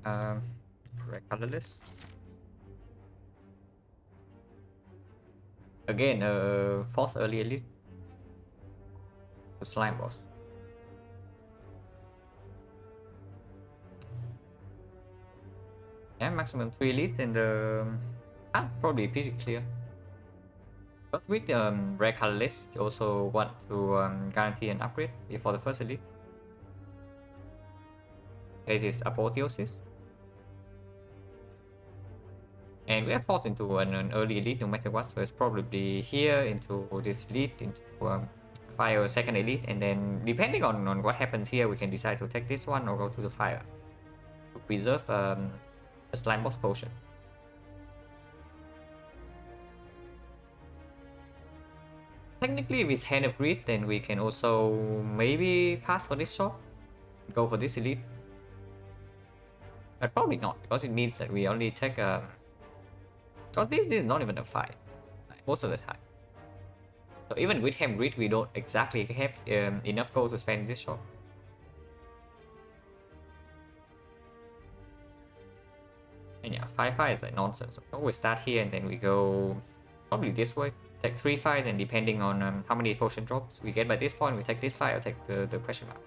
Red colorless. Again, force early elite to slime boss. Yeah, maximum 3 elites and the path probably pretty clear. But with red colorless, you also want to guarantee an upgrade before the first elite. This is apotheosis. And we are forced into an early elite no matter what, so it's probably here into this elite, into fire second elite, and then depending on what happens here, we can decide to take this one or go to the fire to preserve a slime boss potion. Technically, if it's hand of greed, then we can also maybe pass for this shot, go for this elite, but probably not, because it means that we only take because this is not even a fight most of the time. So even with hand greed, we don't exactly have enough gold to spend this shot. And yeah, 5-5 is like nonsense. So we start here and then we go probably this way. Take 3 fights, and depending on how many potion drops we get by this point, we take this fight or take the question mark.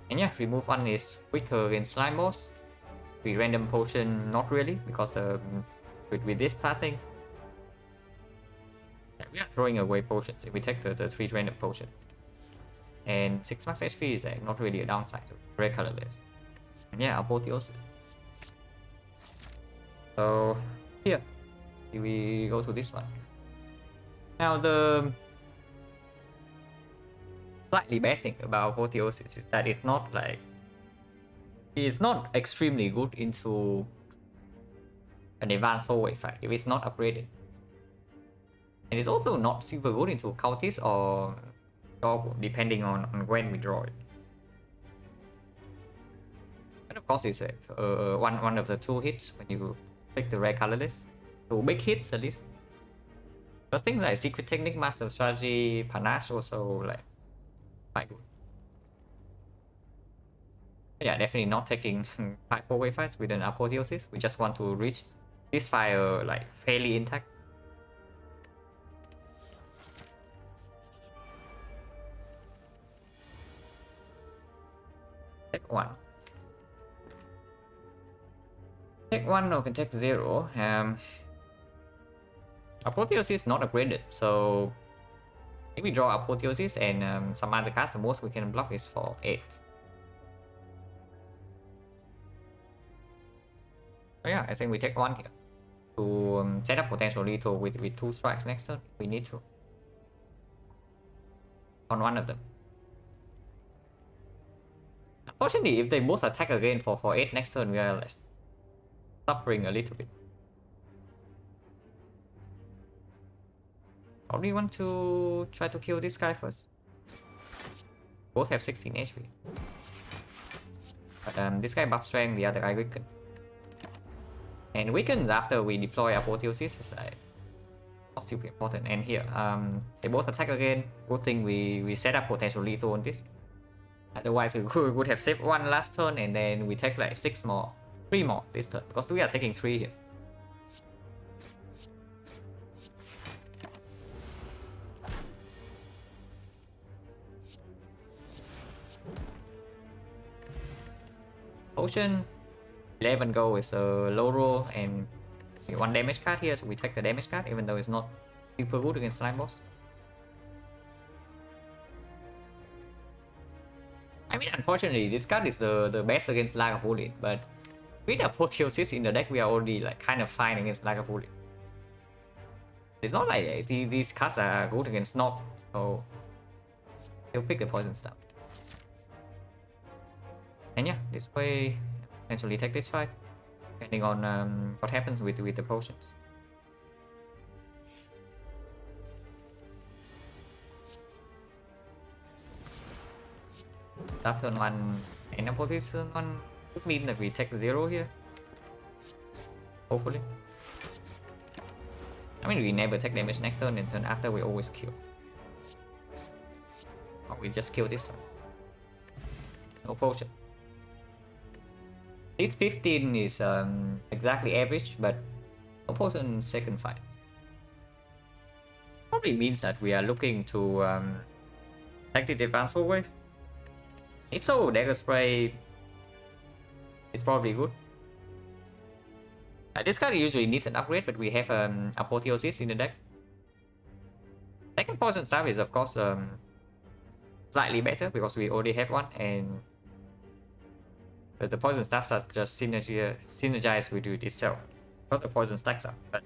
And yeah, remove one is quicker against slime boss. We random potion, not really, because with this pathing, yeah, we are throwing away potions if we take the 3 random potions. And 6 max HP is not really a downside to red colorless. And yeah, apotheosis. So here we go to this one. Now the slightly bad thing about apotheosis is that it's not extremely good into an advanced hallway fight if it's not upgraded. And it's also not super good into cultists or dog, depending on when we draw it. And of course it's one of the 2 hits when you pick the red colorless. 2 big hits at least. Because things like secret technique, master strategy, panache also like quite good. But yeah, definitely not taking 5 4-way fights with an apotheosis. We just want to reach this fire like fairly intact. Take 1. Take 1 or can take 0. Apotheosis not upgraded, so if we draw apotheosis and some other cards, the most we can block is for 8. So yeah, I think we take 1 here to set up potential lethal with 2 strikes next turn if we need to on one of them. Unfortunately, if they both attack again for 8 next turn, we are like suffering a little bit. Probably want to try to kill this guy first. Both have 16 HP. But this guy buff strength, the other guy weakens. And weakens after we deploy apotheosis is like not super important. And here, they both attack again. Good thing we set up potential lethal on this. Otherwise, we would have saved 1 last turn and then we take like 6 more, 3 more this turn, because we are taking 3 here. Potion, 11 gold is a low roll and 1 damage card here, so we take the damage card even though it's not super good against slime boss. I mean, unfortunately, this card is the best against Lagavulin, but with apotheosis in the deck, we are already like kind of fine against Lagavulin. It's not like these cards are good against Snog, so they'll pick the poison stuff. And yeah, this way, potentially take this fight, depending on what happens with the potions. Start turn 1 and opposition 1 would mean that we take 0 here. Hopefully. I mean, we never take damage next turn, and turn after we always kill. Or we just kill this one. No potion. This 15 is exactly average, but opponent second fight. Probably means that we are looking to take the advance always. If so, Dagger Spray is probably good. This card usually needs an upgrade, but we have Apotheosis in the deck. Second Poison Staff is of course slightly better because we already have one, and the Poison Staffs are just synergize with it itself. Because the poison stacks up, but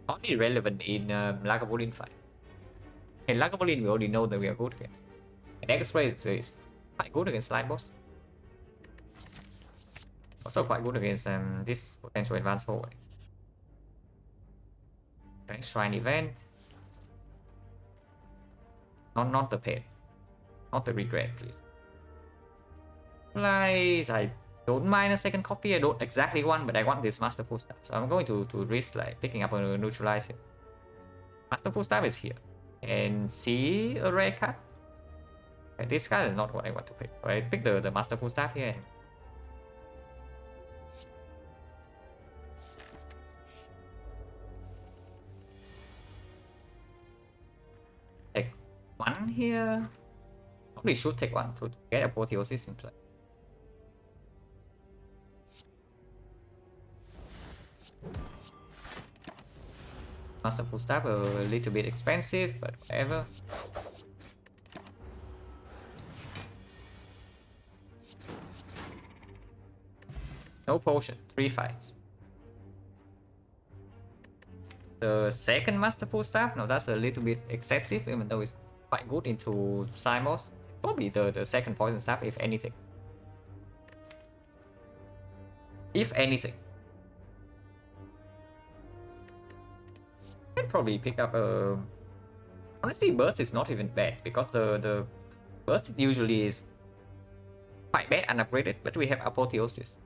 only relevant in Lagavulin fight. In Lagavulin, we already know that we are good against. And Dagger Spray is quite good against Slime Boss. Also quite good against this potential advanced hallway. Okay, Shrine Event. Not the pain. Not the regret, please. Like, I don't mind a second copy. I don't exactly want, but I want this Masterful Staff. So I'm going to risk like picking up a neutralize it. Masterful Staff is here. And see a rare card. Okay, this card is not what I want to pick. So I pick the Masterful Staff here. Take one here. Probably should take one to get Apotheosis in play. Masterful Staff a little bit expensive, but whatever. No potion, 3 fights. The second Masterful Staff, no, that's a little bit excessive, even though it's quite good into Slime Boss. Probably the second Poison Staff, if anything. If anything. I'd probably pick up a... Honestly, Burst is not even bad, because the Burst usually is quite bad unupgraded, but we have Apotheosis.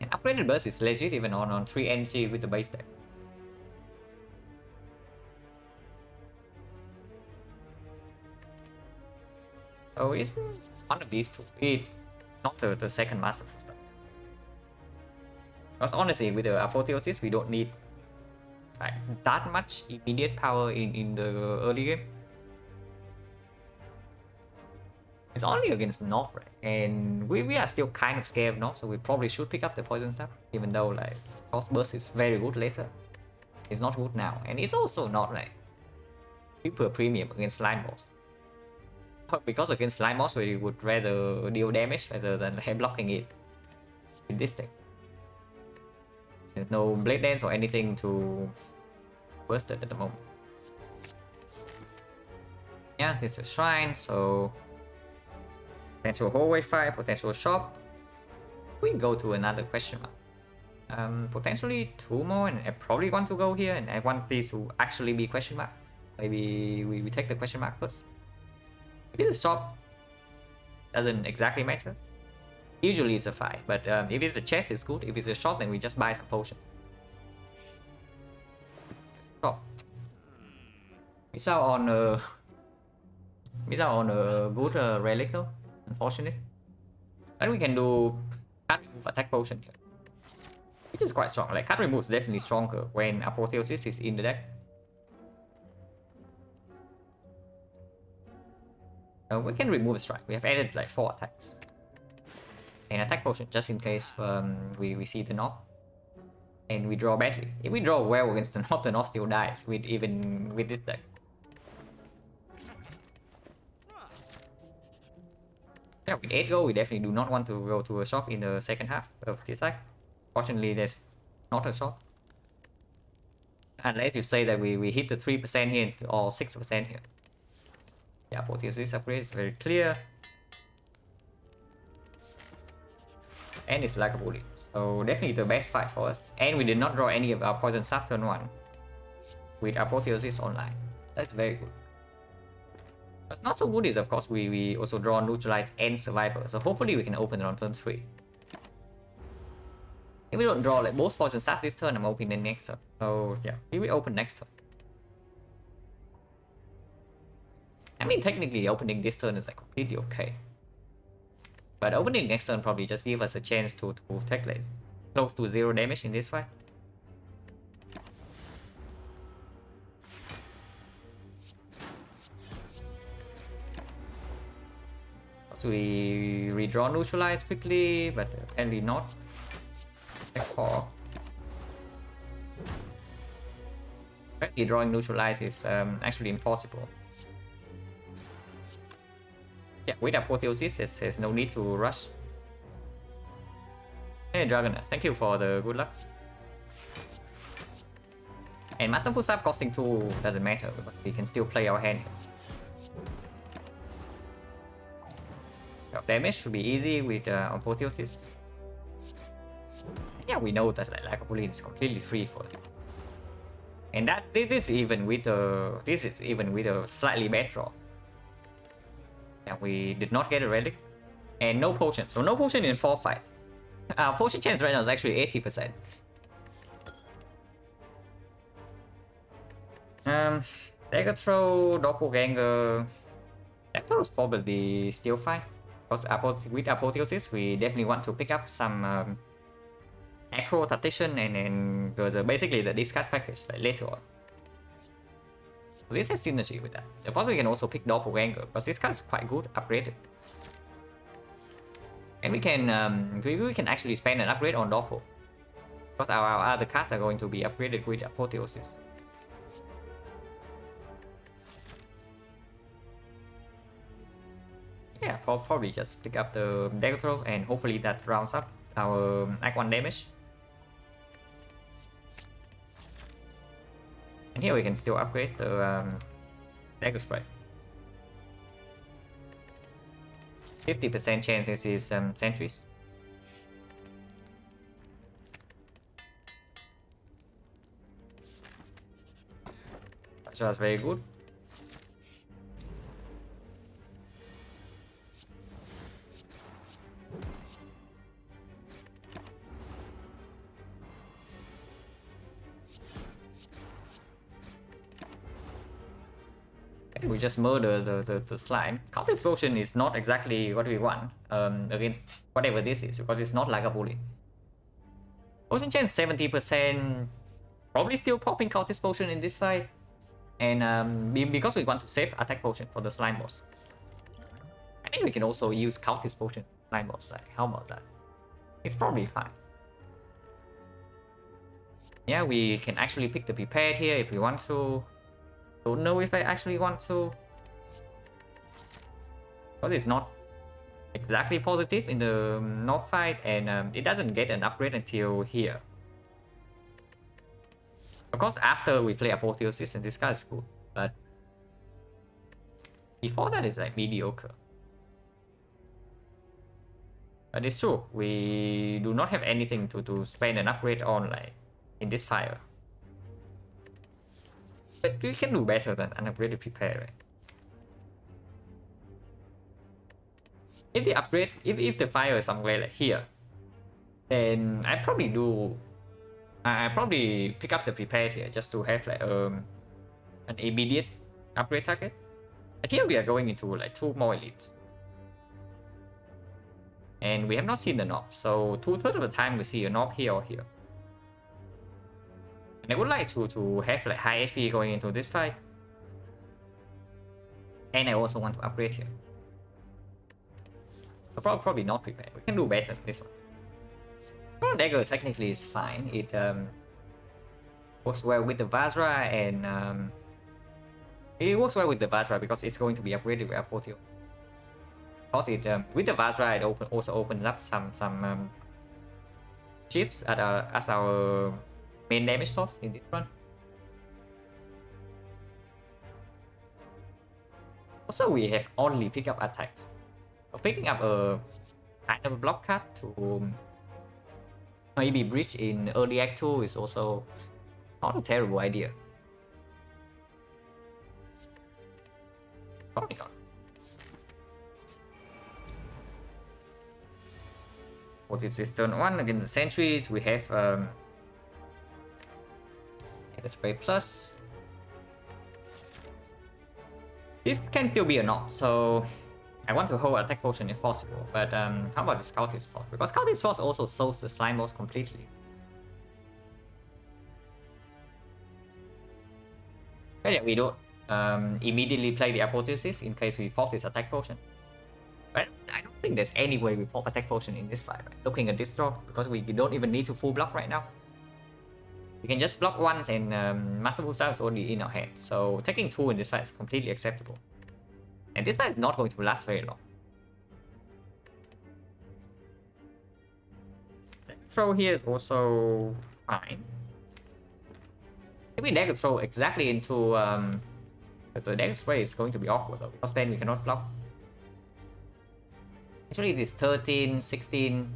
And upgraded Burst is legit even on 3 NG with the base deck. So it's one of these two. It's not the second Masterful Staff. Because honestly, with the Apotheosis, we don't need like that much immediate power in the early game. It's only against North, right? And we are still kind of scared of North, so we probably should pick up the Poison Staff, even though like Cost Burst is very good later. It's not good now, and it's also not like super premium against Slime Boss. Because against Slime Boss, we would rather deal damage rather than blocking it in this deck. There's no Blade Dance or anything to burst it at the moment. Yeah, this is Shrine, so potential hallway fight, potential shop. We go to another question mark. Potentially 2 more, and I probably want to go here, and I want this to actually be question mark. Maybe we take the question mark first. If it's a shop, doesn't exactly matter. Usually it's a fight, but if it's a chest, it's good. If it's a shop, then we just buy some potion. Shop. Miss out on a good relic though, unfortunately. And we can do card remove attack potion here, which is quite strong. Like card remove is definitely stronger when Apotheosis is in the deck. We can remove a strike. We have added like 4 attacks. And attack potion just in case we see the North. And we draw badly. If we draw well against the North still dies even with this deck. Yeah, with 8 gold, we definitely do not want to go to a shop in the second half of this deck. Fortunately, there's not a shop. Unless you say that we hit the 3% here or 6% here. Yeah, Apotheosis upgrade is very clear. And it's like a bully. So definitely the best fight for us. And we did not draw any of our Poison Staff turn 1 with Apotheosis online. That's very good. What's not so good is of course we also draw Neutralize and Survivor. So hopefully we can open it on turn 3. If we don't draw like both Poison Staff this turn, I'm opening next turn. So yeah, we will open next turn. I mean technically opening this turn is like completely okay. But opening next turn probably just give us a chance to take like close to 0 damage in this fight. So we redraw neutralize quickly, but apparently not. F4. Apparently drawing neutralize is actually impossible. Yeah, with apotheosis, there's no need to rush. Hey Dragon, thank you for the good luck. And Master Push Up costing 2 doesn't matter, but we can still play our hand. Damage should be easy with apotheosis. Yeah, we know that like Lycopolene is completely free for it. And that this is even with a slightly bad draw. Yeah, we did not get a relic. And no potion. So no potion in 4 fights. Our potion chance right now is actually 80%. Dagger Throw, Doppelganger. Dagger Throw is probably still fine. Because with Apotheosis, we definitely want to pick up some Acro Tactician and basically the discard package like later on. So this has synergy with that. Of course, we can also pick Doppelganger because this card is quite good, upgraded. And we can actually spend an upgrade on Doppel. Because our other cards are going to be upgraded with Apotheosis. Yeah, probably just pick up the Dagger Throw and hopefully that rounds up our Act 1 damage. And here we can still upgrade the Dagger Spray. 50% chance this is Sentries. That's very good. We just murder the slime. Counter Explosion is not exactly what we want against whatever this is, because it's not like a bully. Potion chance 70%. Probably still popping Counter Explosion in this fight. And because we want to save attack potion for the slime boss. I think we can also use Counter Explosion slime boss. Like, how about that? It's probably fine. Yeah, we can actually pick the prepared here if we want to. Don't know if I actually want to. But it's not exactly positive in the North fight, and it doesn't get an upgrade until here. Of course, after we play Apotheosis, and this guy is cool, but before that is like mediocre. But it's true, we do not have anything to spend an upgrade on, like in this fire. But we can do better than unupgraded prepare, right? If the upgrade, if the fire is somewhere like here, then I probably pick up the prepared here just to have like an immediate upgrade target. But here we are going into like 2 more elites. And we have not seen the knob, so 2/3 of the time we see a knob here or here. And I would like to have like high HP going into this fight. And I also want to upgrade here. So probably not prepared. We can do better than this one. Well, Dagger technically is fine. It works well with the Vajra, and it works well with the Vajra because it's going to be upgraded with Apotheo. Because it with the Vajra, it also opens up some shifts as our main damage source in this run. Also, we have only pick up attacks. So picking up a kind of a block card to maybe bridge in early Act 2 is also not a terrible idea. Probably not. What is this turn 1 against the sentries? We have a spray plus. This can still be a knock, so I want to hold attack potion if possible, but how about the Scouting Force? Because Scouting Force also solves the slime boss completely. But yeah, we don't immediately play the Apotheosis in case we pop this attack potion. But I don't think there's any way we pop attack potion in this fight, right? Looking at this draw, because we don't even need to full block right now. We can just block once and Masterful Style is already in our hand. So taking 2 in this fight is completely acceptable. And this fight is not going to last very long. The throw here is also fine. If we dagger throw exactly into the dagger spray is going to be awkward though, because then we cannot block. Actually it is 13, 16.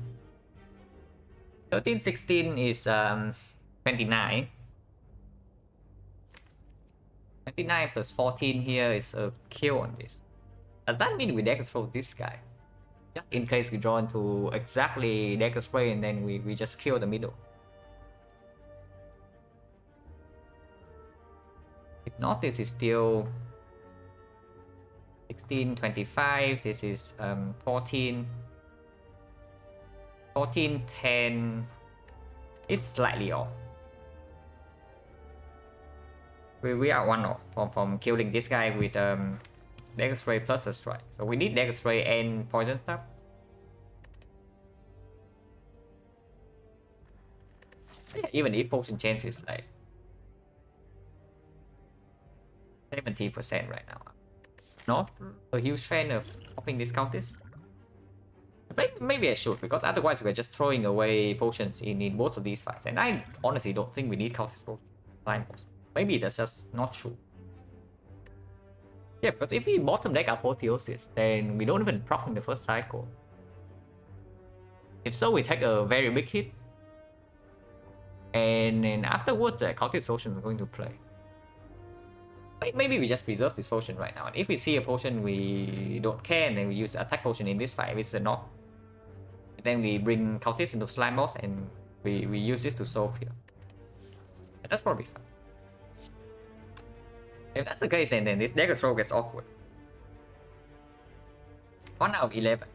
13, 16 is 29. 29 plus 14 here is a kill on this. Does that mean we dagger throw this guy? Just in case we draw into exactly dagger spray and then we just kill the middle. If not, this is still 16, 25, this is 14. 14, 10 is slightly off. We are one off from killing this guy with Dagger Spray plus a strike. So we need Dagger Spray and Poison Stab. Yeah, even if Potion chance is like 70% right now. Not a huge fan of popping this Countess. Maybe I should, because otherwise we're just throwing away potions in both of these fights. And I honestly don't think we need Countess potions. Maybe that's just not true. Yeah, because if we bottom deck Apotheosis, then we don't even proc in the first cycle. If so, we take a very big hit. And then afterwards, the Countess potion is going to play. Maybe we just preserve this potion right now. And if we see a potion we don't care, and then we use the attack potion in this fight with the knock. Then we bring Countess into Slime Boss and we use this to solve here. And that's probably fine. If that's the case, then this dagger throw gets awkward. 1 out of 11.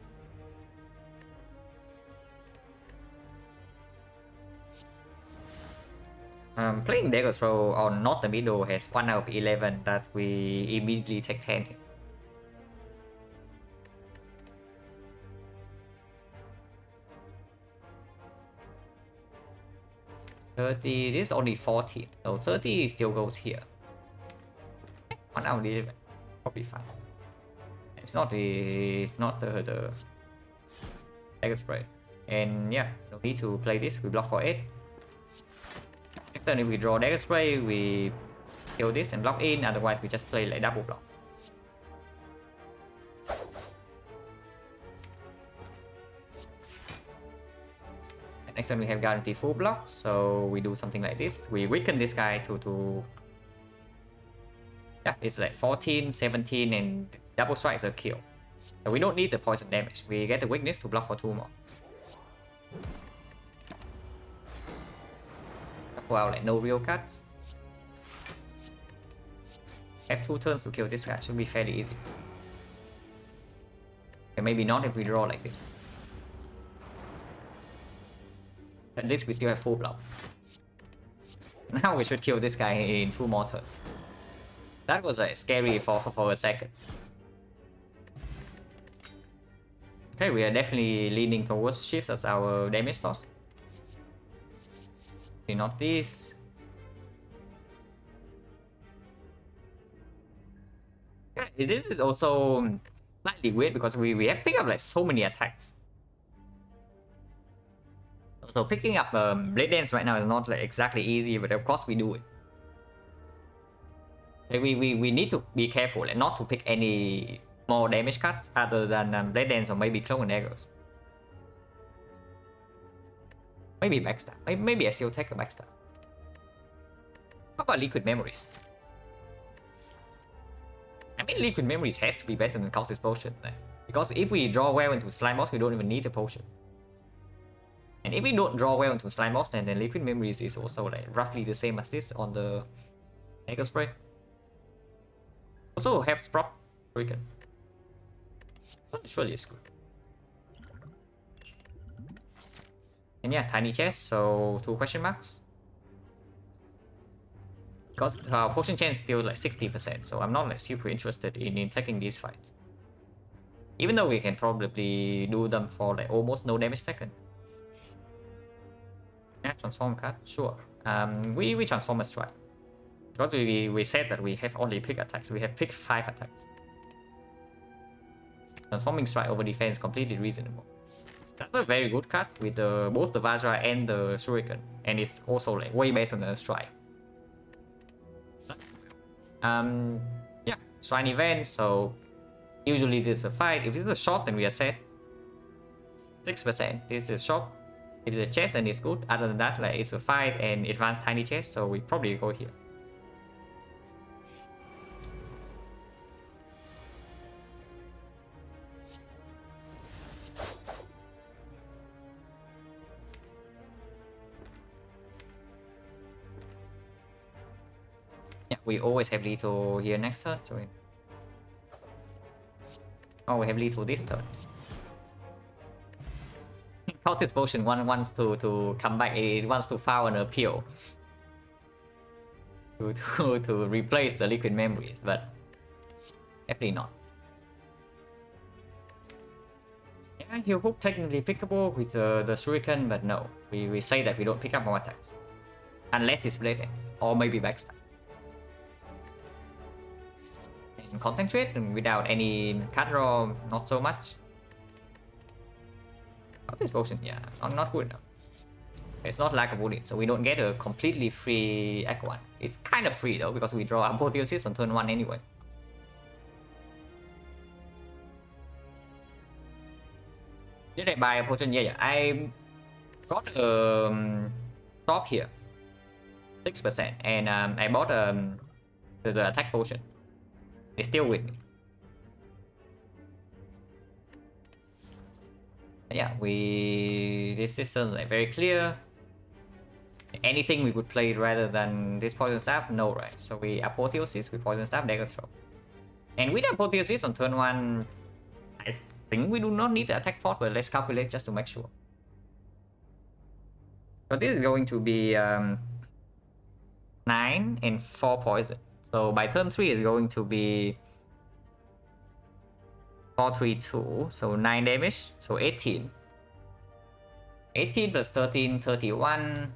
Playing dagger throw on not the middle has 1 out of 11 that we immediately take 10 here. $30, this is only 40, so 30 still goes here. 1 out of 11, probably fine. It's not the dagger spray. And yeah, no need to play this, we block for 8. Next turn if we draw dagger spray, we kill this and block in, otherwise we just play like double block. And next turn we have guaranteed full block, so we do something like this. We weaken this guy to yeah, it's like 14, 17 and double strike is a kill. So we don't need the poison damage, we get the weakness to block for 2 more. Wow, like no real cards. Have 2 turns to kill this guy, should be fairly easy. Okay, maybe not if we draw like this. At least we still have full block. Now we should kill this guy in 2 more turns. That was like scary for a second. Okay, we are definitely leaning towards shifts as our damage source. Not this. Yeah, this is also slightly weird because we have picked up like so many attacks. So picking up Blade Dance right now is not like exactly easy, but of course we do it. Like we need to be careful and not to pick any more damage cards other than Blade Dance or maybe Clone and Daggers. Maybe backstab. Maybe I still take a backstab. How about Liquid Memories? I mean, Liquid Memories has to be better than Countess Potion. Because if we draw well into Slime Boss, we don't even need a potion. And if we don't draw well into Slime Boss, then Liquid Memories is also like roughly the same as this on the Dagger Spray. Also helps proc Freakin. But surely it's good. And yeah, tiny chest, so 2 question marks. Because potion chain is still like 60%, so I'm not like super interested in taking these fights. Even though we can probably do them for like almost no damage taken. Yeah, transform card, sure. We transform a strike. Because we said that we have only pick attacks, we have picked 5 attacks. Transforming strike over defense is completely reasonable. That's a very good card with both the Vajra and the Shuriken, and it's also like way better than a strike. Yeah, shrine event, so usually this is a fight. If it's a shot, then we are set. 6%. This is shot. It is a chest and it's good. Other than that, like it's a fight and advanced tiny chest, so we probably go here. Yeah, we always have lethal here next turn, so oh, we have lethal this turn. Cultist Potion wants to come back, it wants to file an appeal to replace the liquid memories, but definitely not. Yeah, Heal Hook technically pickable with the Shuriken, but no, we say that we don't pick up more attacks unless it's Blade Edge or maybe Backstab. And Concentrate and without any card draw, not so much. This potion, yeah, not good enough. It's not lack of wounding, so we don't get a completely free Act 1. It's kind of free though, because we draw Apotheosis on turn 1 anyway. Did I buy a potion? Yeah, I got a shop here, 6%, and I bought the attack potion. It's still with me. Yeah, this is like very clear. Anything we would play rather than this poison staff? No, right? So we Apotheosis with poison staff, dagger throw. And with Apotheosis on turn 1, I think we do not need the attack pot, but let's calculate just to make sure. So this is going to be 9 and 4 poison. So by turn 3 is going to be 4, 3, 2, so 9 damage, so 18. 18 plus 13, 31.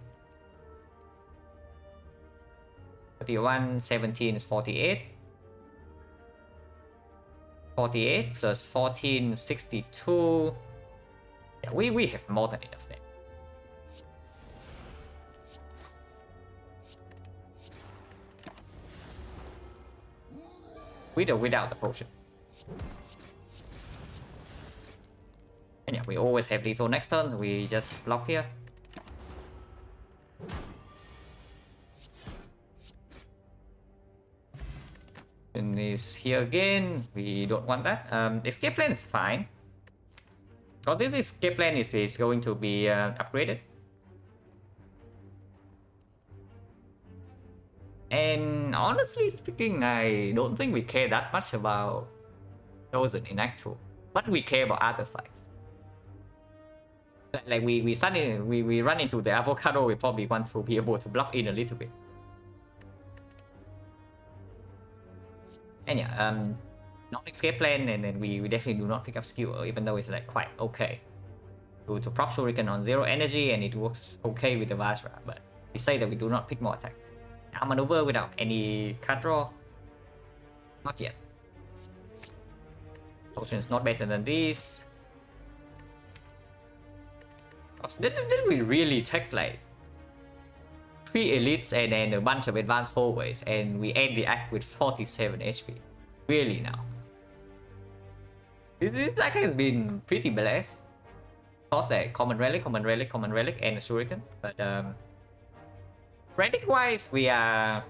31, 17 is 48. 48 plus 14, 62. Yeah, we have more than enough there. Without the potion. And yeah, we always have lethal next turn, we just block here. And is here again, we don't want that. Escape plan is fine. So this escape plan is going to be upgraded. And honestly speaking, I don't think we care that much about Chosen in Act 2. But we care about other fights. Like we run into the avocado, we probably want to be able to block in a little bit. And yeah, non-escape plan, and then we definitely do not pick up skill, even though it's like quite okay. To prop Shuriken on 0 energy, and it works okay with the Vajra, but we say that we do not pick more attacks. Now maneuver without any card draw. Not yet. Potion is not better than this. Did we really take like 3 elites and then a bunch of advanced hallways, and we end the act with 47 HP? Really now? This act has been pretty blessed. Cost like common relic, and a shuriken. But relic wise, we are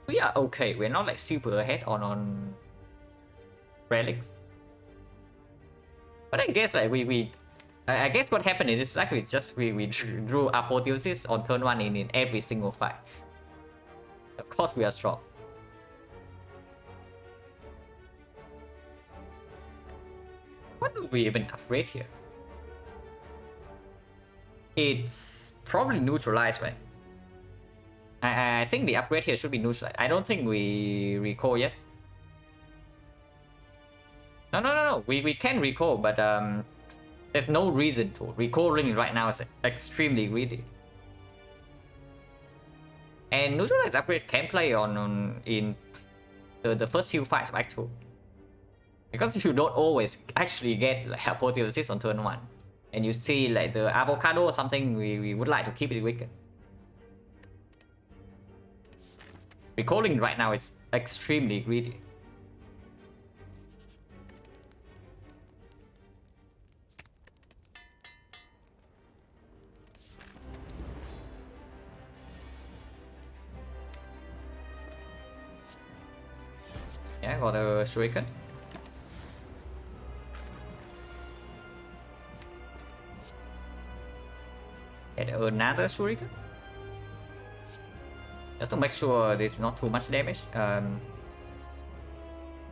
okay. We're not like super ahead on relics. But I guess like I guess what happened in this actually just we drew Apotheosis on turn 1 in every single fight. Of course we are strong. What do we even upgrade here? It's probably neutralized, right? I think the upgrade here should be neutralized. I don't think we recall yet. No. We can recall, but there's no reason to. Recalling right now is extremely greedy. And neutralized upgrade can play on in the first few fights of Act 2. Because you don't always actually get like apotheosis on turn 1. And you see like the avocado or something, we would like to keep it weakened. Recalling right now is extremely greedy. Yeah, got a shuriken. Get another shuriken. Just to make sure there's not too much damage.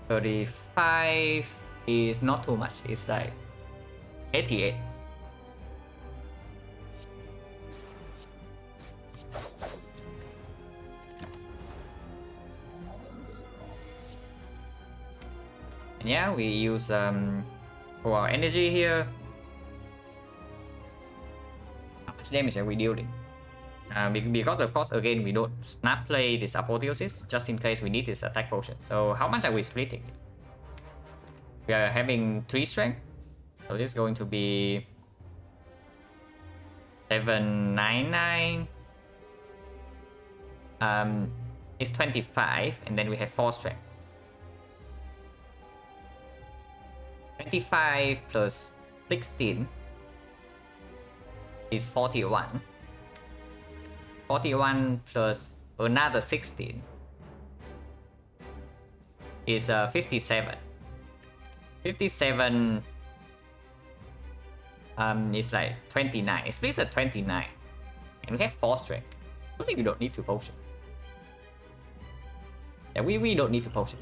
35 is not too much. It's like 88. And yeah, we use for our energy here. How much damage are we dealing? Because of course again we don't snap play this apotheosis just in case we need this attack potion. So how much are we splitting? We are having 3 strength, so this is going to be 799. It's 25, and then we have 4 strength. 25 plus 16 is 41. 41 plus another 16 is 57. 57 is like 29. It splits at 29. And we have 4 strength. I think we don't need to potion. Yeah, we don't need to potion.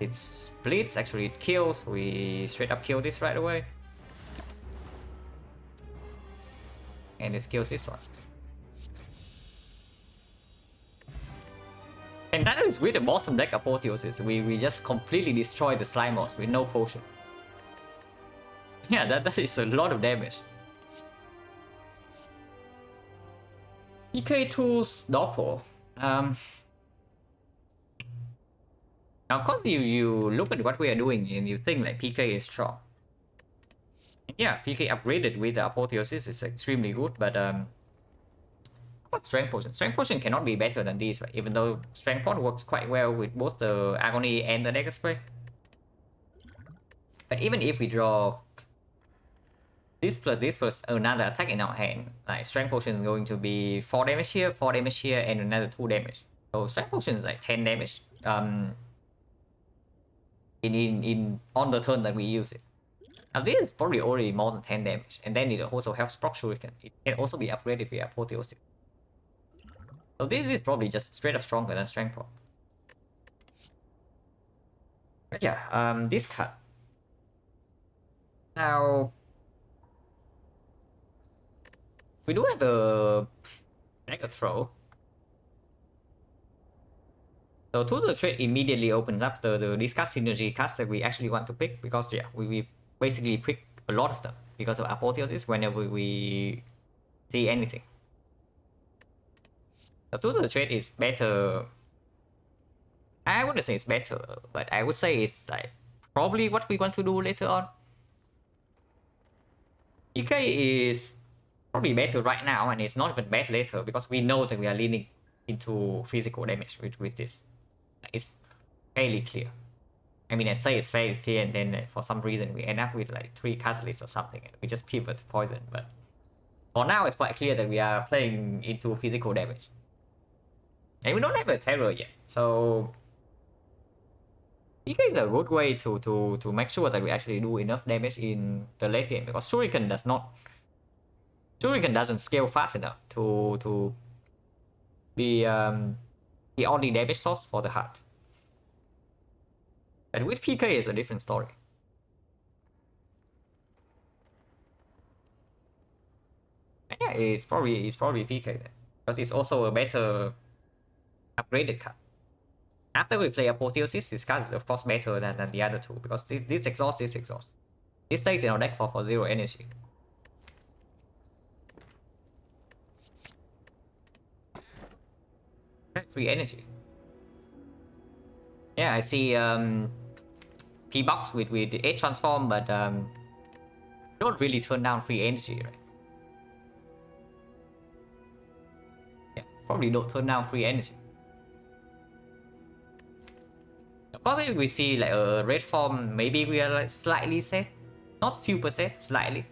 It splits, actually it kills. We straight up kill this right away. And it kills this one. And that is with the bottom deck apotheosis. We just completely destroy the slime boss with no potion. Yeah, that is a lot of damage. EK2's Doppel. Now, of course, you look at what we are doing and you think like PK is strong. And yeah, PK upgraded with the apotheosis is extremely good, but what strength potion? Strength potion cannot be better than these, right? Even though strength pot works quite well with both the agony and the dagger spray. But even if we draw this plus another attack in our hand, like strength potion is going to be 4 damage here, 4 damage here, and another 2 damage. So strength potion is like 10 damage. In on the turn that we use it. Now this is probably already more than 10 damage, and then it also helps proc shuriken. It can also be upgraded via apotheosis. So this is probably just straight up stronger than strength pot. But yeah, this card. Now we do have the dagger throw. So Tutor Trade immediately opens up the discuss synergy cards that we actually want to pick, because yeah, we basically pick a lot of them because of apotheosis whenever we see anything. So Tutor Trade is better. I wouldn't say it's better, but I would say it's like probably what we want to do later on. EK is probably better right now, and it's not even bad later because we know that we are leaning into physical damage with this. It's fairly clear. I mean, I say it's fairly clear, and then for some reason we end up with like 3 catalysts or something, and we just pivot to poison. But for now, it's quite clear that we are playing into physical damage. And we don't have a terror yet, so PK is a good way to make sure that we actually do enough damage in the late game, because Shuriken doesn't scale fast enough to be the only damage source for the heart. But with PK is a different story. Yeah, it's probably PK then, because it's also a better upgraded card. After we play Apotheosis, this card is of course better than the other two, because this exhaust. This stays in our deck for 0 energy. Free energy. Yeah, I see P-Box with the 8 transform, but don't really turn down free energy, right? Yeah, probably don't turn down free energy. Of course, if we see like a red form, maybe we are like slightly set, not super set, slightly.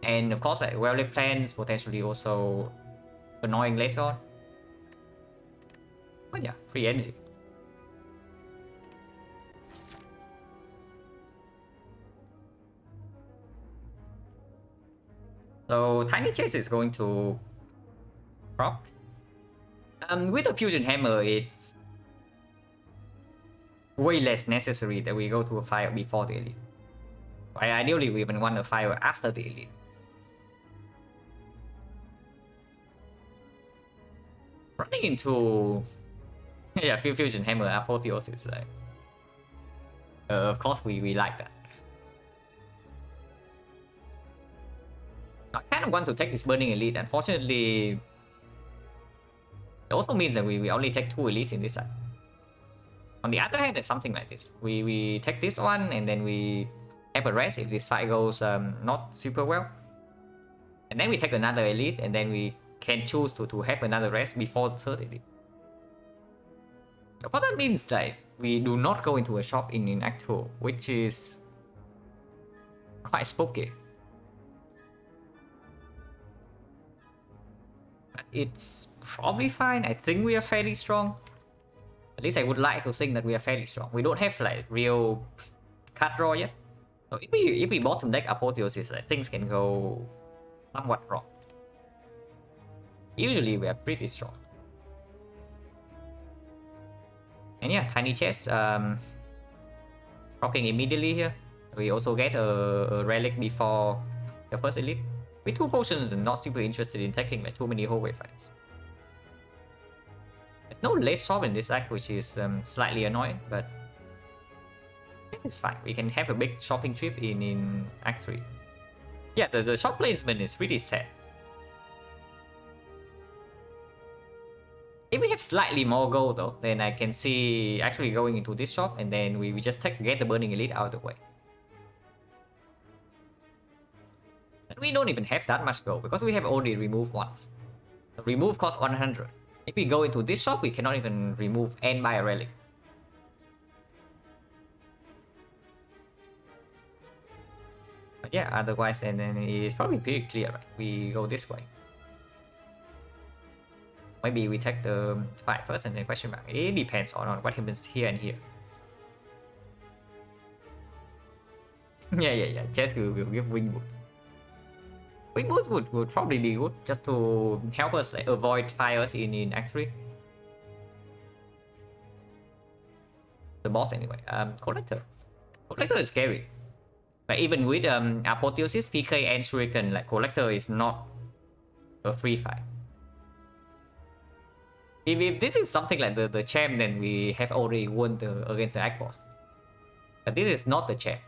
And of course, like well-lit plans potentially also annoying later on. But yeah, free energy. So Tiny Chase is going to prop. With the Fusion Hammer, it's way less necessary that we go to a fire before the elite. Ideally, we even want a fire after the elite. Running into yeah, Fusion Hammer Apotheosis, like of course we like that. I kind of want to take this Burning Elite. Unfortunately, it also means that we only take 2 elites in this side. On the other hand, there's something like this. We take this one and then we have a rest if this fight goes not super well. And then we take another elite and then we can choose to have another rest before the 3rd elite. What that means that we do not go into a shop in Act 2, which is quite spooky. But it's probably fine. I think we are fairly strong. At least I would like to think that we are fairly strong. We don't have like real card draw yet. So if we bottom deck Apotheosis, like, things can go somewhat wrong. Usually we are pretty strong. And yeah, Tiny Chest rocking immediately here. We also get a relic before the first elite. With 2 potions, I'm not super interested in taking like too many hallway fights. There's no late shop in this act, which is slightly annoying, but it's fine. We can have a big shopping trip in Act 3. Yeah, the shop placement is pretty sad. If we have slightly more gold though, then I can see actually going into this shop and then we just get the Burning Elite out of the way. And we don't even have that much gold because we have already removed once. The remove costs 100. If we go into this shop, we cannot even remove and buy a relic. But yeah, otherwise, and then it's probably pretty clear, right? We go this way. Maybe we take the fight first and then question mark. It depends on what happens here and here. yeah. Chess will give wing boots. Wing boots would probably be good just to help us like, avoid fires in Act 3. The boss anyway. Collector. Collector is scary. But even with Apotheosis, PK, and Shuriken, like Collector is not a free fight. If this is something like the champ, then we have already won against the Act boss. But this is not the champ.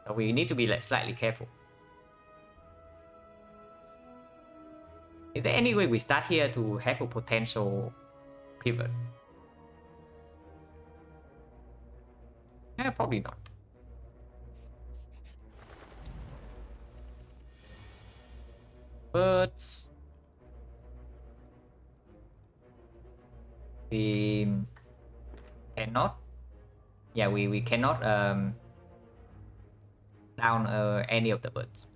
So we need to be like slightly careful. Is there any way we start here to have a potential pivot? Yeah, probably not. But we cannot. Yeah, we cannot down any of the birds.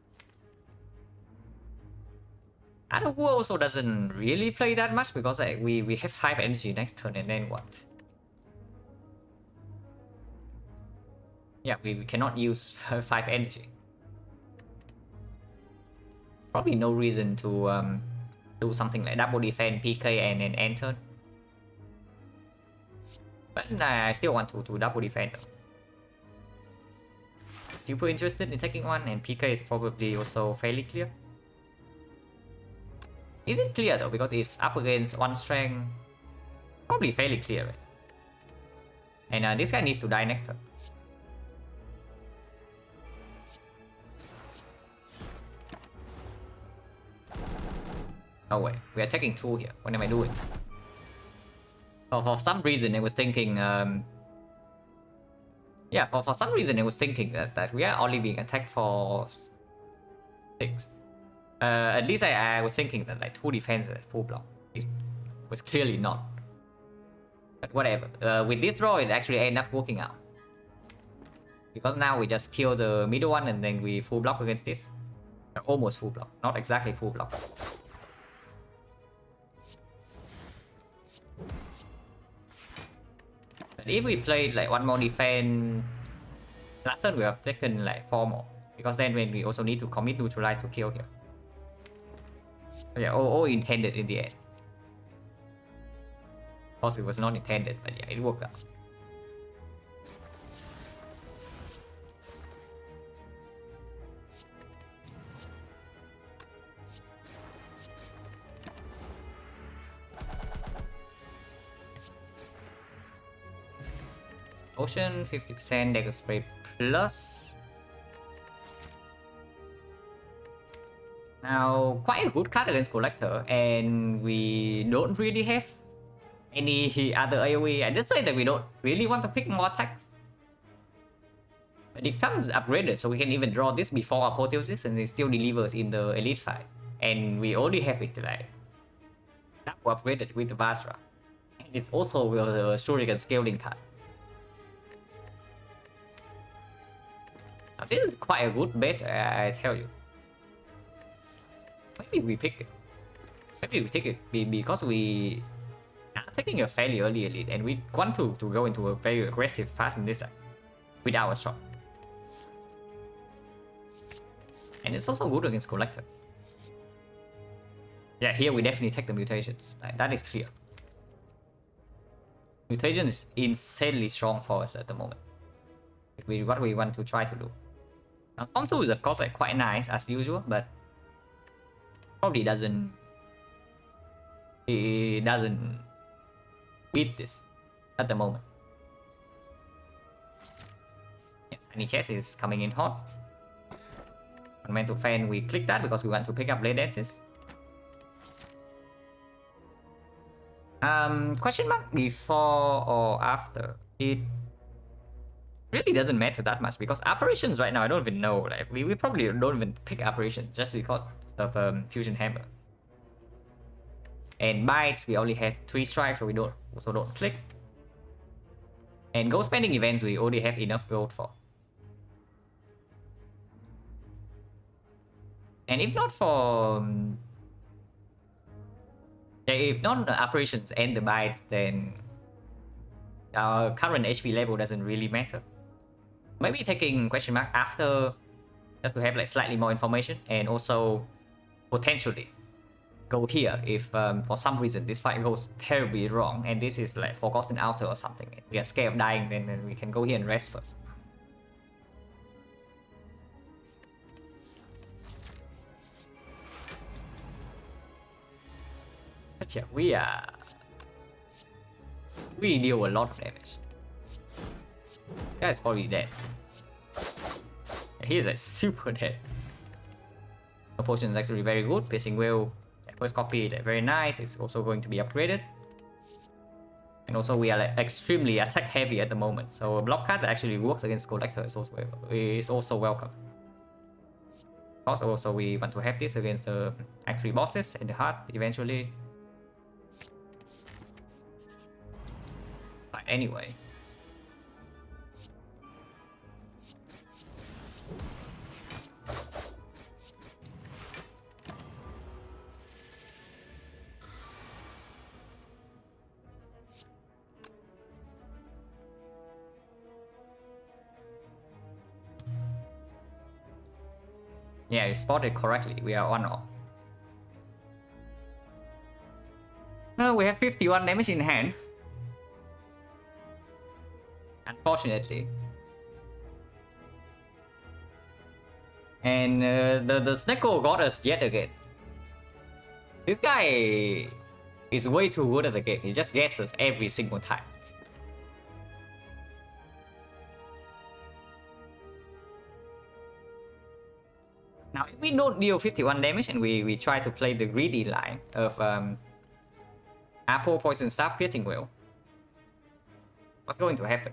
Who also doesn't really play that much because like, we have 5 energy next turn and then what? Yeah, we cannot use 5 energy. Probably no reason to do something like double defense, PK, and then enter. But I still want to double defend though. Super interested in taking one, and PK is probably also fairly clear. Is it clear though? Because it's up against 1 strength. Probably fairly clear, right? And this guy needs to die next turn. Oh wait, we are taking 2 here. What am I doing? Oh, for some reason I was thinking, yeah, for some reason I was thinking that we are only being attacked for 6. At least I was thinking that like 2 defense at full block. It was clearly not. But whatever. With this draw, it actually ended up working out. Because now we just kill the middle one and then we full block against this. Almost full block, not exactly full block. But if we played like 1 more defense, last turn we have taken like 4 more. Because then when we also need to commit neutralize to kill here. Yeah, all intended in the end. Of course, it was not intended, but yeah, it worked out. Ocean 50% dagger spray plus. Now, quite a good card against Collector, and we don't really have any other AoE. I just say that we don't really want to pick more attacks. But it comes upgraded, so we can even draw this before Apotheosis, and it still delivers in the Elite fight. And we only have it like double upgraded with the Vajra. And it's also with the Shuriken scaling card. Now, this is quite a good bet, I tell you. Maybe we pick it. Maybe we take it because we are taking a fairly early elite, and we want to go into a very aggressive path in this side with our shot. And it's also good against Collector. Yeah, here we definitely take the mutations. Like, that is clear. Mutation is insanely strong for us at the moment. What we want to try to do. Now, Storm 2 is of course like quite nice as usual, but probably doesn't. It doesn't beat this at the moment. Yeah, Tiny Chest is coming in hot. Fundamental Fan, we click that because we want to pick up Blade Dances. Question mark before or after? It really doesn't matter that much because apparitions right now I don't even know. Like we probably don't even pick apparitions just because of Fusion Hammer. And bites we only have 3 strikes, so we don't click. And gold spending events we already have enough gold for. And if not for if not the apparitions and the bites, then our current HP level doesn't really matter. Maybe taking question mark after just to have like slightly more information, and also potentially go here if for some reason this fight goes terribly wrong and this is like Forgotten Outer or something. We are scared of dying, then we can go here and rest first. But yeah, we deal a lot of damage. Guy's probably dead. He's like super dead. The potion is actually very good. Piercing Will, first copy, very nice. It's also going to be upgraded. And also we are like extremely attack heavy at the moment. So a block card that actually works against Collector is also welcome. Also we want to have this against the Act 3 bosses in the heart eventually. But anyway. Yeah, you spotted correctly. We are on off. No, we have 51 damage in hand. Unfortunately. And the Snecko got us yet again. This guy is way too good at the game. He just gets us every single time. Now, if we don't deal 51 damage and we try to play the greedy line of Apple, Poison Staff, Piercing Will, what's going to happen?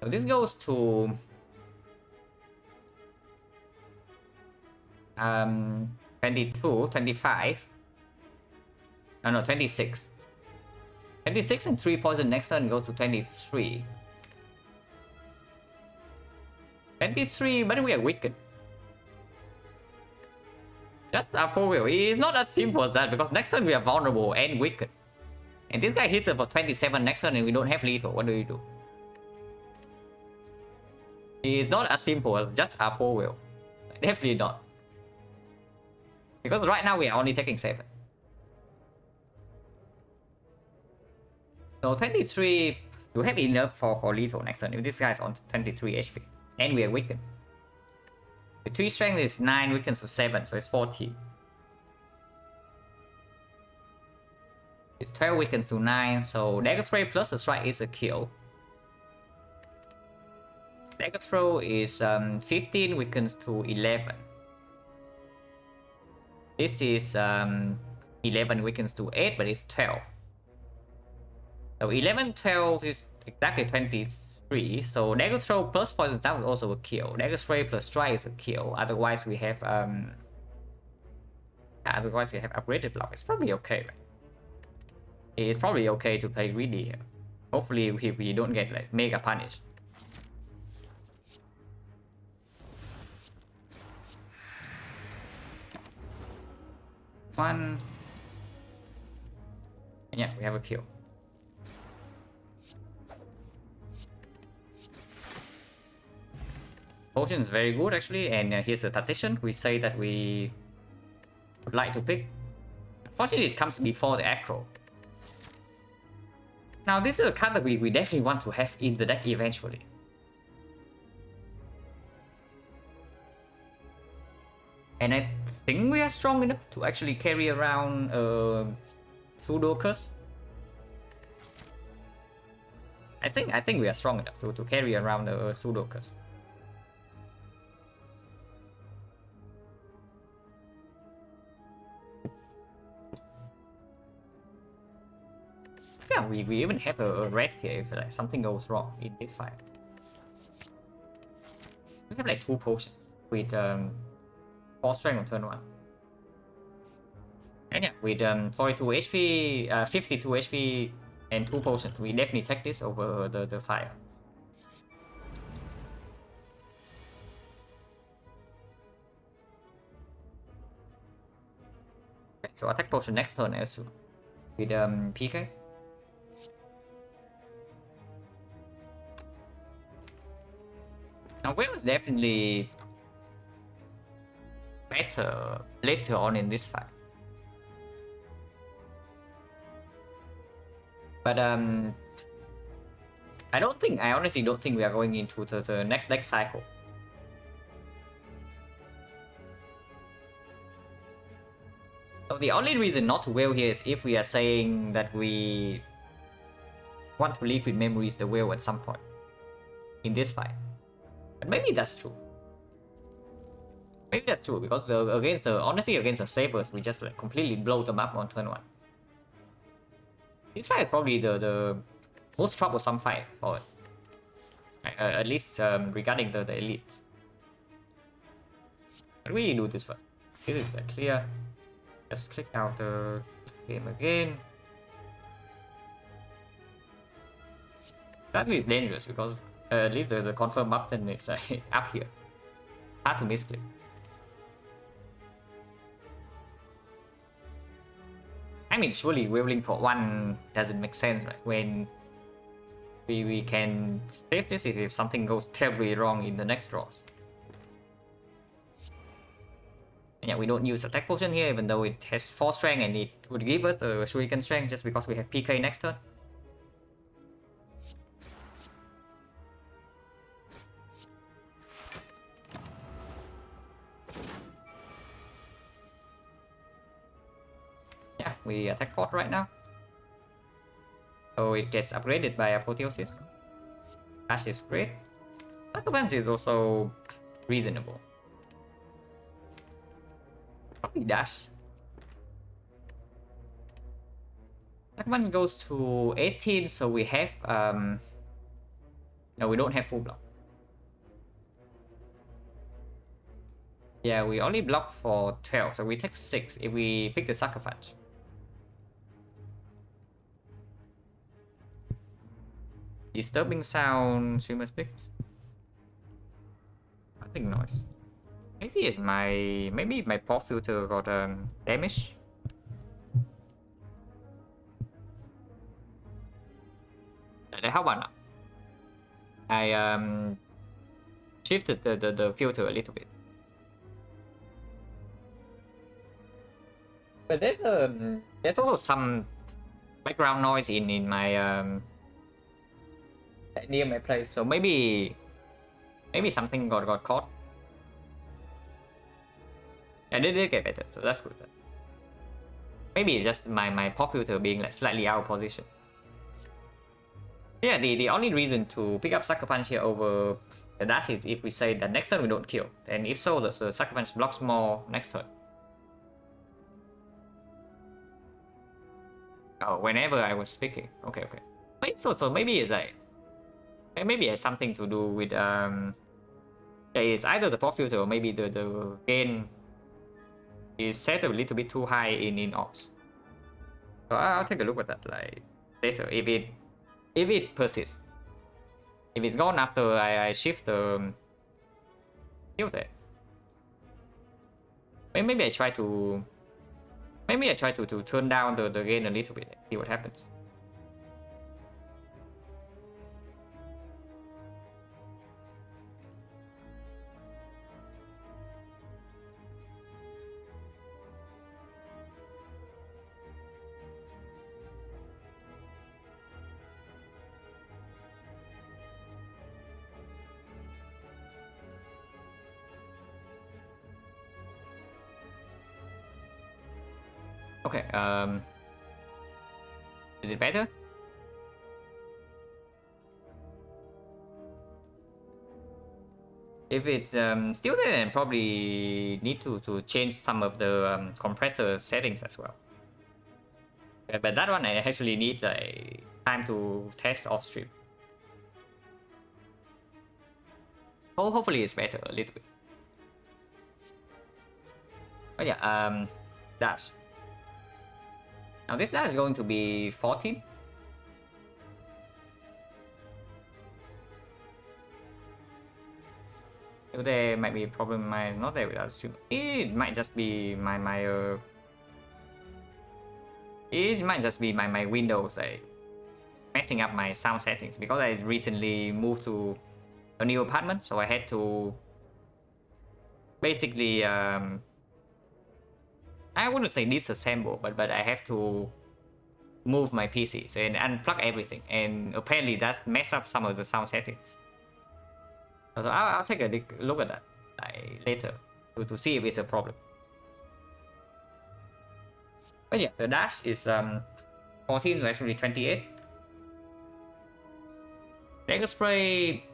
So this goes to 22, 25. No, 26. 26 and 3 poison next turn goes to 23. 23, but we are weakened. Just Apple Will. It's not as simple as that because next turn we are vulnerable and weakened. And this guy hits us for 27 next turn and we don't have lethal. What do you do? It's not as simple as just Apple Will. Definitely not. Because right now we are only taking 7. So 23, you have enough for lethal next turn if this guy is on 23 HP. And we are weakened. The 3 strength is 9, weakens to 7, so it's 14. It's 12 weakens to 9, so Dagger Spray plus the strike is a kill. Dagger Throw is 15, weakens to 11. This is 11, weakens to 8, but it's 12. So 11, 12 is exactly 23. So Dagger Throw plus Poison Staff is also a kill. Dagger Spray plus Strike is a kill. Otherwise we have upgraded block. It's probably okay, right? It's probably okay to play greedy here. Hopefully we don't get like mega punished. One. And yeah, we have a kill. Potion is very good actually, and here's a tactician. We say that we would like to pick. Unfortunately, it comes before the aggro. Now this is a card that we definitely want to have in the deck eventually. And I think we are strong enough to actually carry around Pseudo Curse. I think we are strong enough to carry around the Pseudo Curse. Yeah, we even have a rest here if like something goes wrong in this fight. We have like 2 potions with 4 strength on turn 1. And yeah, with 42 HP, 52 HP and 2 potions, we definitely take this over the fire. Okay, so attack potion next turn also with PK. Now Will is definitely better later on in this fight. But I honestly don't think we are going into the next deck cycle. So the only reason not to Will here is if we are saying that we want to leave with memories the Will at some point in this fight. But maybe that's true. Maybe that's true because honestly against the Sabers we just like completely blow them up on turn 1. This fight is probably the most troublesome fight for us. At least regarding the elites. But we do this first. This is clear. Let's click out the game again. That is dangerous because at least the confirm button is up here. Hard to misclick. I mean, surely willing for 1 doesn't make sense, right? When we can save this if something goes terribly wrong in the next draws. And yeah, we don't use attack potion here, even though it has 4 strength and it would give us a shuriken strength just because we have PK next turn. Yeah, we attack port right now. So it gets upgraded by Apotheosis. Dash is great. Succubus is also reasonable. Probably dash. Succubus goes to 18, so we have no, we don't have full block. Yeah, we only block for 12, so we take 6 if we pick the Sucker Punch. Disturbing sound, swimmer speaks. Nothing noise. Maybe my pop filter got damage. How about now? I shifted the filter a little bit. But there's also some background noise in my near my place, so maybe something got caught. And it did get better, so that's good. Maybe it's just my pop filter being like slightly out of position. Yeah, the only reason to pick up Sucker Punch here over the dash is if we say that next turn we don't kill, and if so, the Sucker Punch blocks more next turn. Oh, whenever I was speaking. Okay. Wait, so maybe it's like, maybe it has something to do with yeah, it's either the pop filter or maybe the gain is set a little bit too high in ops. So I'll take a look at that like later if it persists. If it's gone after I shift the filter, maybe I try to turn down the gain a little bit, see what happens. Okay, is it better? If it's still there, then probably need to change some of the compressor settings as well. But that one I actually need like time to test off stream. Oh, hopefully it's better a little bit. Oh yeah, dash. Now this dash is going to be 14. So there might be a problem. Not there without stream. It might just be my it might just be my Windows like messing up my sound settings because I recently moved to a new apartment, so I had to basically I wouldn't say disassemble, but I have to move my PC and unplug everything, and apparently that messed up some of the sound settings. So I'll take a look at that later to see if it's a problem. But yeah, the dash is 14 to actually 28. Dagger spray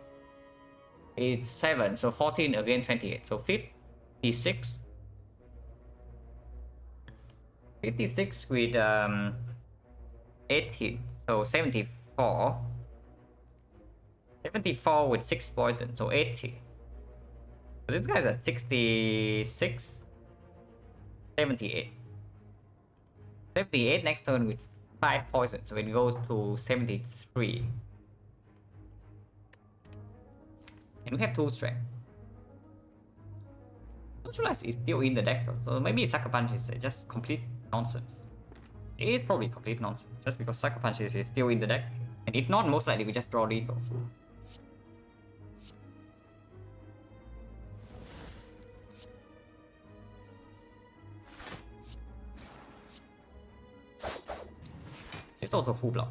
is 7, so 14 again 28, so 56. 56 with 18, so 74. 74 with 6 poison, so 80. So this guy's at 66. 78. 78 next turn with 5 poison, so it goes to 73. And we have 2 strength. Neutralize is still in the deck, so maybe Sucker Punch is just complete nonsense. It is probably complete nonsense, just because Sucker Punch is still in the deck. And if not, most likely we just draw lethal. It's also full block.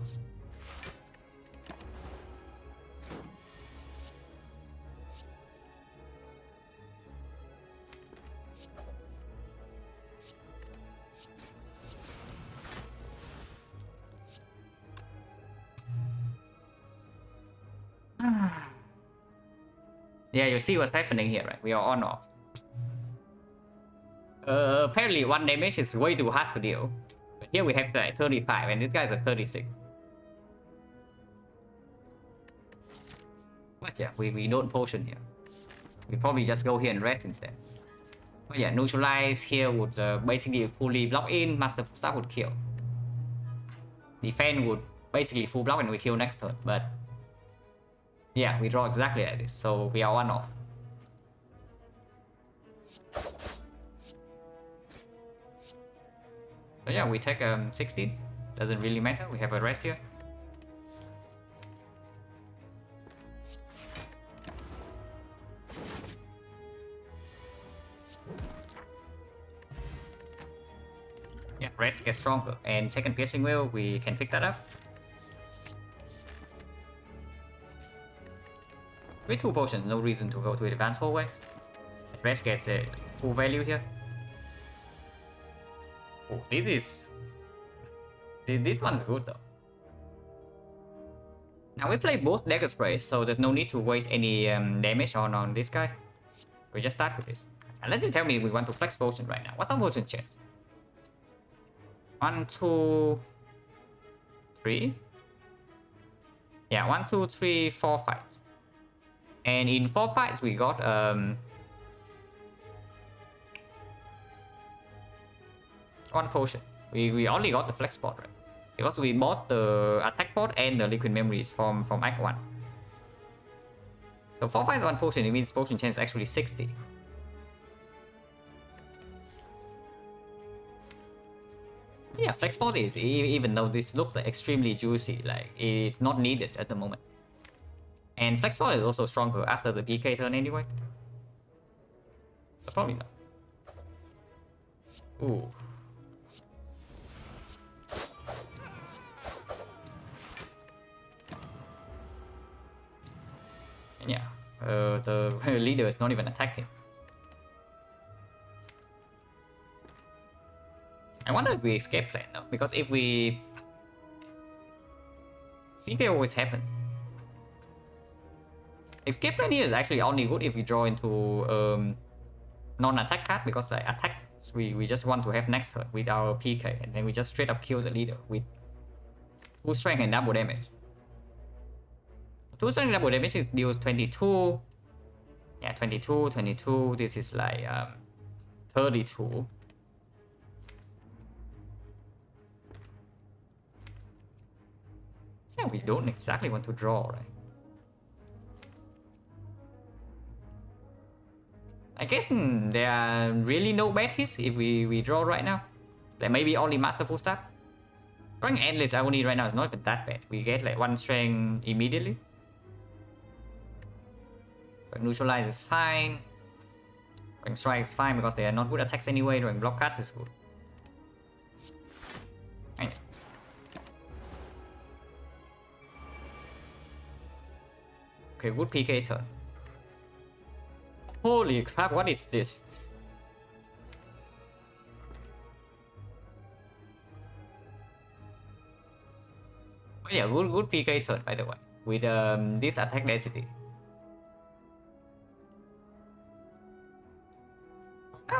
Yeah, you see what's happening here, right? We are on off. Apparently one damage is way too hard to deal. But here we have like 35 and this guy's at 36. But yeah, we don't potion here. We probably just go here and rest instead. But yeah, neutralize here would basically fully block in, master staff would kill. Defend would basically full block and we kill next turn, but yeah, we draw exactly like this, so we are one off. So yeah, we take 16. Doesn't really matter, we have a rest here. Yeah, rest gets stronger, and second piercing will, we can pick that up. With 2 potions, no reason to go to advanced hallway. Rest gets a full value here. Oh, this one's good though. Now we play both dagger sprays, so there's no need to waste any damage on this guy. We just start with this. Unless you tell me we want to flex potion right now. What's our potion chance? 1, 2, 3. Yeah, 1, 2, 3, 4 fights. And in 4 fights we got 1 potion. We only got the flex pot, right? Because we bought the attack pot and the liquid memories from Act 1. So 4 fights 1 potion, it means potion chance is actually 60. Yeah, flex pot is, even though this looks like extremely juicy, like it's not needed at the moment. And flex pot is also stronger after the PK turn anyway. So probably not. Ooh. Yeah, the leader is not even attacking. I wonder if we escape plan though, because if we... PK always happens. Escape plan here is actually only good if we draw into non-attack card, because like, attacks we just want to have next turn with our PK, and then we just straight up kill the leader with 2 strength and double damage. 2 strength double damage is deals 22. Yeah, 22, 22. This is like 32. Yeah, we don't exactly want to draw, right? I guess there are really no bad hits if we draw right now. There may be only Masterful Staff. Drawing Endless Agony right now is not even that bad. We get like 1 strength immediately. But Neutralize is fine. Drawing Strike is fine because they are not good attacks anyway. Drawing Block Cast is good. Nice. Okay, good PK turn. Holy crap, what is this? Oh yeah, good PK turn by the way, with this attack density.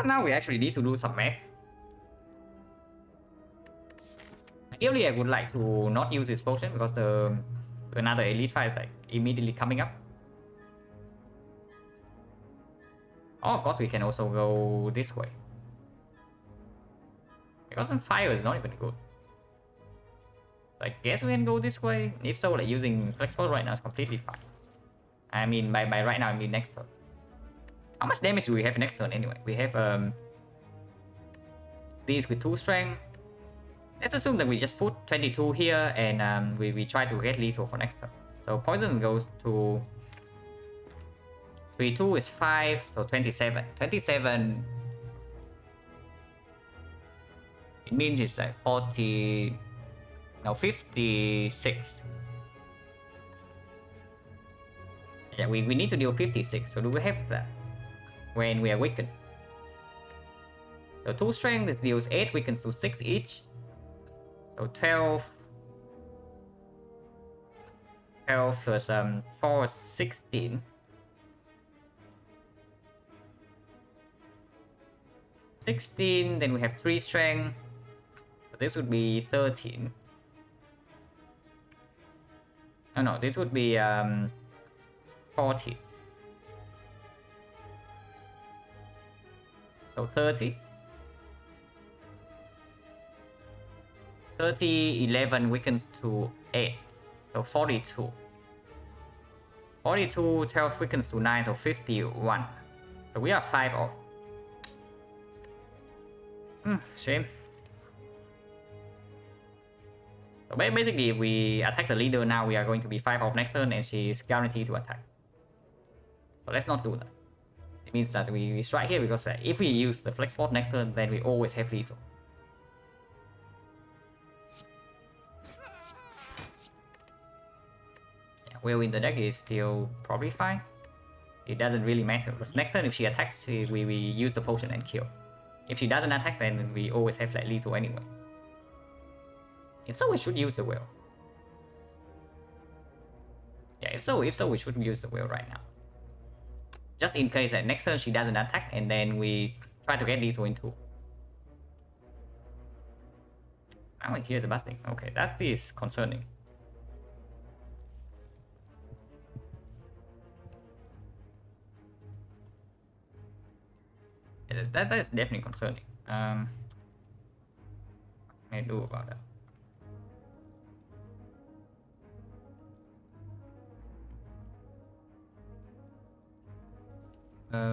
Now we actually need to do some math. Ideally I would like to not use this potion because another elite fight is like immediately coming up. Oh, of course we can also go this way. Because fire is not even good. So I guess we can go this way. If so, like using flex pot right now is completely fine. I mean by right now I mean next turn. How much damage do we have next turn anyway? We have these with 2 strength. Let's assume that we just put 22 here and we try to get lethal for next turn. So poison goes to 3-2 is 5, so 27. 27. It means it's like 40. No, 56. Yeah, we need to deal 56. So do we have that when we are weakened? So 2 strength deals 8 weakens to 6 each. So 12. 12 plus 4, 16. 16, then we have 3 strength. So this would be 13. Oh no, this would be 40. So 30. 30, 11 weakens to 8. So 42. 42, 12 weakens to 9, so 51. So we are 5 off. Shame. So basically, if we attack the leader now, we are going to be 5 off next turn, and she is guaranteed to attack. So let's not do that. It means that we strike here because if we use the flex spot next turn, then we always have lethal. Yeah, will in the deck is still probably fine. It doesn't really matter because next turn if she attacks, we use the potion and kill. If she doesn't attack, then we always have like lethal anyway. If so, we should use the wheel. Yeah, if so, we should use the wheel right now. Just in case that next turn she doesn't attack, and then we try to get lethal into. Now we hear the busting. Okay, that is concerning. Yeah, that is definitely concerning. What can I do about that?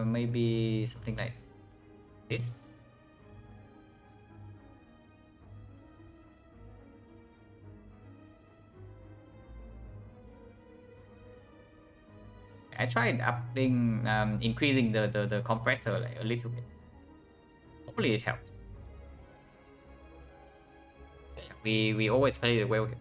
Maybe something like this. I tried upping, increasing the compressor like a little bit. Hopefully it helps. Yeah, we always play the well here.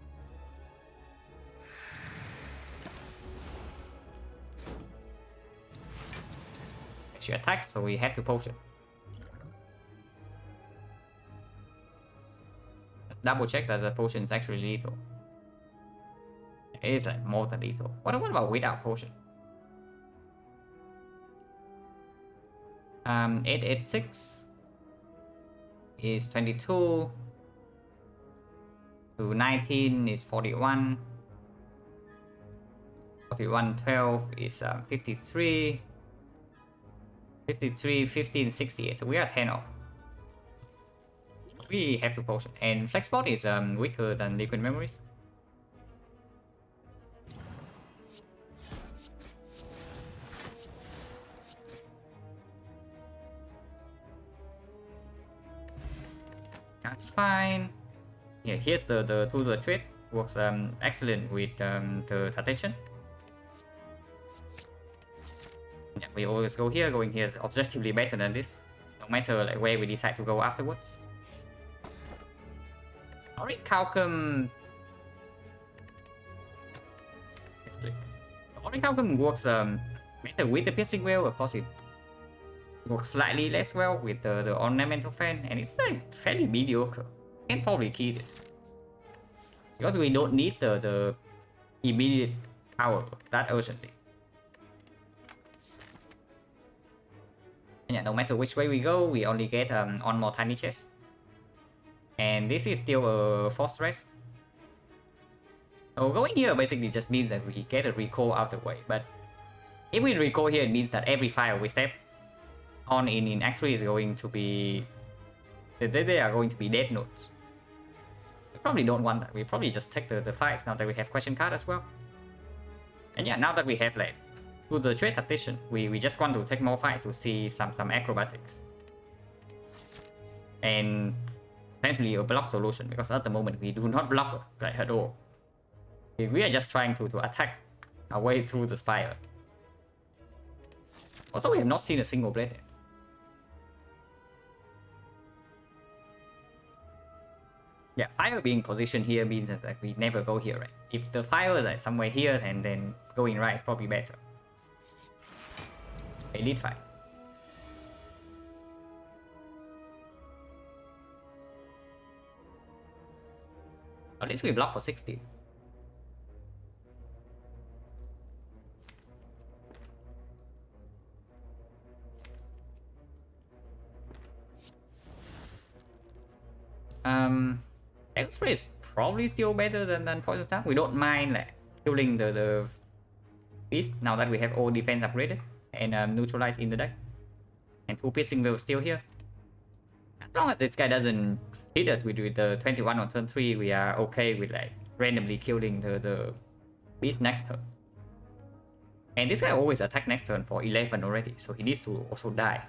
She attacks, so we have to potion. Let's double check that the potion is actually lethal. It is like more than lethal. What about without potion? 886 is 22 to 19 is 41. 41, 12 is 53. 53, 15, 68. So we are 10 off. We have to potion. And Flexport is weaker than Liquid Memories. That's fine. Yeah, here's the trade. Works excellent with the Tatation. Yeah, we always go here. Going here is objectively better than this, no matter like where we decide to go afterwards. Auric Calcum. Auric Calcum works better with the piercing wheel. Of course, it works slightly less well with the ornamental fan, and it's like fairly mediocre. Can probably key this because we don't need the immediate power that urgently. And yeah, no matter which way we go, we only get on more tiny chest. And this is still a force rest. So going here basically just means that we get a recall out of the way. But if we recall here, it means that every file we step on in Act 3 is going to be... They are going to be dead nodes. We probably don't want that. We probably just take the fights now that we have question card as well. And yeah, now that we have like to the trade tactician, we just want to take more fights to see some acrobatics. And potentially a block solution, because at the moment we do not block like at all. We are just trying to attack our way through the spire. Also, we have not seen a single blade dance. Yeah, fire being positioned here means that like, we never go here, right? If the fire is like somewhere here, and then going right is probably better. Elite fight. At least we block for 16. X-ray is probably still better than poison stab. We don't mind like killing the beast now that we have all defense upgraded and neutralized in the deck. And 2 piercing will still here. As long as this guy doesn't hit us with the 21 on turn 3, we are okay with like randomly killing the beast next turn. And this guy always attack next turn for 11 already, so he needs to also die.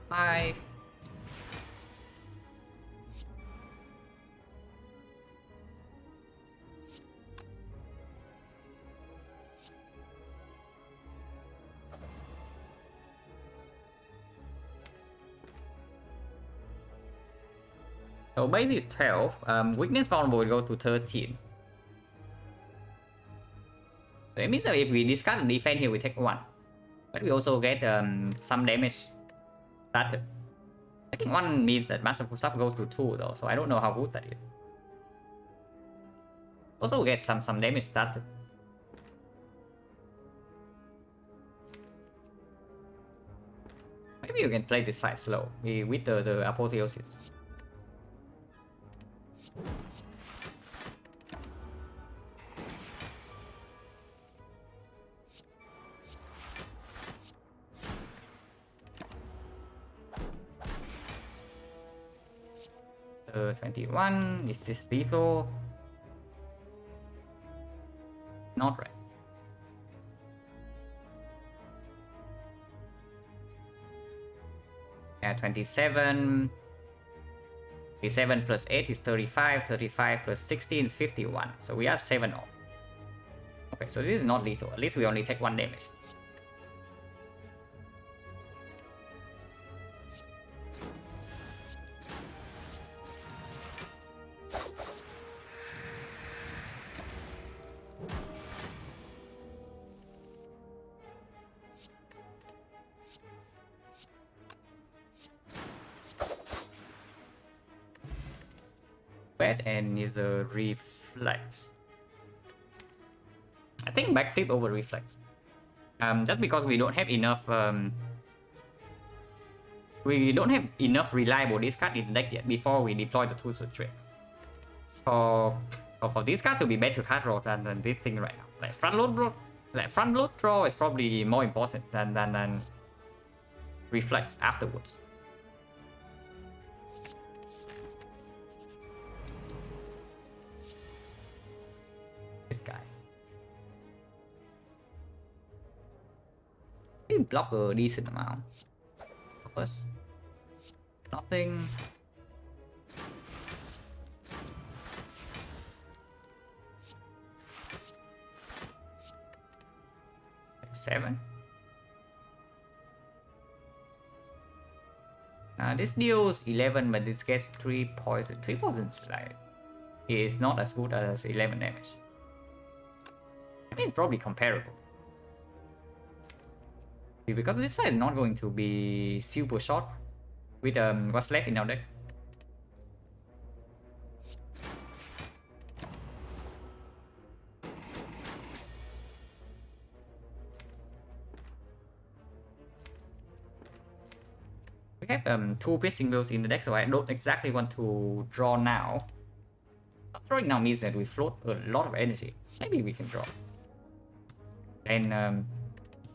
Five. So base is 12. Weakness vulnerable goes to 13. So it means that if we discard the defense here, we take 1. But we also get some damage started. I think 1 means that Masterful Stuff goes to 2 though, so I don't know how good that is. Also get some damage started. Maybe you can play this fight slow with the Apotheosis. The 21, is this lethal? Not right. Yeah, 27. 37 plus 8 is 35. 35 plus 16 is 51. So we are 7 off. Okay, so this is not lethal. At least we only take 1 damage. And is a reflex. I think backflip over reflex. Just because we don't have enough reliable discard in the deck yet before we deploy the two-sword trick. For this card to be better card draw than this thing right now. Like front load draw is probably more important than reflex afterwards. This guy. We block a decent amount. First. Nothing. Like 7. This deals 11, but this gets 3 poison. 3 poisons like is not as good as 11 damage. I mean, it's probably comparable. Because this fight is not going to be super short with what's left in our deck. We have 2 piercing wheels in the deck, so I don't exactly want to draw now. Drawing now means that we float a lot of energy. Maybe we can draw. And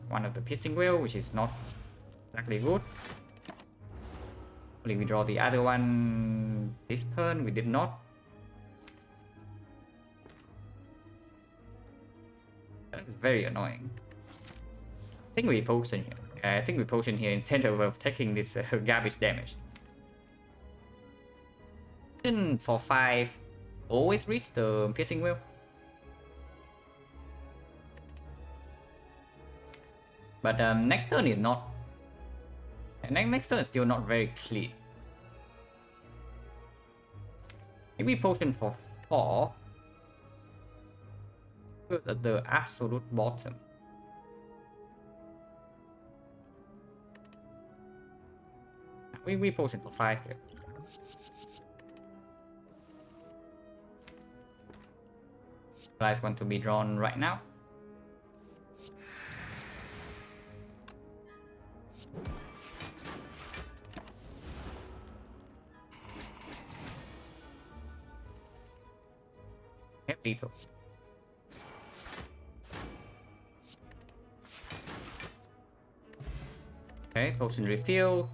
one of the piercing wheel, which is not exactly good. Hopefully we draw the other one this turn. We did not. That's very annoying. I think we potion here. I think we potion here instead of taking this garbage damage. Then for 5, always reach the piercing wheel. But next turn is not. Next turn is still not very clean. Maybe potion for 4. At the absolute bottom. We potion for 5 here. Supplies want to be drawn right now. Have lethal. Okay, potion refill.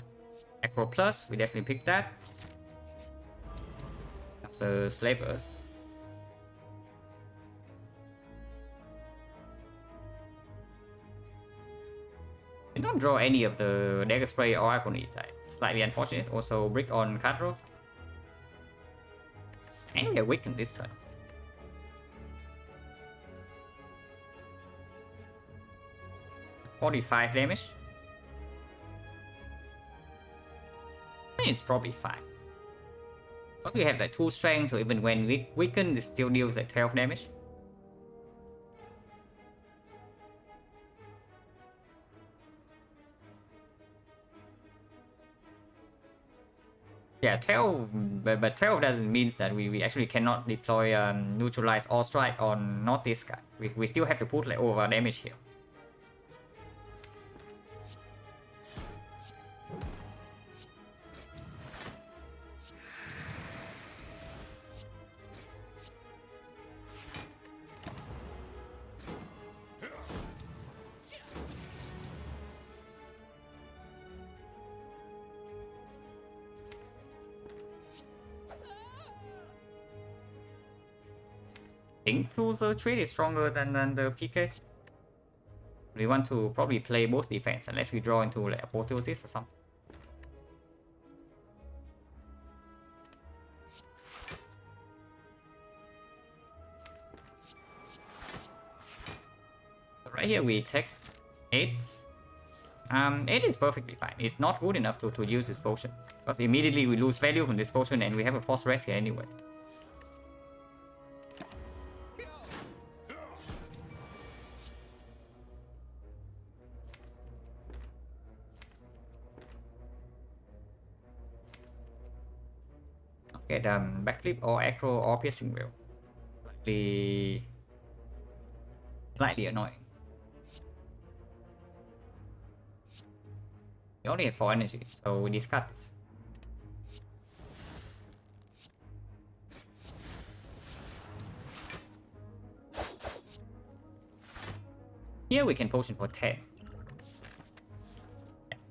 Acro plus, we definitely picked that. After slavers. Did not draw any of the Dagger Spray or Iconic type. Slightly unfortunate. Also brick on card draw. And we are weakened this turn. $45 damage. It's probably fine. But we have like 2 strength, so even when we weaken, it still deals like 12 damage. Yeah, 12, but 12 doesn't mean that we actually cannot deploy neutralize or strike on not this guy. We still have to put like over damage here. I think the trade is stronger than the PK. We want to probably play both defense unless we draw into like apotheosis or something. So right here we take 8. 8 is perfectly fine. It's not good enough to use this potion. Because immediately we lose value from this potion and we have a force rest here anyway. Get backflip or acro or piercing wheel. Slightly annoying. We only have 4 energy, so we discard this. Here we can potion for 10.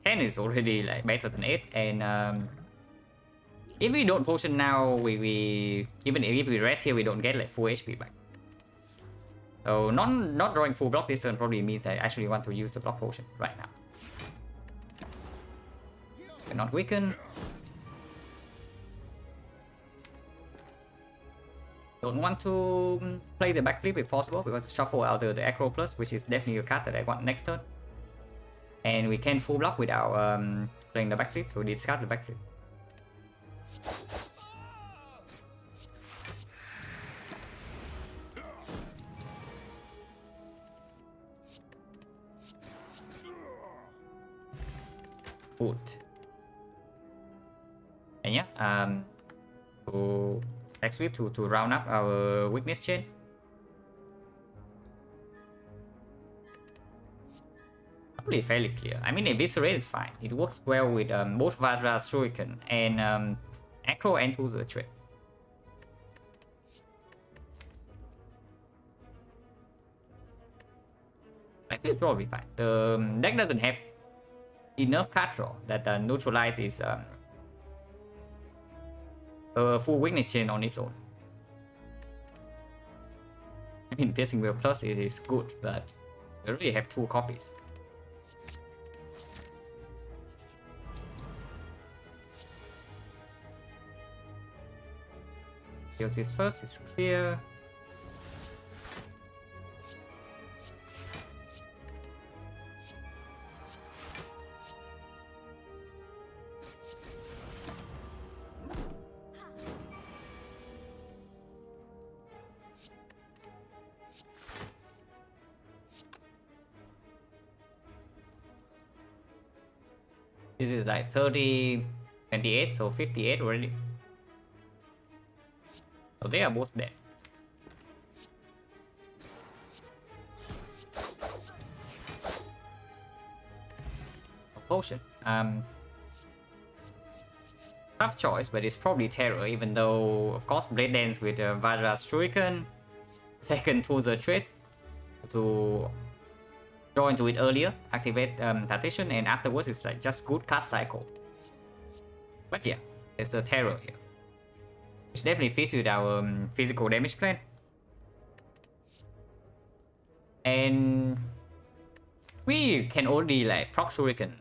10 is already like better than 8, and if we don't potion now, we even if we rest here, we don't get like full HP back. So not drawing full block this turn probably means I actually want to use the block potion right now. We're not weakened. Don't want to play the backflip if possible because shuffle out the acro plus, which is definitely a card that I want next turn. And we can full block without playing the backflip, so discard the backflip. Good. And yeah, to attack sweep to round up our weakness chain. Probably fairly clear. I mean, Eviscerate is fine. It works well with both Vajra, Shuriken, and Acro and to the trade. I think it's probably fine. The deck doesn't have enough card draw that neutralize is a full weakness chain on its own. I mean, Piercing Wheel Plus it is good, but we already have 2 copies. Kill this first, it's clear. This is like 30, 28, so 58 already. So they are both dead. Potion. Tough choice, but it's probably Terror, even though, of course, Blade Dance with Vajra's Shuriken. Second to the trade to draw into it earlier, activate Tactician, and afterwards it's like just good card cycle. But yeah, there's the Terror here, which definitely fits with our physical damage plan. And we can only like proc Shuriken.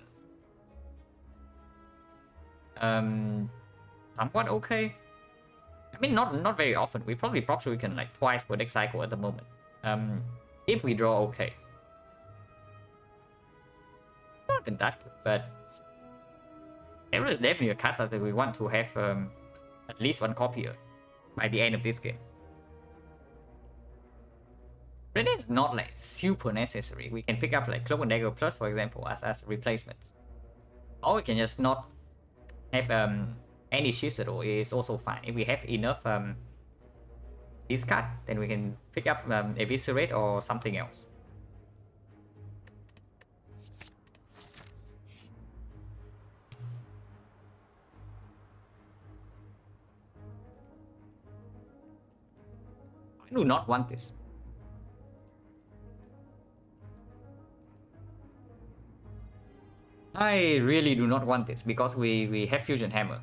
Somewhat okay. I mean, not very often. We probably proc Shuriken like twice per deck cycle at the moment. If we draw okay. Not even that good, but Terror is definitely a card that we want to have at least one copy by the end of this game. But it's not like super necessary. We can pick up like Cloak and Dagger Plus, for example, as replacements. Or we can just not have any shifts at all. It's also fine. If we have enough discard, then we can pick up Eviscerate or something else. I do not want this. I really do not want this because we have Fusion Hammer.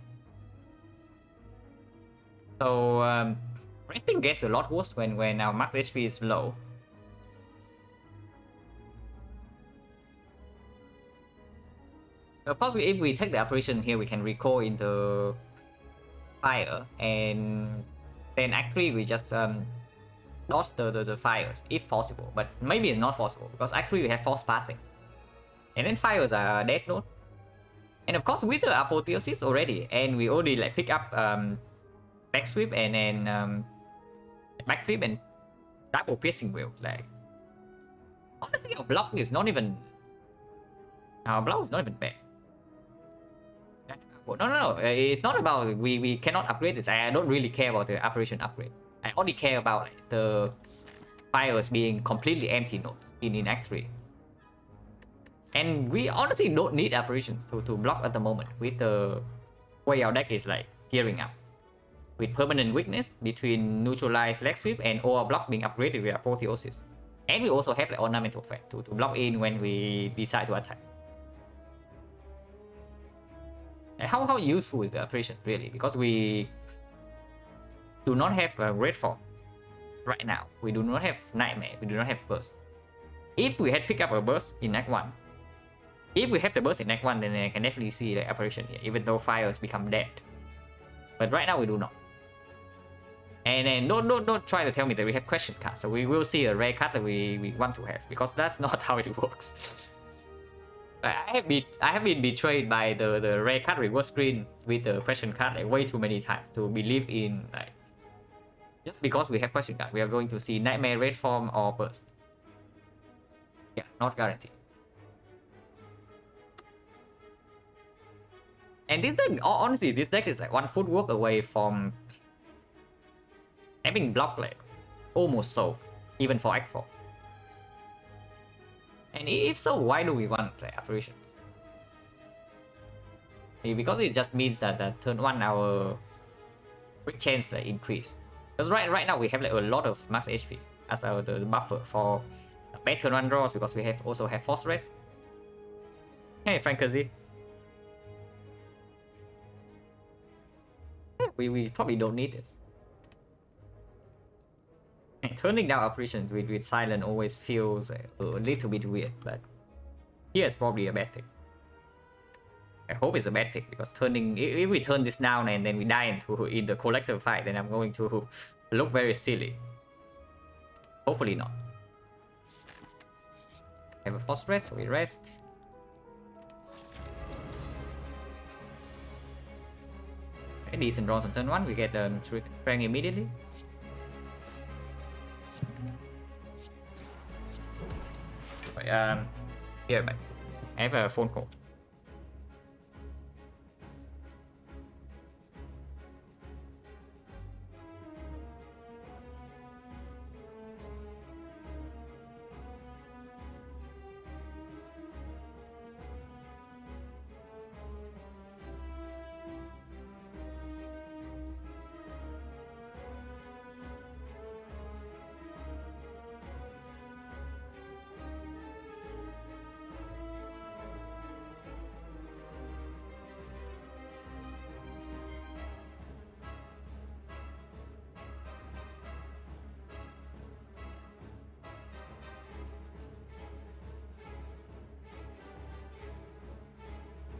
So resting gets a lot worse when our max HP is low. Of course, if we take the operation here, we can recall into fire, and then actually we just dodge the fires if possible. But maybe it's not possible because actually we have force pathing. And then fires are dead note. And of course with the apotheosis already, and we already like pick up back sweep and then back flip and double piercing wheel. Like honestly, our block is not even bad. No. It's not about we cannot upgrade this. I don't really care about the operation upgrade. I only care about like, the fires being completely empty nodes in Act 3. And we honestly don't need apparitions to block at the moment with the way our deck is like gearing up. With permanent weakness between neutralized leg sweep and all our blocks being upgraded with apotheosis. And we also have like ornamental effect to block in when we decide to attack. And how useful is the apparition really? Because we do not have a red form right now. We do not have Nightmare. We do not have burst. If we had picked up a burst in Act 1, if we have the burst in Act 1, then I can definitely see the apparition here, even though fires become dead. But right now we do not. And then don't try to tell me that we have question cards. So we will see a rare card that we want to have, because that's not how it works. I have been betrayed by the rare card reverse screen with the question card like way too many times to believe in like just because we have question card we are going to see Nightmare red form or burst. Yeah, not guaranteed. And this deck, honestly, this deck is like one footwork away from having block like almost solved, even for Act 4. And if so, why do we want like, apparitions? Because it just means that turn 1 our crit chance like, increase. Because right now we have like a lot of max HP as the buffer for bad turn 1 draws, because we also have force rest. Hey Frankazi. We probably don't need this. And turning down operations with silent always feels a little bit weird, but here it's probably a bad pick. I hope it's a bad pick, because if we turn this down and then we die in the collective fight, then I'm going to look very silly. Hopefully not. Have a force rest, so we rest. Okay, decent draws on turn 1, we get strength immediately. Here, but I have a phone call.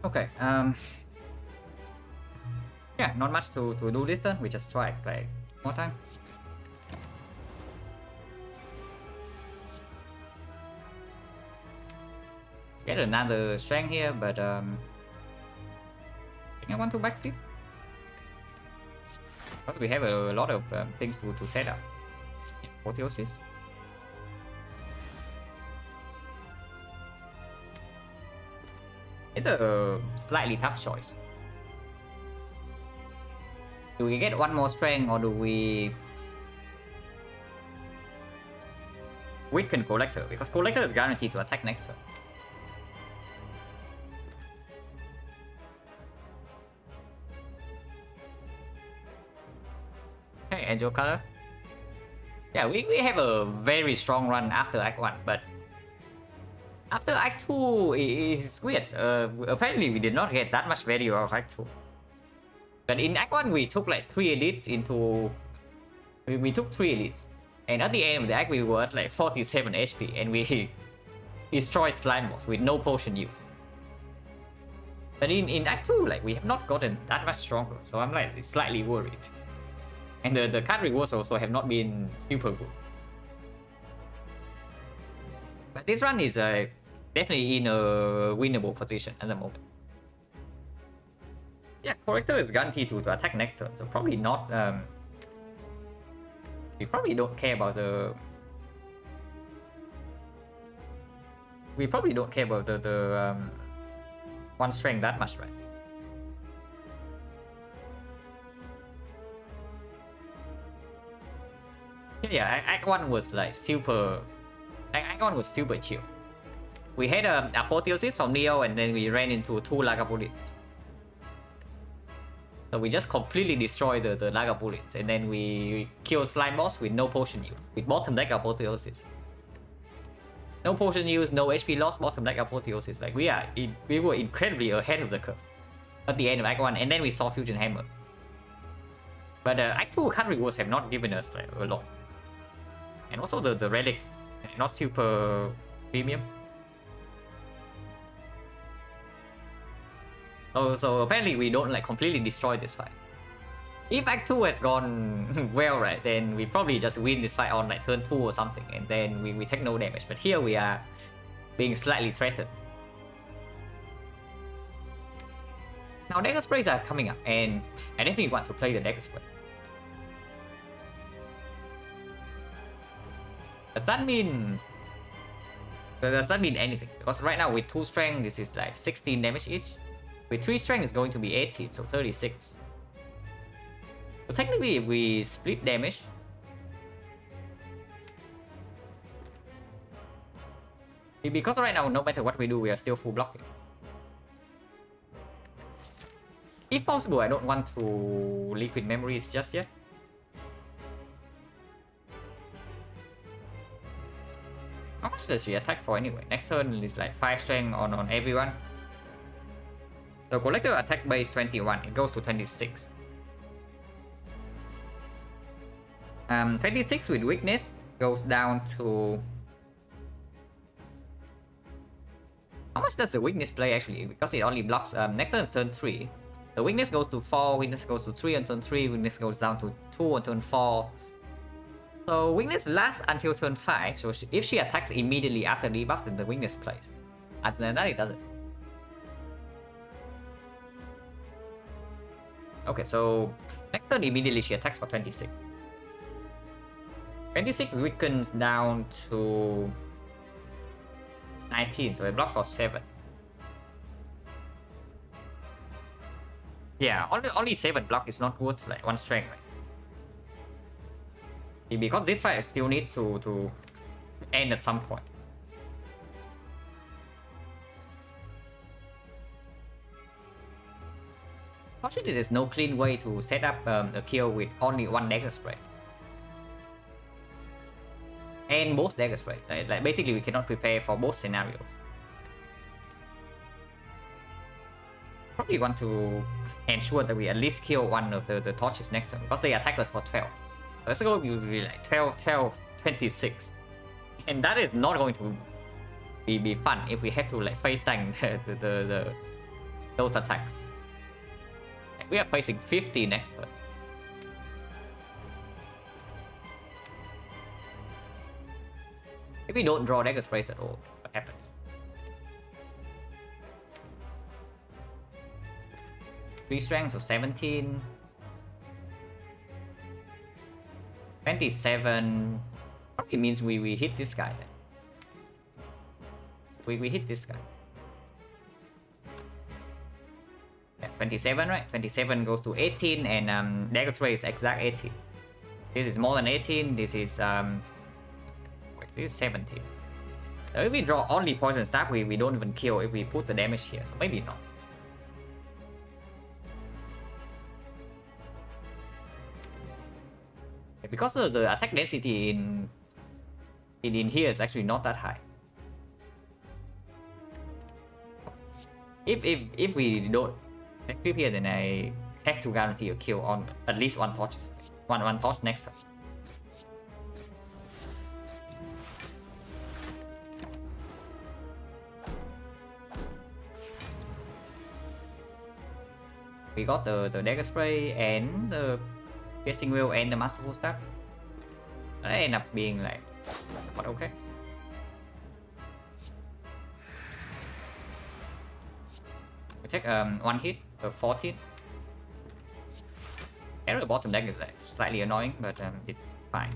Okay, yeah, not much to do this turn. We just try like more time. Get another strength here, but I think I want to backflip. Because we have a lot of things to set up. Yeah, apotheosis. It's a slightly tough choice. Do we get one more strength or do we weaken Collector? Because Collector is guaranteed to attack next turn. Okay, Angel Color. Yeah, we have a very strong run after Act 1, but after Act 2 is weird. Apparently we did not get that much value out of Act 2. But in Act 1 we took like 3 elites into... We took 3 elites. And at the end of the act we were at like 47 HP and we destroyed slime boss with no potion use. But in Act 2 like we have not gotten that much stronger, so I'm like slightly worried. And the card rewards also have not been super good. But this run is definitely in a winnable position at the moment. Yeah, Corrector is guaranteed to attack next turn, so probably not... we probably don't care about the... We probably don't care about the one strength that much, right? Yeah, Act 1 was like super... Act 1 was super chill. We had a Apotheosis from Neo and then we ran into 2 Lagavulins. So we just completely destroyed the Lagavulins and then we killed Slime Boss with no potion use. With bottom deck Apotheosis. No potion use, no HP loss, bottom deck Apotheosis. Like we were incredibly ahead of the curve at the end of Act 1 and then we saw Fusion Hammer. But Act 2 card rewards have not given us like a lot. And also the relics not super premium. So apparently we don't like completely destroy this fight. If Act 2 had gone well, right, then we probably just win this fight on like turn 2 or something and then we take no damage. But here we are being slightly threatened. Now Dagger Sprays are coming up and I definitely want to play the Dagger Spray. Does that mean anything? Because right now with 2 strength this is like 16 damage each. With 3 strength it's going to be 18, so 36. So technically if we split damage, because right now no matter what we do we are still full blocking. If possible I don't want to liquid memories just yet. How much does she attack for anyway? Next turn is like 5 strength on everyone. So Collector attack base 21, it goes to 26. 26 with weakness goes down to... How much does the weakness play actually? Because it only blocks next turn is turn 3. The weakness goes to 4, weakness goes to 3 on turn 3, weakness goes down to 2 on turn 4. So weakness lasts until turn 5, so if she attacks immediately after debuff, then the weakness plays. Other than that, it doesn't. Okay, so next turn immediately she attacks for 26. 26 weakens down to 19, so it blocks for 7. Yeah, only 7 block is not worth like 1 strength, right? Because this fight still needs to end at some point. Fortunately, there's no clean way to set up a kill with only 1 dagger spray. And both dagger sprays. Like basically, we cannot prepare for both scenarios. Probably want to ensure that we at least kill one of the torches next turn because they attack us for 12. Let's go be like 12, 12, 26. And that is not going to be fun if we have to like face tank those attacks. And we are facing 50 next turn. If we don't draw dagger sprays at all, what happens? Three strength, so 17. 27. Probably means we hit this guy then. We hit this guy. Yeah, 27, right? 27 goes to 18, and dagger spray is exact 18. This is more than 18. This is wait, this is 17. So if we draw only poison stab, we don't even kill if we put the damage here. So maybe not. Because the attack density in here is actually not that high. If we don't next flip here, then I have to guarantee a kill on at least one torch. One torch next turn. We got the dagger spray and the piercing wheel and the masterful stab. That end up being like, but okay. We take one hit for 14. Error the bottom deck is like slightly annoying, but it's fine.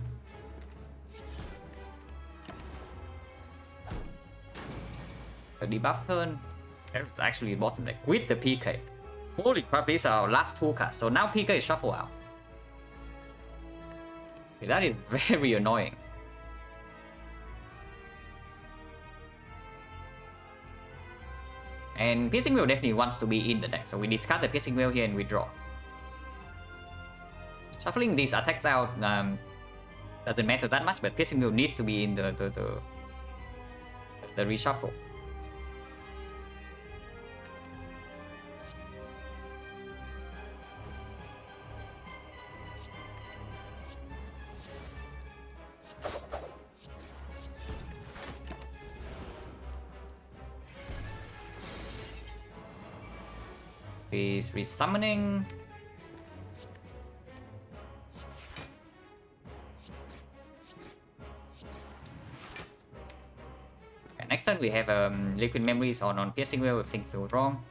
The debuff turn, it's actually bottom deck with the PK. Holy crap, these are our last two cards. So now PK is shuffle out. Okay, that is very annoying. And piercing wheel definitely wants to be in the deck, so we discard the piercing wheel here and we draw. Shuffling these attacks out doesn't matter that much, but piercing wheel needs to be in the reshuffle. He's resummoning. And next turn we have liquid memories on piercing wheel if things go wrong.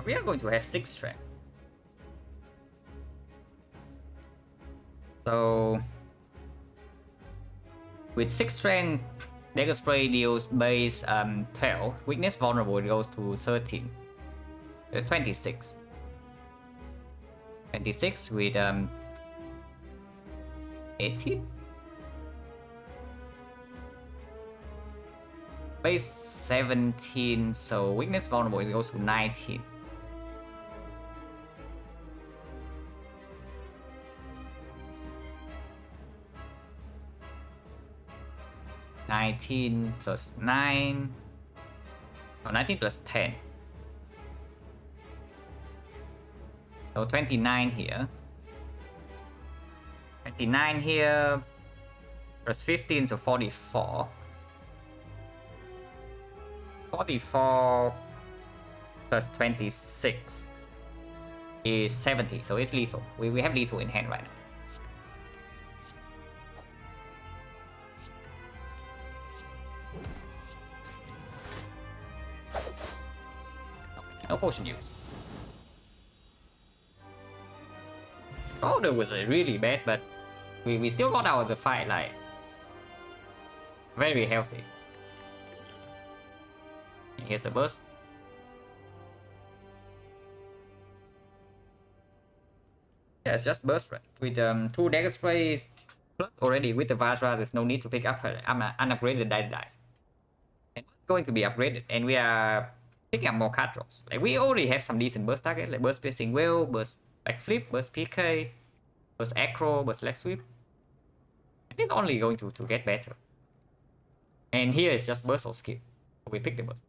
We are going to have 6 strength. So with 6 strength, dagger spray deals base 12. Weakness vulnerable, it goes to 13. There's 26. 26 with 18. Base 17, so weakness vulnerable, it goes to 19. 19 plus 9. Oh, 19 plus 10. So 29 here. 29 here. Plus 15, so 44. 44 plus 26 is 70, so it's lethal. We have lethal in hand right now. No potion use. Oh, that was really bad, but we still got out of the fight like very healthy. Here's the burst. Yeah, it's just burst, right? With 2 dagger sprays plus already with the Vajra, there's no need to pick up her unupgraded die. And it's going to be upgraded, and we are picking up more card draws. Like we already have some decent burst target, like burst piercing wheel, burst backflip, burst PK, burst acro, burst leg sweep. And it's only going to get better. And here is just burst or skip. We pick the burst.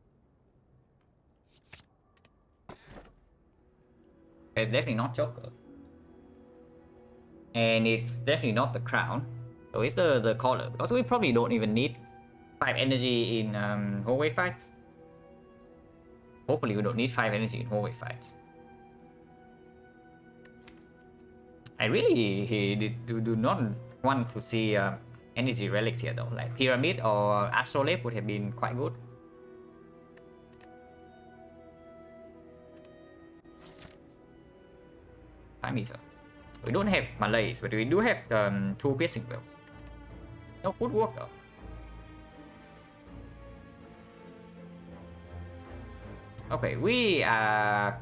It's definitely not Joker. And it's definitely not the Crown. So it's the collar. Because we probably don't even need 5 energy in hallway fights. Hopefully we don't need 5 energy in hallway fights. I really do not want to see energy relics here though. Like Pyramid or Astrolabe would have been quite good. Time meter. We don't have Malays, but we do have 2 piercing wells. No good work though. Okay, we are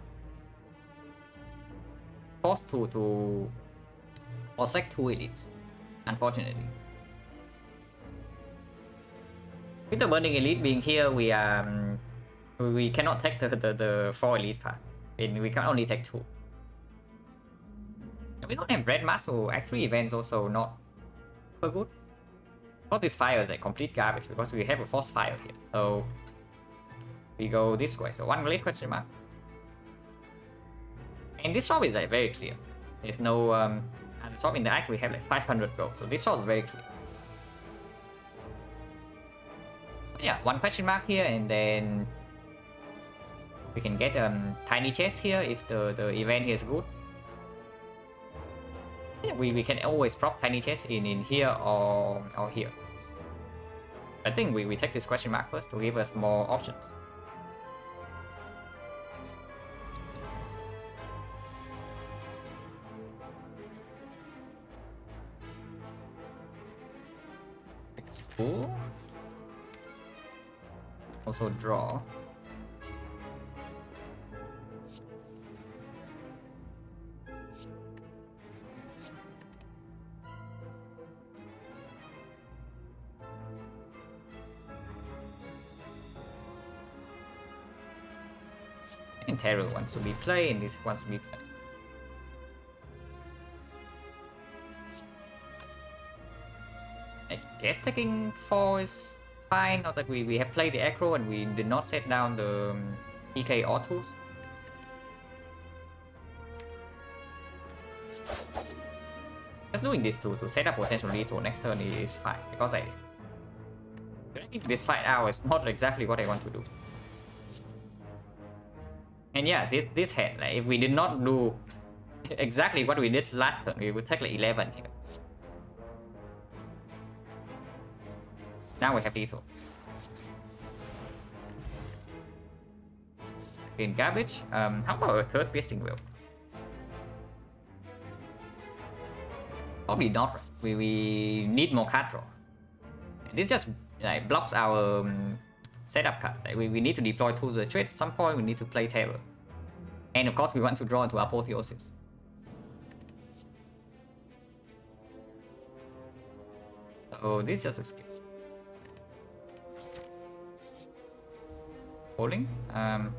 forced to forsake 2 elites, unfortunately. With the burning elite being here, we cannot take the 4 elite part, and we can only take 2. And we don't have red mask, so actually events also not so good. Because this fire is like complete garbage because we have a force fire here, so we go this way. So 1 elite question mark. And this shop is like very clear. There's no and the shop in the act we have like 500 gold, so this shop is very clear. But yeah, 1 question mark here, and then we can get tiny chest here if the event here is good. Yeah, we can always prop tiny chest in here or here. I think we take this question mark first to give us more options. Cool. Also draw. And Terror wants to be played, and this wants to be played. I guess taking 4 is fine, now that we have played the aggro and we did not set down the PK autos. Just doing this to set up potential lethal next turn is fine, because I think this fight out is not exactly what I want to do. And yeah, this hand, like if we did not do exactly what we did last turn, we would take like 11 here. Now we have lethal. In garbage, how about a 3rd piercing wheel? Probably not. We need more card draw. And this just like blocks our setup card. Like we need to deploy to the trade. At some point we need to play Terror. And of course we want to draw into Apotheosis. So this is just a skip. Holding. Yeah,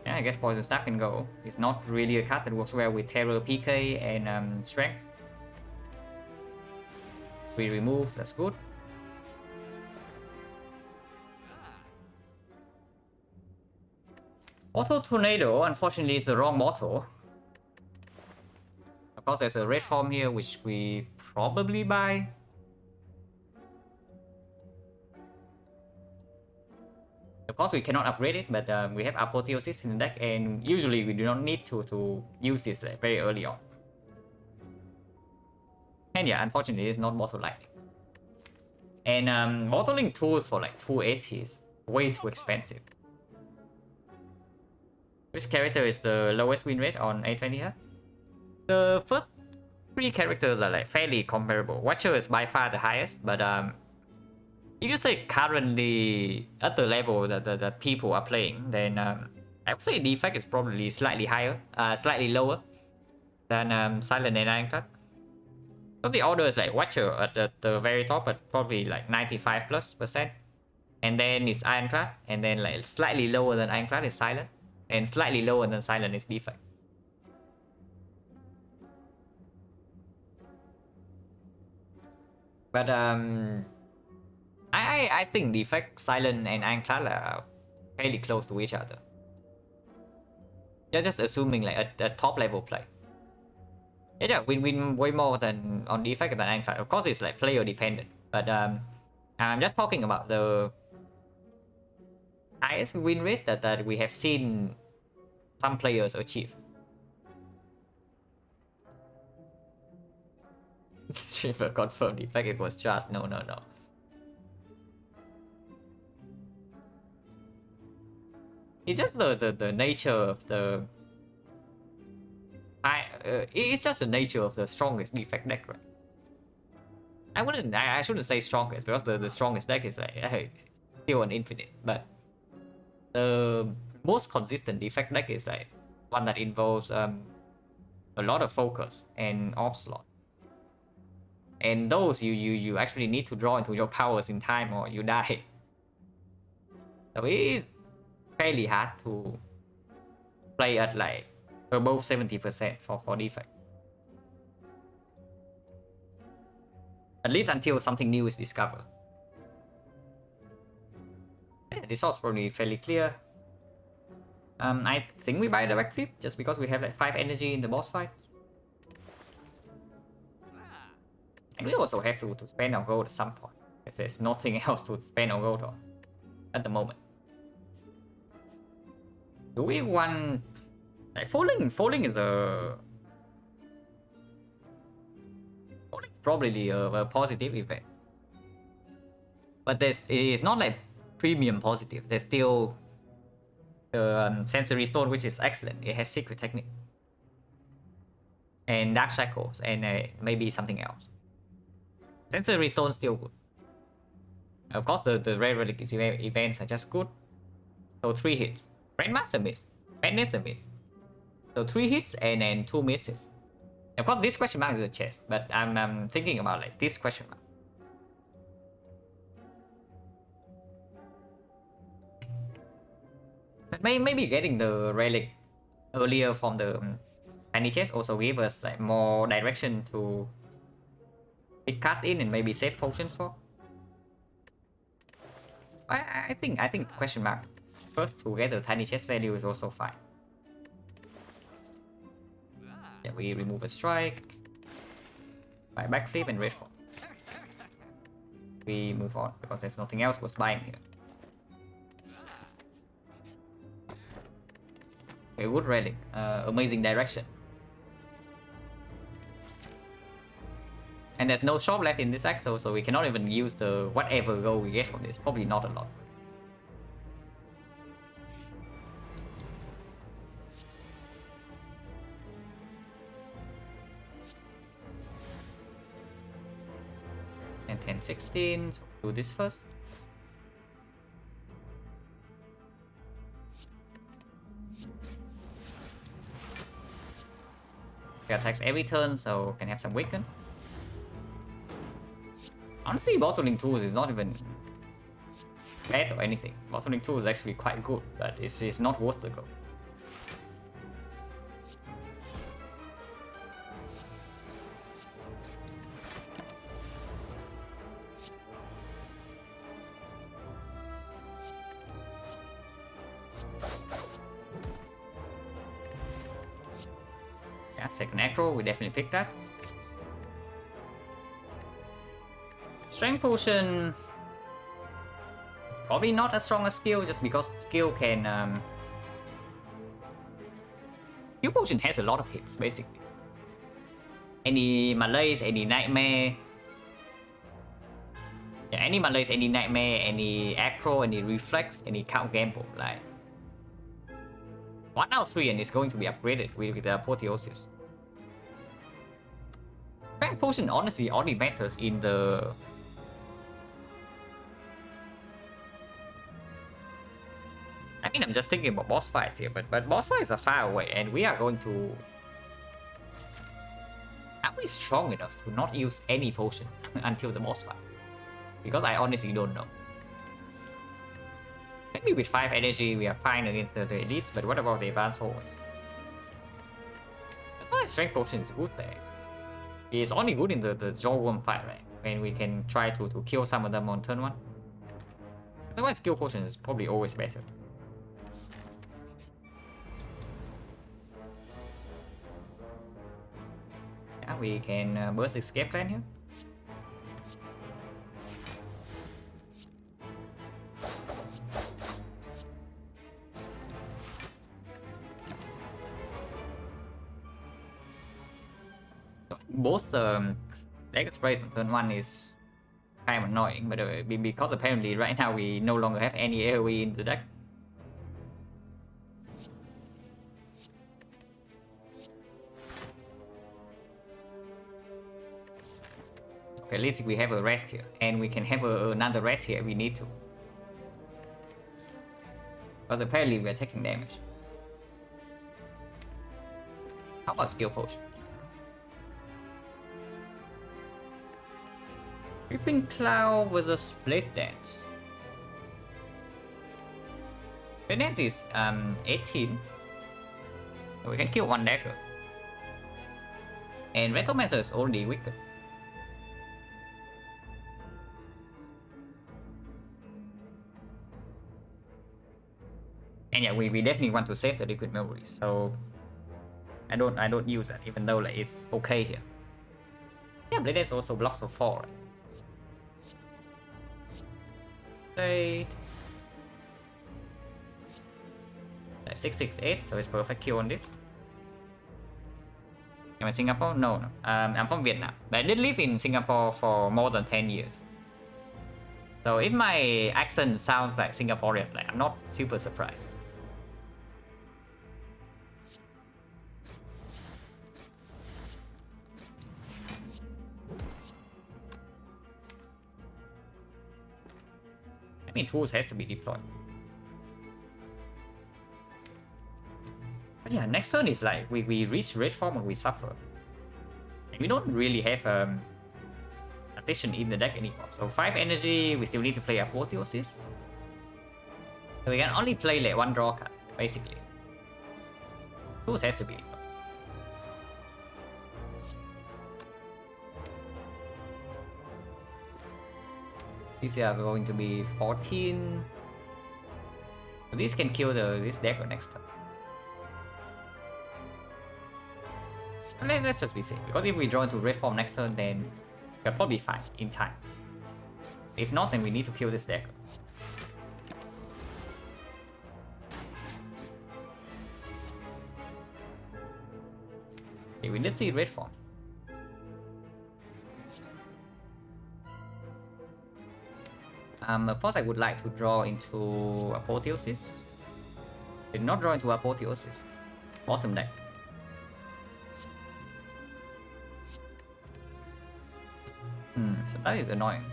I guess Poison Staff can go. It's not really a card that works well with Terror, PK, and Strength. We remove, that's good. Auto Tornado, unfortunately, is the wrong motto. Of course, there's a red form here, which we probably buy. Of course, we cannot upgrade it, but we have Apotheosis in the deck, and usually we do not need to use this like, very early on. And yeah, unfortunately, it's not Mortal Lightning. And modeling tools for like 280 is way too expensive. Which character is the lowest win rate on A20 here? The first 3 characters are like fairly comparable. Watcher is by far the highest, but if you say currently at the level that people are playing, then I would say Defect is probably slightly higher, slightly lower than Silent and Ironclad. So the order is like Watcher at the very top, but probably like 95+%. And then it's Ironclad, and then like slightly lower than Ironclad is Silent, and slightly lower than Silent is Defect. But I think Defect, Silent, and Ironclad are fairly close to each other. You're just assuming like a top level play. Yeah, win way more than on defect than Ironclad. Of course, it's like player dependent, but I'm just talking about the highest win rate that we have seen some players achieve. Streamer confirmed defect, it was just no. It's just the nature of the it's just the nature of the strongest defect deck, right? I shouldn't say strongest, because the strongest deck is like still an infinite, but the most consistent defect deck is like one that involves a lot of focus and orb slot, and those you actually need to draw into your powers in time or you die. So it is fairly hard to play at like above 70% for defect. At least until something new is discovered. Yeah, this was probably fairly clear. I think we buy direct flip just because we have like 5 energy in the boss fight. And we also have to spend our gold at some point, if there's nothing else to spend our gold on at the moment. Do we want like falling is probably a positive event, but it is not like premium positive. There's still the sensory stone, which is excellent. It has secret technique and dark shackles and maybe something else. Sensory stone still good. Of course, the rare relic events are just good. So 3 hits. Grandmaster miss. Madness miss. So 3 hits and then 2 misses. Of course, this question mark is a chest, but I'm thinking about like this question mark. But maybe getting the relic earlier from the tiny chest also gave us like more direction to pick cards in and maybe save potions for. I think question mark first to get the tiny chest value is also fine. Yeah, we remove a strike, buy backflip and redfall. We move on because there's nothing else worth buying here. A wood relic, amazing direction. And there's no shop left in this axle, so we cannot even use the whatever gold we get from this. Probably not a lot. And 10, 16, so do this first. He attacks every turn, so can have some weaken. Honestly, bottling tools is not even bad or anything. Bottling tools is actually quite good, but it's not worth the gold. Yeah, second acro, we definitely picked that. Strength potion, probably not as strong as skill, just because skill can skill potion has a lot of hits basically. Any malaise, any nightmare, yeah, any malaise, any nightmare, any acro, any reflex, any count gamble, like 1 out of 3 and it's going to be upgraded with the apotheosis. Strength potion honestly only matters in the I mean, I'm just thinking about boss fights here, but boss fights are far away, and we are going to... Are we strong enough to not use any potion until the boss fight? Because I honestly don't know. Maybe with 5 energy we are fine against the elites, but what about the advanced hordes? That's why strength potion is good there. It's only good in the jawworm fight, right? When we can try to kill some of them on turn 1. Otherwise, skill potion is probably always better. we can burst escape plan here. Both deck sprays on turn 1 is kind of annoying, but because apparently right now we no longer have any AoE in the deck. Okay, at least we have a rest here, and we can have another rest here if we need to. But apparently we're taking damage. How about skill potion? Creeping Cloud was a split dance. Split dance is 18. So we can kill one dagger. And Retromancer is already wicked. And yeah, we definitely want to save the liquid memories, so I don't use that, even though like it's okay here. Yeah, Blade Dance also blocks for 4. Right? Blade. 668, so it's perfect kill on this. Am I Singapore? No. I'm from Vietnam, but I did live in Singapore for more than 10 years. So if my accent sounds like Singaporean, like I'm not super surprised. I mean, tools has to be deployed. But yeah, next turn is like we reach red form and we suffer. And we don't really have addition in the deck anymore. So 5 energy, we still need to play Apotheosis. So we can only play like 1 draw card, basically. Tools has to be deployed. These are going to be 14. So these can kill this dagger next turn. Let's just be safe, because if we draw into red form next turn, then we'll probably be fine in time. If not, then we need to kill this dagger. Okay, we did see red form. Of course, I would like to draw into Apotheosis. Did not draw into Apotheosis. Bottom deck. So that is annoying.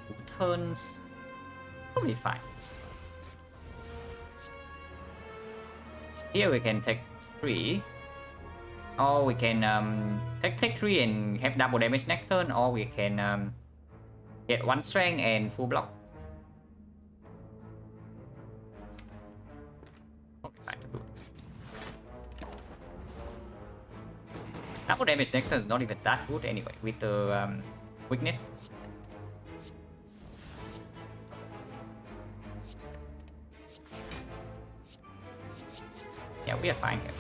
Two turns. Probably fine. Here we can take 3. Or we can take 3 and have double damage next turn, or we can get 1 strength and full block. Okay, fine to do. Double damage next turn is not even that good anyway, with the weakness. Yeah, we are fine here.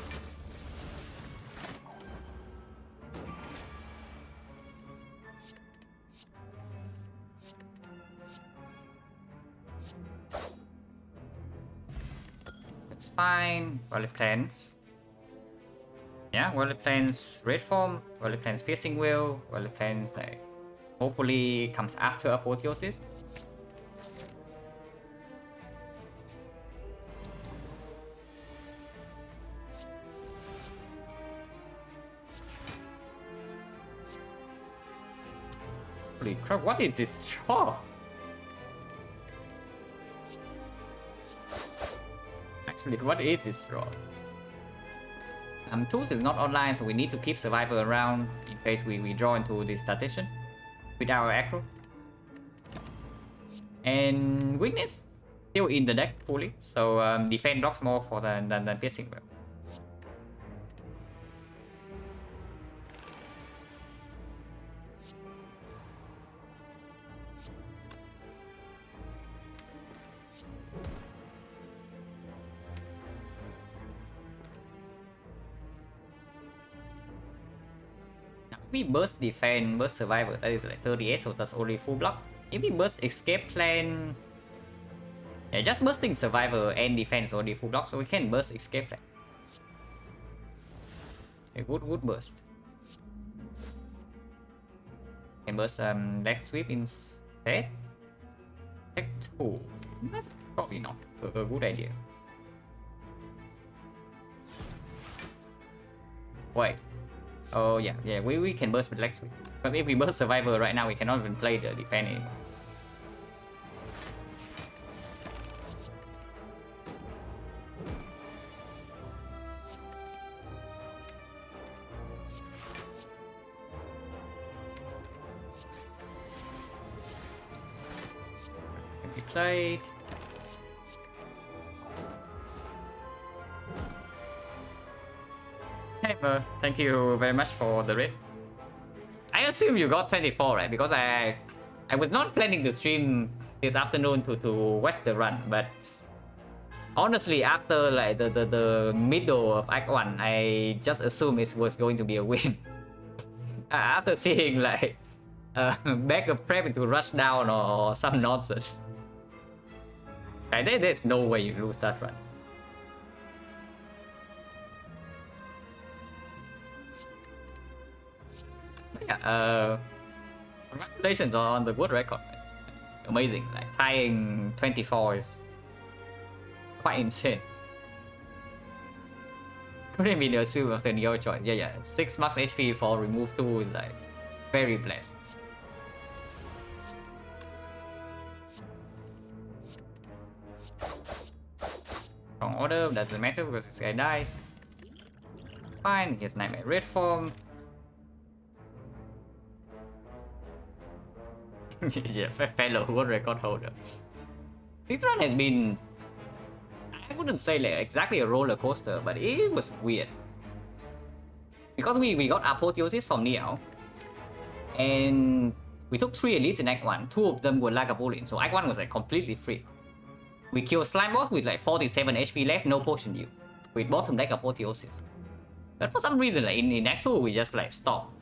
It's fine. Wallet plans. Yeah, wallet plans red form, wallet plans piercing will, wallet plans like hopefully comes after Apotheosis. Holy crap, what is this draw? Actually, what is this draw? Tools is not online, so we need to keep Survivor around in case we draw into this station with our aggro. And weakness still in the deck fully, so defend blocks more for than piercing will. we burst defense, burst survivor, that is like 38, so that's only full block. If we burst escape plan, yeah, just bursting survivor and defense only full block, so we can burst escape plan. A good burst. Can burst leg sweep instead. Leg 2. That's probably not a good idea. Wait. Oh yeah, we can burst with leg sweep. But if we burst survivor right now, we cannot even play the defense anymore. We played. Hey, thank you very much for the raid. I assume you got 24, right? Because I was not planning to stream this afternoon to watch the run, but honestly, after like the middle of Act 1, I just assumed it was going to be a win. After seeing like backup prep into rush down or some nonsense. There's no way you lose that run. Yeah, congratulations on the good record. Amazing, like tying 24 is quite insane. Couldn't be the assume of the your choice. Yeah, 6 max HP for remove 2 is like very blessed. Wrong order, doesn't matter because this guy dies. Fine, here's Nightmare Red form. Yeah, fellow world record holder. This run has been, I wouldn't say like exactly a roller coaster, but it was weird. Because we got Apotheosis from Neo, and we took 3 elites in Act 1. 2 of them were Lagavulin, so Act 1 was like completely free. We killed Slime Boss with like 47 HP left, no potion use, with bottom deck Apotheosis. But for some reason, like in Act 2, we just like stopped.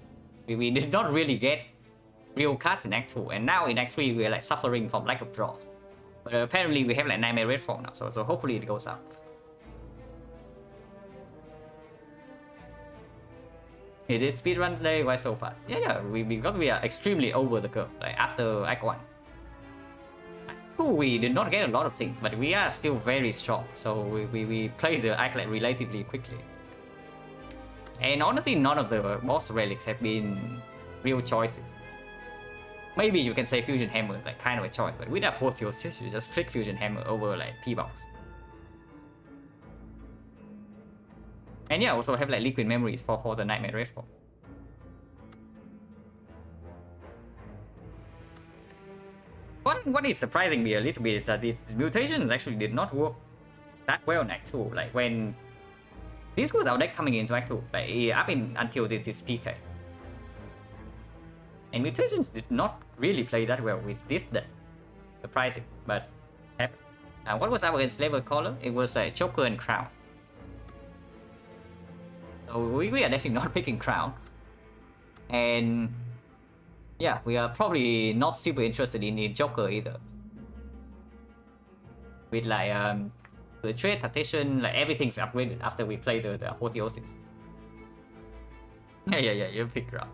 We did not really get real cards in Act 2, and now in Act 3 we're like suffering from lack of draws. But apparently we have like Nightmare Red form now, so hopefully it goes up. Is it speedrun today? Why so fast? Yeah, because we are extremely over the curve, like after Act 1. Act 2 we did not get a lot of things, but we are still very strong, so we play the Act like relatively quickly. And honestly, none of the boss relics have been real choices. Maybe you can say Fusion Hammer is like kind of a choice, but with Apotheosis, you just click Fusion Hammer over like P-Box. And yeah, also have like Liquid Memories for the Nightmare Red form. What is surprising me a little bit is that its mutations actually did not work that well in Act 2. Like when this was our deck coming into Act 2, like up until this PK. And mutations did not really play that well with this deck. Surprising, but happened. What was our against Level Caller? It was Joker and Crown. So we are definitely not picking Crown. And yeah, we are probably not super interested in Joker either. With like the trade, tactician, like everything's upgraded after we play the Apotheosis. Yeah, you pick her up.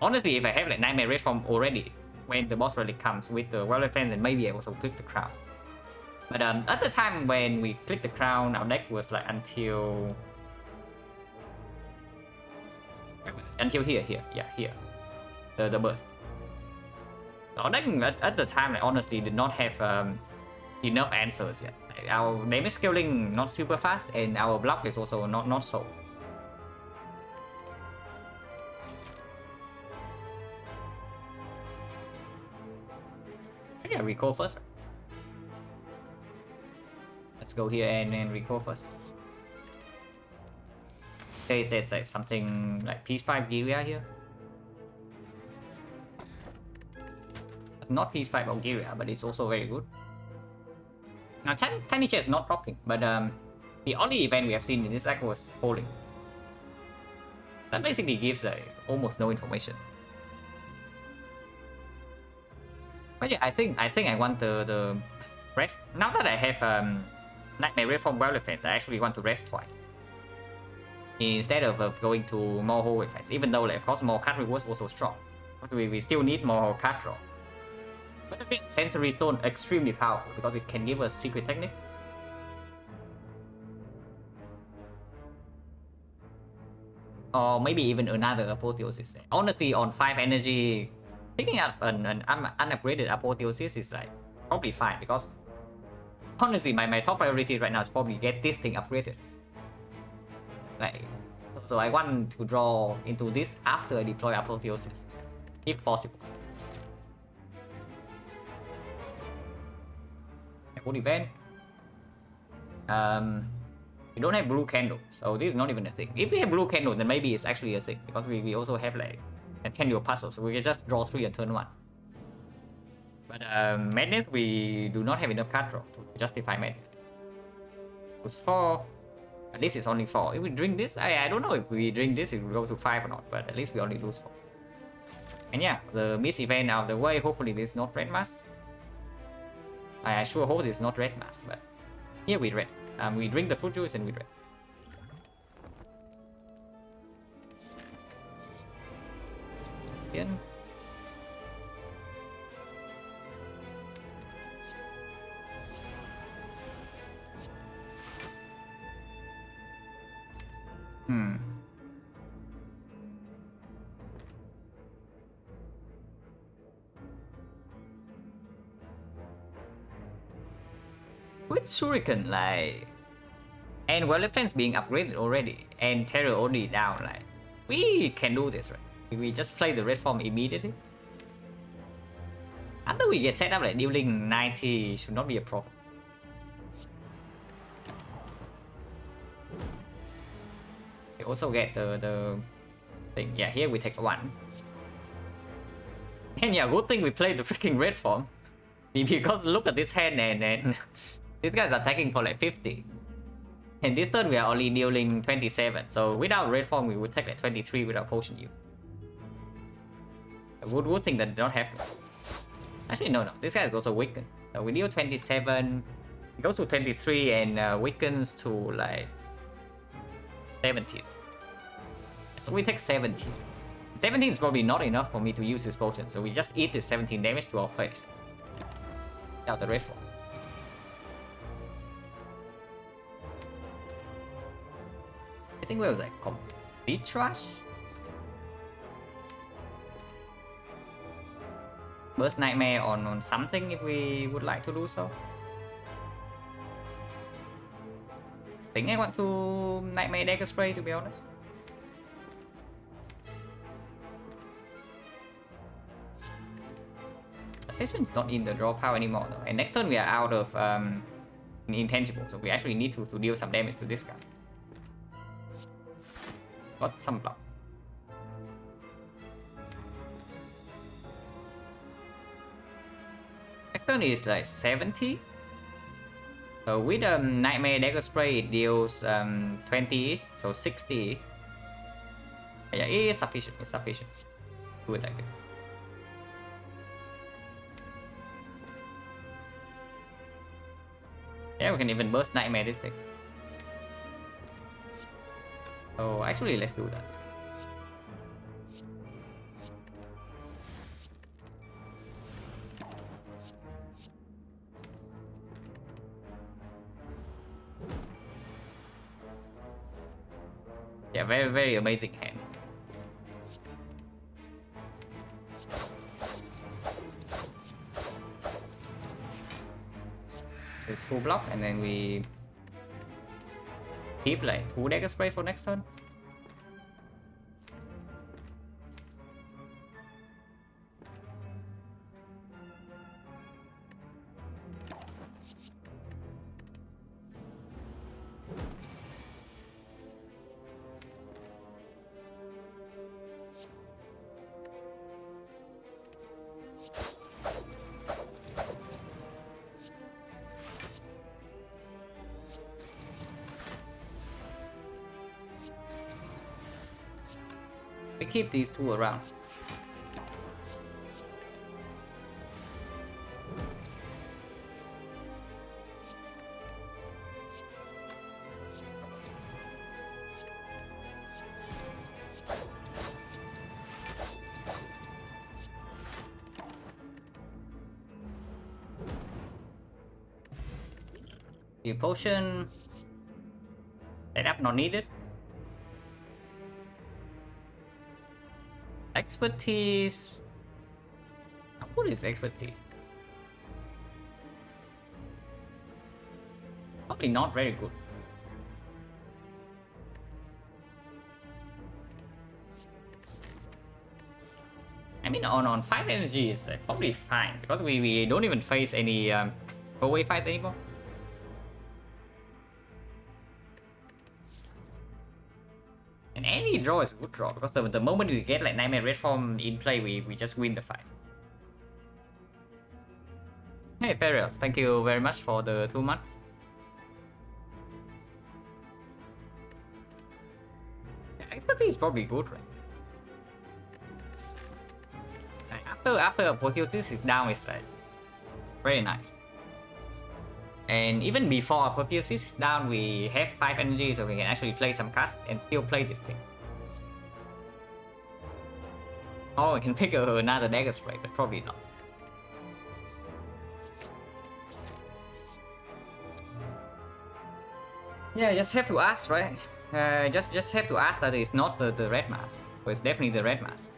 Honestly, if I have like Nightmare Red form already, when the boss relic comes with the Well Plan, then maybe I also click the Crown. But at the time when we clicked the Crown, our deck was like until here, yeah, here, the burst. Our deck at the time, like, honestly, did not have enough answers yet. Like, our damage scaling not super fast, and our block is also not so. Yeah, recall first. Let's go here and recall first. There's like something like Peace 5 Gyria here. It's not Peace 5 Gyria, but it's also very good. Now Tiny Chair is not propping, but the only event we have seen in this deck was Holding. That basically gives like almost no information. But yeah, I think I want the rest. Now that I have Nightmare Reform Well Defense, I actually want to rest twice. Instead of going to more whole effects, even though like, of course more card rewards also strong. But we still need more card draw. But again, Sensory Stone extremely powerful because it can give us secret technique. Or maybe even another apotheosis. Honestly, on 5 energy, picking up an unupgraded apotheosis is like probably fine because honestly, my top priority right now is probably get this thing upgraded. Like, so I want to draw into this after I deploy apotheosis, if possible. Good event. We don't have blue candle, so this is not even a thing. If we have blue candle, then maybe it's actually a thing because we also have like a candle puzzle, so we can just draw 3 and turn 1. But madness, we do not have enough card draw to justify madness. It's 4. At least it's only 4. If we drink this, I don't know if we drink this, it will go to 5 or not, but at least we only lose 4. And yeah, the miss event out of the way. Hopefully this is not red mask. I sure hope it's not red mask, but here we rest. We drink the fruit juice and we rest. Again. With Shuriken, like, and well defense being upgraded already, and terror only down, like, we can do this, right? We just play the red form immediately. After we get set up, like, dealing 90 should not be a problem. We also get the thing. Yeah, here we take 1. And yeah, good thing we played the freaking red form. Because look at this hand and these guys are attacking for like 50. And this turn we are only dealing 27. So without red form we would take like 23 without potion use. A good thing that did not happen. Actually no, this guy is also weakened. So we deal 27, it goes to 23 and weakens to like 17. So we take 17. 17 is probably not enough for me to use this potion, so we just eat this 17 damage to our face. Without the red form. I think we was like complete trash. Burst Nightmare on something if we would like to do so. I think I want to Nightmare Dagger Spray, to be honest. Patient's not in the draw pile anymore though. And next turn we are out of intangible, so we actually need to deal some damage to this guy. Got some block. Next turn is like 70. So with Nightmare Dagger Spray it deals 20, so 60. Yeah, it is sufficient. It's sufficient. Do it like it. Yeah, we can even burst Nightmare this thing. So actually, let's do that. Yeah, very amazing hand. It's full block, and then we keep like 2 Dagger Spray for next turn. We keep these two around. The potion setup not needed. Expertise. What is expertise? Probably not very good. I mean, on 5 energy is probably fine because we don't even face any go-away fights anymore. And any draw is a good draw because the moment we get like Nightmare Red Form in play, we just win the fight. Hey Ferrios, thank you very much for the 2 months. Yeah, expertise is probably good, right? After Apotheosis is down, it's like very nice. And even before Apotheosis is down, we have 5 energy, so we can actually play some cards and still play this thing. Or we can pick another dagger strike, but probably not. Yeah, just have to ask, right? Just have to ask that it's not the red mask. So it's definitely the red mask.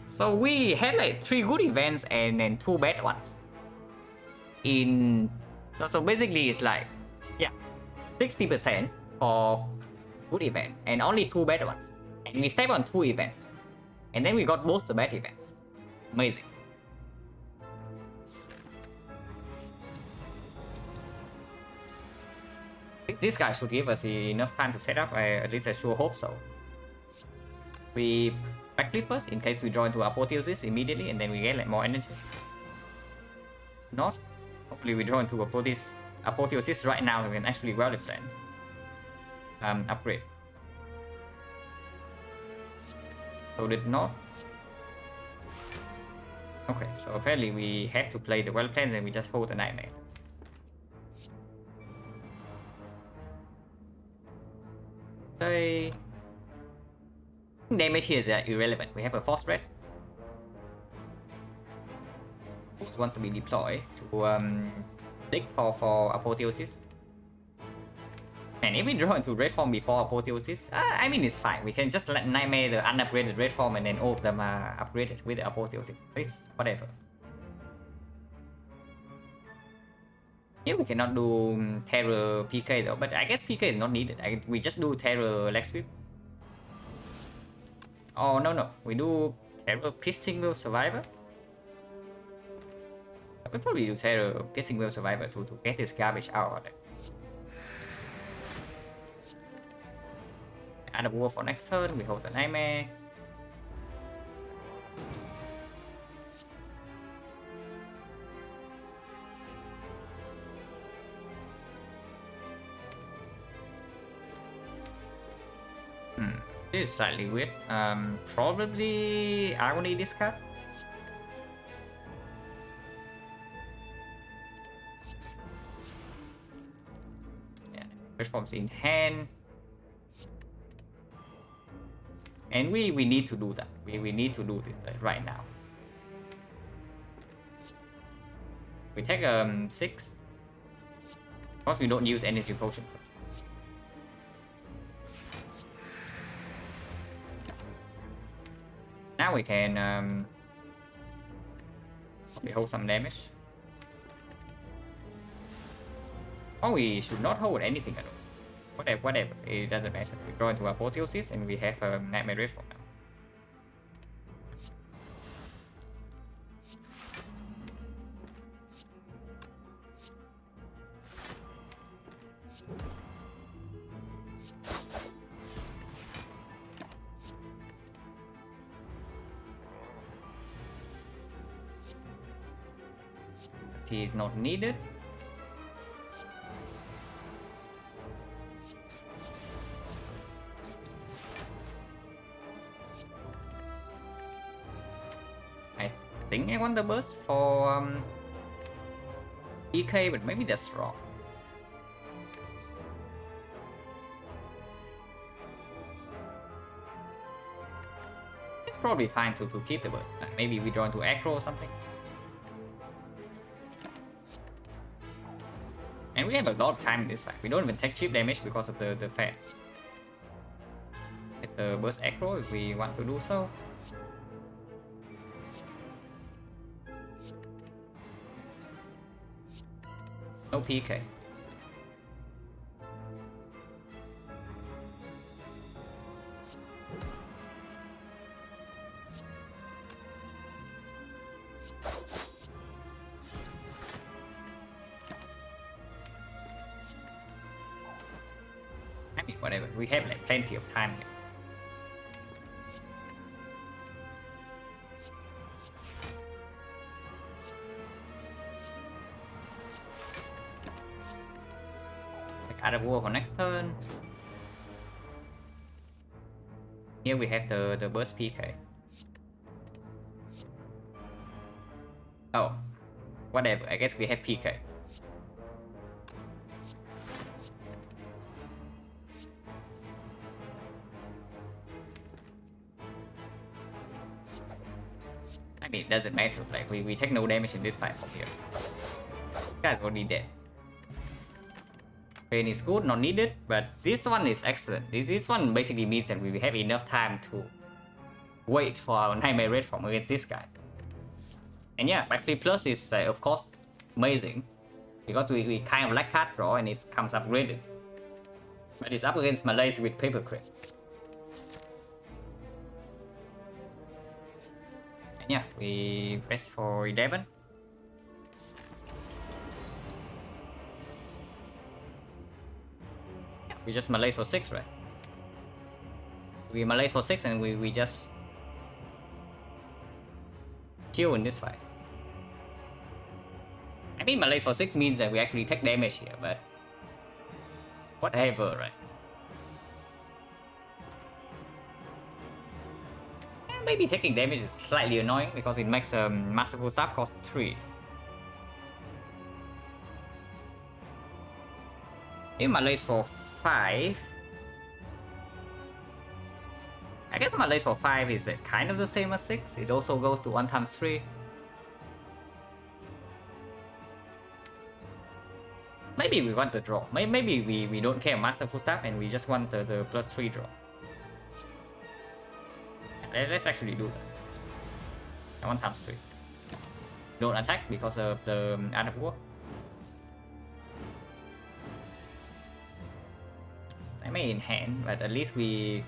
So we had like 3 good events and then 2 bad ones. So basically it's like, yeah, 60% for good event and only 2 bad ones. And we step on 2 events. And then we got both the bad events. Amazing. This guy should give us enough time to set up, at least I sure hope so. We backflip first in case we draw into Apotheosis immediately and then we get like more energy. Not. Hopefully we draw into Apotheosis right now, we can actually well defend. Upgrade. So did not. Okay, so apparently we have to play the well plans and we just hold the Nightmare. Okay. Damage here is irrelevant. We have a Force Rest. Which wants to be deployed to dig for Apotheosis. And if we draw into Red Form before Apotheosis, I mean it's fine. We can just let Nightmare the unupgraded Red Form and then all of them are upgraded with the Apotheosis. It's whatever. Here we cannot do Terror PK though, but I guess PK is not needed. We just do Terror Leg Sweep. Oh no, we do Terror Piercing Will Survivor. We probably do Terror Piercing Will Survivor to get this garbage out of it. Add a Wolf for next turn, we hold the Nightmare. This is slightly weird. Probably Agony discard. Yeah, Red Form's in hand. And we need to do that. We need to do this right now. We take 6. Of course we don't use energy potion for. Now we can probably hold some damage. Or we should not hold anything at all. Whatever, it doesn't matter. We draw into Apotheosis and we have a Nightmare Red Form now. He is not needed. I think I want the burst for PK, but maybe that's wrong. It's probably fine to keep the burst. Maybe we draw into aggro or something. And we have a lot of time in this fight. We don't even take cheap damage because of the fan. It's the burst aggro if we want to do so. No PK. I mean, whatever. We have like plenty of time here. Out of war for next turn. Here we have the burst PK. Oh, whatever. I guess we have PK. I mean, it doesn't matter. Like we take no damage in this fight from here. This guy's already dead. Pain is good, not needed, but this one is excellent. This one basically means that we have enough time to wait for our Nightmare Red Form against this guy. And yeah, backflip plus is of course amazing because we kind of lack card draw and it comes upgraded. But it's up against Malays with paper crate. And yeah, we press for 11. We just Malay for 6, right? We Malay for 6 and we just kill in this fight. I mean, Malay for 6 means that we actually take damage here, but whatever, right? And maybe taking damage is slightly annoying because it makes Masterful Staff cost 3. If Malays for 5, I guess Malays for 5 is kind of the same as 6. It also goes to 1 times 3. Maybe we want the draw. Maybe we don't care Masterful Staff and we just want the plus 3 draw. Let's actually do that. 1 times 3. Don't attack because of the Art of War. I may in hand, but at least we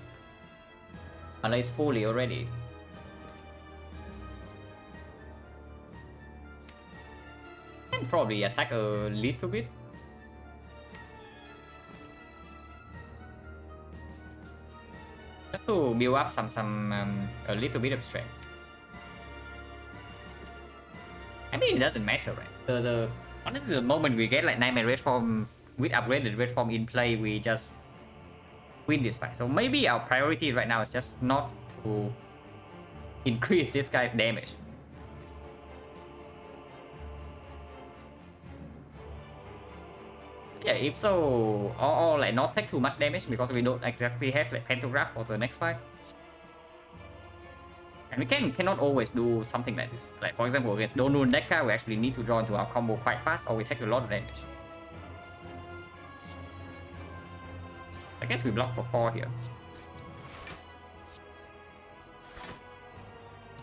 Malays fully already. And probably attack a little bit. Just to build up a little bit of strength. I mean, it doesn't matter, right? Honestly, the moment we get like Nightmare Red Form with upgraded Red Form in play, we just win this fight. So maybe our priority right now is just not to increase this guy's damage. Yeah, if so, or like not take too much damage because we don't exactly have like Pantograph for the next fight. And we cannot always do something like this. Like for example, against Donun Dekka, we actually need to draw into our combo quite fast or we take a lot of damage. I guess we block for 4 here.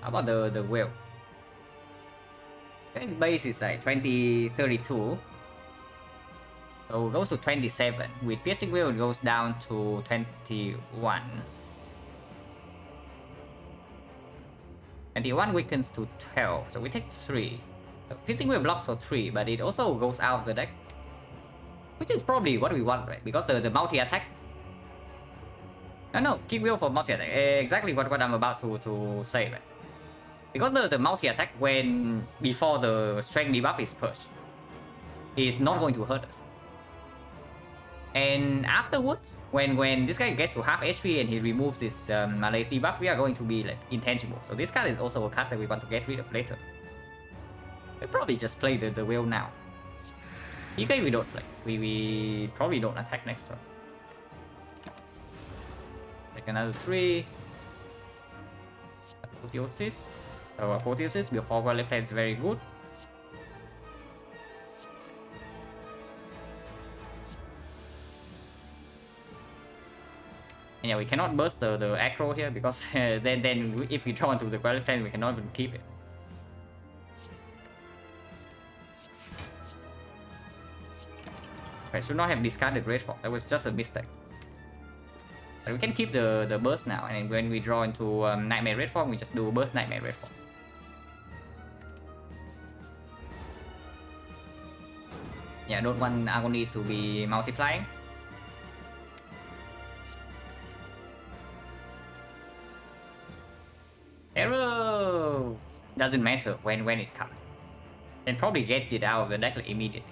How about the whale? I think base is like 2032. So it goes to 27. With piercing whale it goes down to 21. 21 weakens to 12. So we take 3. So piercing whale blocks for 3, but it also goes out of the deck. Which is probably what we want, right? Because the multi-attack. No, keep wheel for multi-attack. Exactly what I'm about to say, right? Because the multi-attack when before the strength debuff is purged is not going to hurt us. And afterwards, when this guy gets to half HP and he removes this Malaise debuff, we are going to be like intangible. So this card is also a card that we want to get rid of later. We'll probably just play the whale now. PK we don't play. We probably don't attack next turn. Take another 3. Apotheosis. So Apotheosis before Valley Plan is very good. And yeah, we cannot burst the aggro here because then if we draw into the Valley Plan, we cannot even keep it. I should not have discarded Red Form. That was just a mistake. But we can keep the burst now, and when we draw into Nightmare Red Form, we just do burst Nightmare Red Form. Yeah, don't want Agonies to be multiplying. Arrow! Doesn't matter when it comes. And probably get it out of the deck like, immediately.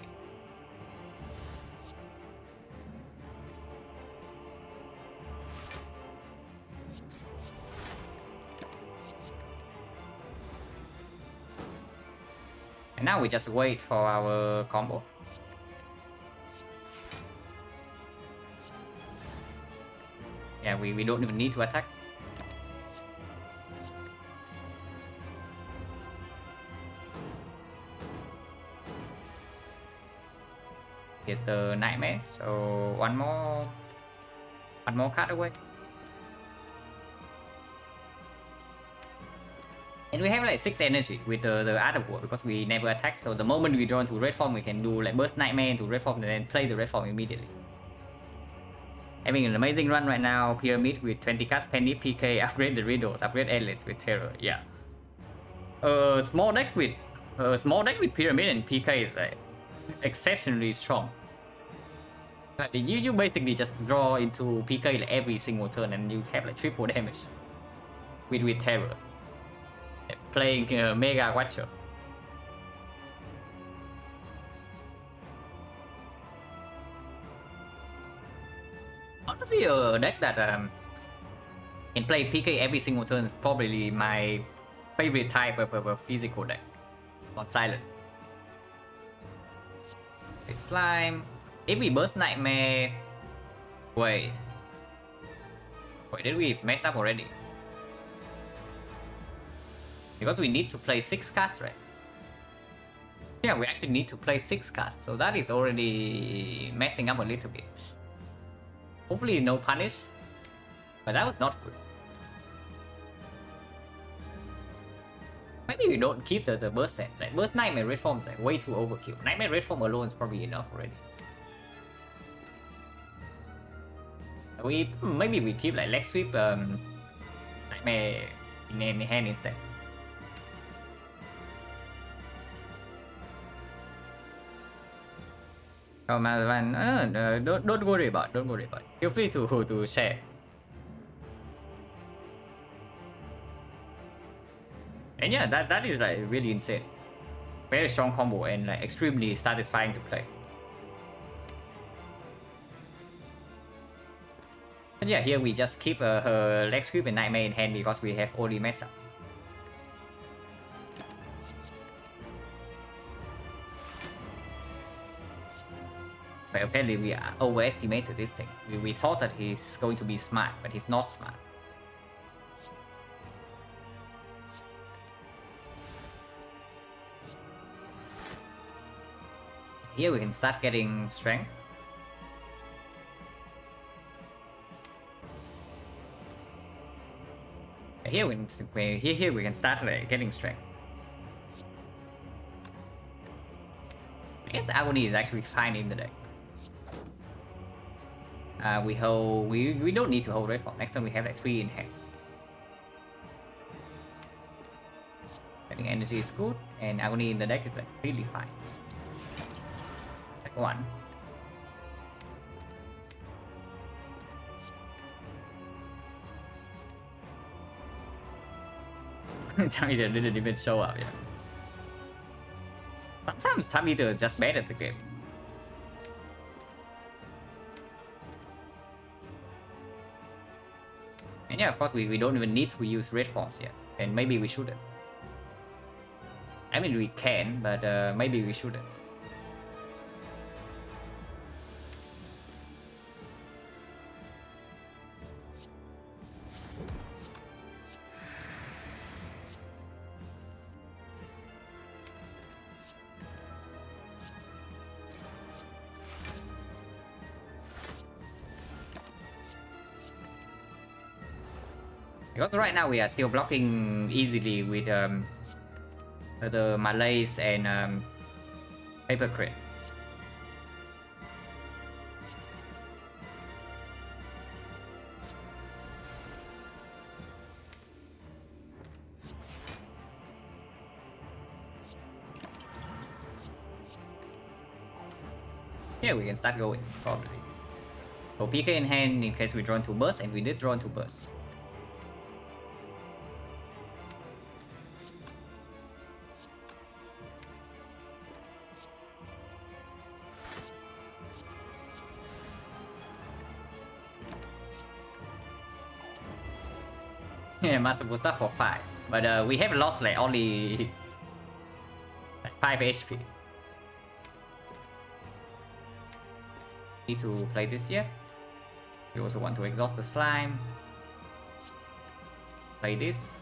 And now we just wait for our combo. Yeah, we don't even need to attack. Here's the Nightmare, so one more card away. And we have like 6 energy with the other ward because we never attack, so the moment we draw into red form we can do like burst Nightmare into red form and then play the red form immediately. Having an amazing run right now, Pyramid with 20 cards, Penny, PK, upgrade the Riddles, upgrade Endless with Terror, yeah. Small deck with Pyramid and PK is like exceptionally strong. You basically just draw into PK like every single turn and you have like triple damage with Terror. Playing Mega Watcher. Honestly, a deck that can play PK every single turn is probably my favorite type of physical deck. On silent. Slime. If we burst Nightmare... Wait, did we mess up already? Because we need to play 6 cards, right? Yeah, we actually need to play 6 cards, so that is already messing up a little bit. Hopefully no punish, but that was not good. Maybe we don't keep the burst set. Like burst Nightmare Red Form is like way too overkill. Nightmare Red Form alone is probably enough already. Maybe we keep like leg sweep Nightmare in hand instead. Oh man, don't worry about it. Don't worry about it. Feel free to share. And yeah, that is like really insane. Very strong combo and like extremely satisfying to play. But yeah, here we just keep her leg sweep and Nightmare in hand because we have only mess up. But apparently we overestimated this thing. We thought that he's going to be smart, but he's not smart. Here we can start getting strength. Here we can start like, getting strength. I guess Agony is actually fine in the deck. We don't need to hold red form. Next time we have like 3 in hand. I think energy is good and Agony in the deck is like really fine. Like 1. Time Eater didn't even show up yet. Sometimes Time Eater is just bad at the game. And yeah, of course, we don't even need to use red forms yet. And maybe we shouldn't. I mean, we can, but maybe we shouldn't. Because right now we are still blocking easily with the Malays and Paper Crate. Yeah, we can start going, probably. So PK in hand in case we draw into burst, and we did draw into burst. Yeah, Master Busa for 5. But we have lost like only like 5 HP. Need to play this here. We also want to exhaust the slime. Play this.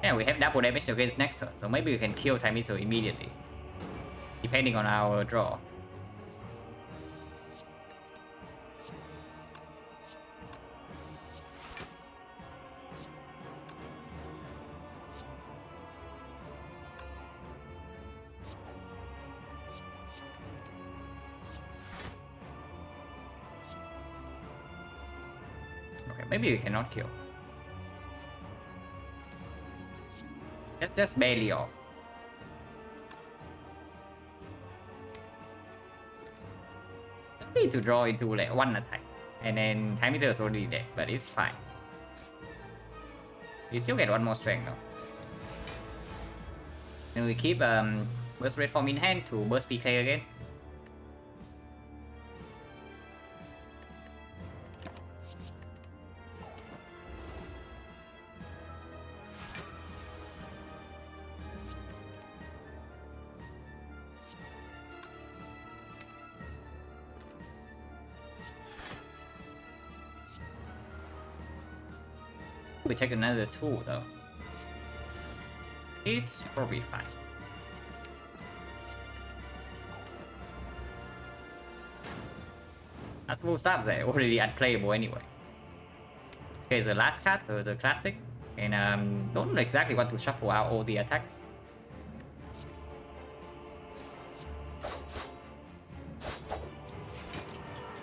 Yeah, we have double damage against next turn, so maybe we can kill Timito immediately, depending on our draw. Okay, maybe we cannot kill. Just barely off. Just need to draw into like one attack, and then time meter is already dead, but it's fine. We still get one more strength though. And we keep burst red form in hand to burst PK again. We take another 2 though. It's probably fine. Multiple subs are already unplayable anyway. Okay, the last card, the classic, and don't exactly want to shuffle out all the attacks.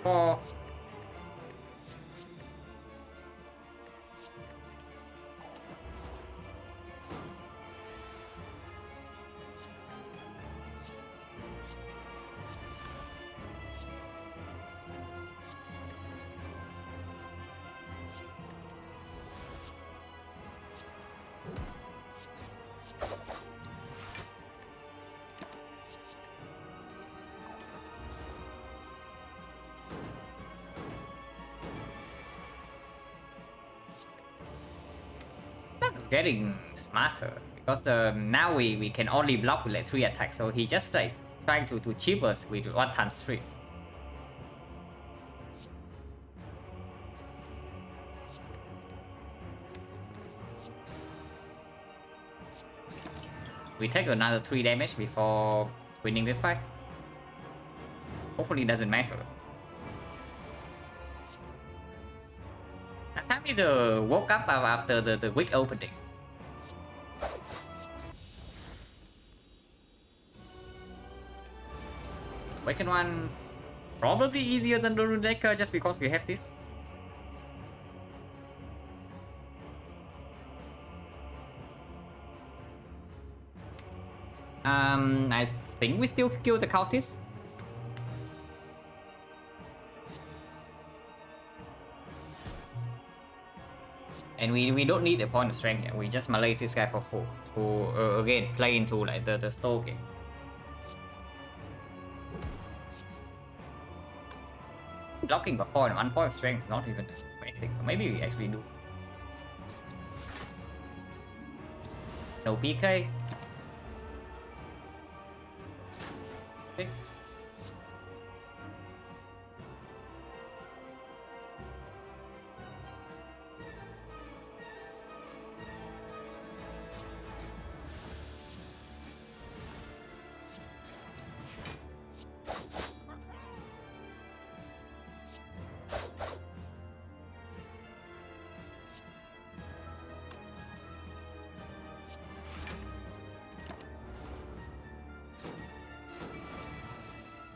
Oh. That's getting smarter because now we can only block with like 3 attacks, so he just like trying to cheap us with 1 times 3. We take another 3 damage before winning this fight. Hopefully it doesn't matter. That time either woke up after the week opening. Awaken one probably easier than the Rune Decker just because we have this. I think we still kill the cultist. And we don't need a point of strength here. We just malaise this guy for 4 to again play into like the stall game. Blocking for point, 1 point of strength is not even anything. So maybe we actually do. No PK. 6.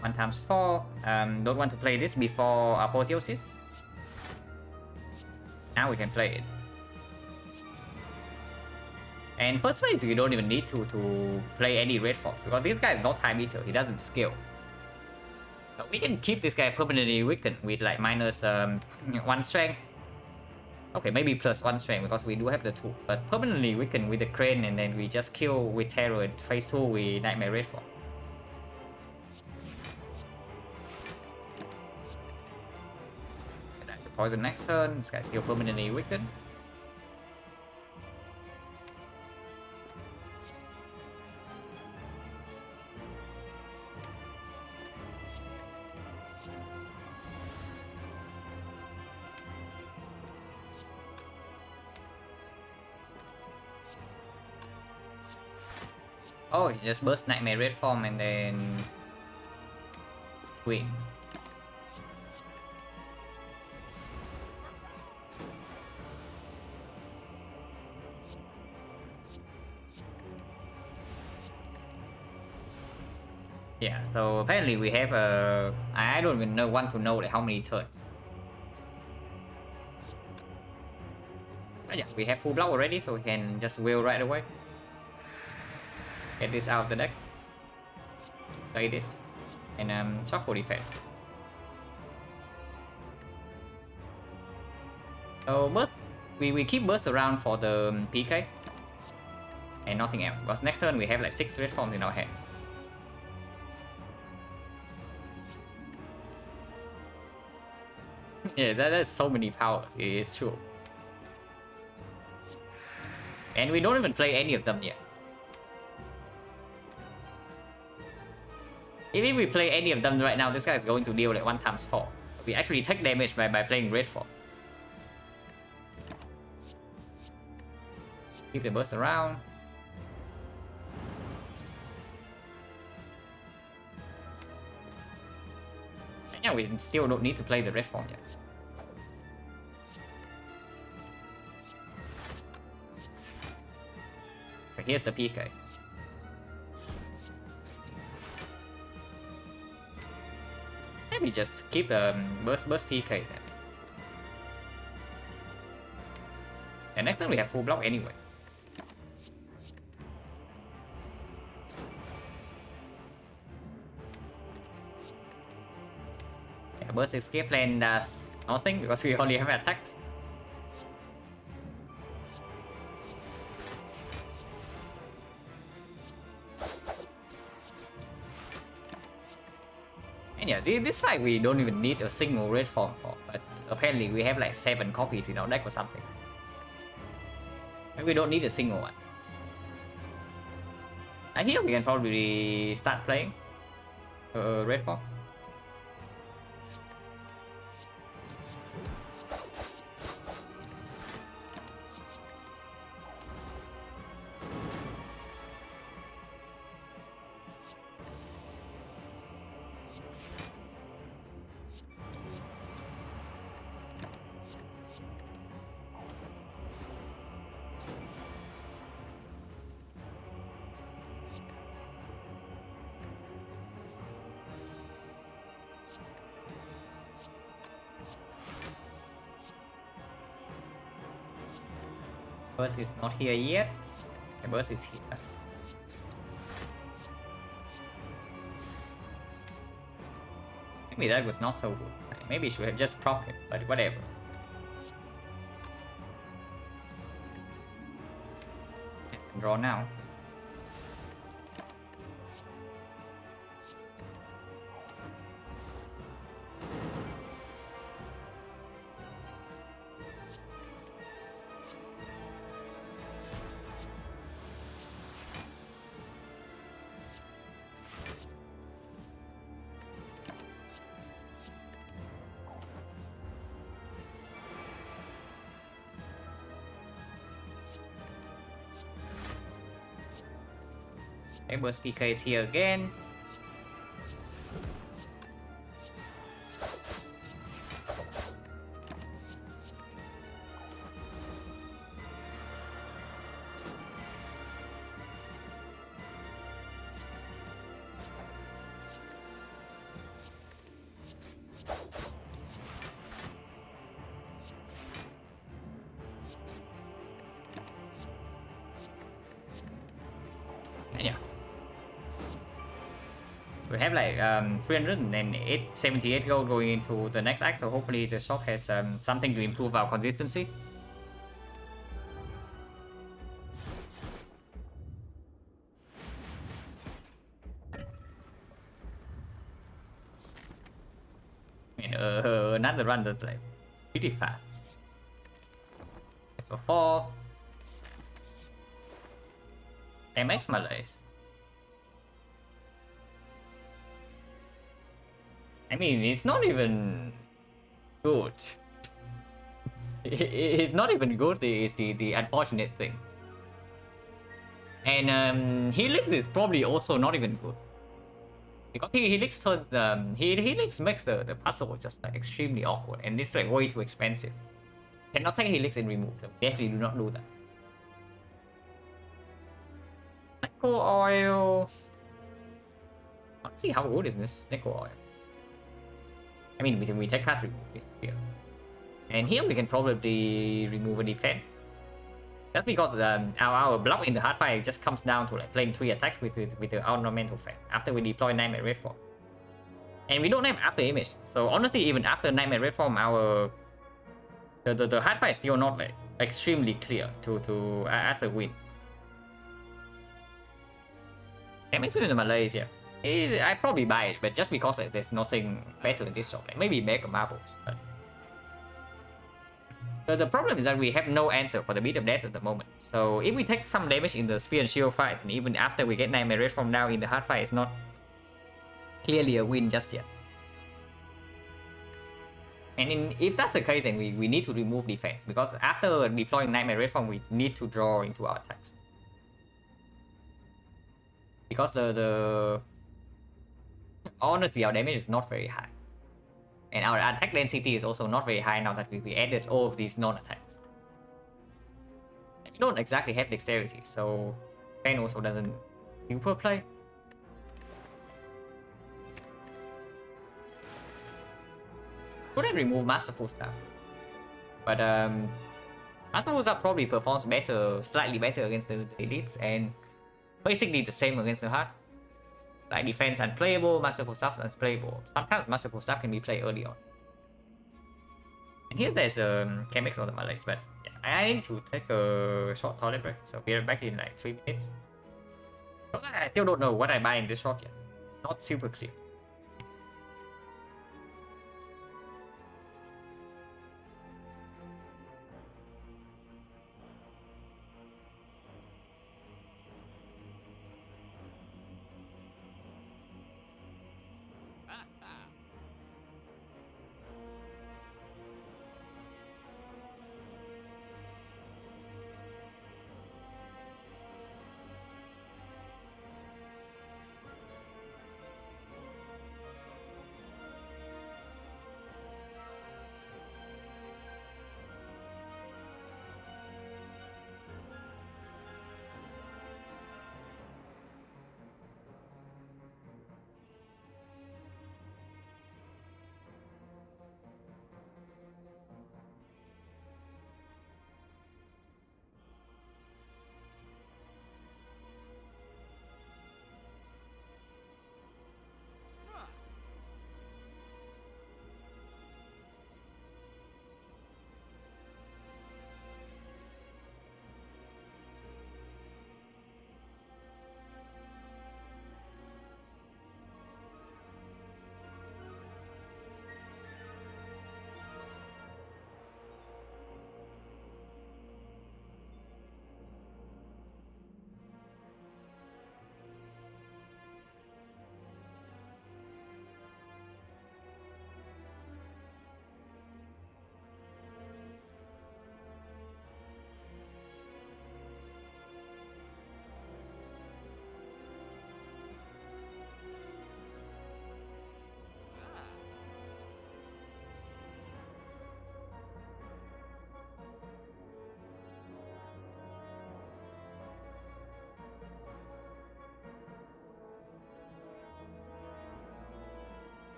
One times 4. Don't want to play this before Apotheosis. Now we can play it. And first phase you don't even need to play any red force because this guy is not time eater, he doesn't scale. But we can keep this guy permanently weakened with like minus 1 strength. Okay, maybe plus 1 strength because we do have the 2. But permanently weakened with the crane and then we just kill with terror at phase 2 with nightmare red force. Poison next turn, this guy's still permanently weakened. Oh, he just burst nightmare red form and then win. Yeah, so apparently we have I don't even want to know like how many turns. Oh yeah, we have full block already, so we can just wheel right away. Get this out of the deck. Play this. And shuffle defense. So burst, we keep burst around for the PK. And nothing else. Because next turn we have like 6 red forms in our hand. Yeah, that's so many powers, it is true. And we don't even play any of them yet. If we play any of them right now, this guy is going to deal like 1 times 4. We actually take damage by playing red 4. Keep the burst around. And yeah, we still don't need to play the red form yet. But here's the PK. Maybe just keep burst PK then. And next time we have full block anyway. Yeah, burst escape plan does nothing because we only have attacks. And yeah, this fight we don't even need a single red form for, but apparently we have like 7 copies in our deck or something. And we don't need a single one. And here we can probably start playing red form. Burst is not here yet. The burst is here. Maybe that was not so good. Maybe she should have just proc it, but whatever. Draw now. Burst PK is here again. And yeah. We have like 378 gold going into the next act, so hopefully the shop has something to improve our consistency. I mean, another run that's like pretty fast. As for 4, MX Malays. I mean, it's not even good. It's not even good is the unfortunate thing. And Helix is probably also not even good. Because Helix turns Helix makes the puzzle just like extremely awkward, and it's like way too expensive. Cannot take Helix and remove them. Definitely do not do that. Nickel oil. Let's see how good is this nickel oil. I mean, we take that remove this here, and here we can probably remove a defense. That's because our block in the hard fight just comes down to like playing 3 attacks with the ornamental fan after we deploy Nightmare Red Form. And we don't have after image, so honestly, even after Nightmare Red Form, our the hard fight is still not like extremely clear to as a win. That makes it in Malaysia. I probably buy it, but just because like, there's nothing better in this shop, like maybe Mega Marbles. But the problem is that we have no answer for the beat of death at the moment. So if we take some damage in the Spear and Shield fight, and even after we get Nightmare Red from now in the hard fight, it's not clearly a win just yet. And if that's the case, then we need to remove defense, because after deploying Nightmare Red Form, we need to draw into our attacks. Because honestly, our damage is not very high. And our attack density is also not very high now that we added all of these non-attacks. We don't exactly have dexterity, so Pen also doesn't super play. Couldn't remove Masterful Staff. But Masterful Staff probably performs better, slightly better against the elites, and basically the same against the hard. Like defense unplayable, Masterful Staff unplayable. Sometimes Masterful Staff can be played early on. And here's there's Chemex on the Malays, but yeah, I need to take a short toilet break, so we're back in like 3 minutes. I still don't know what I buy in this shop yet. Not super clear.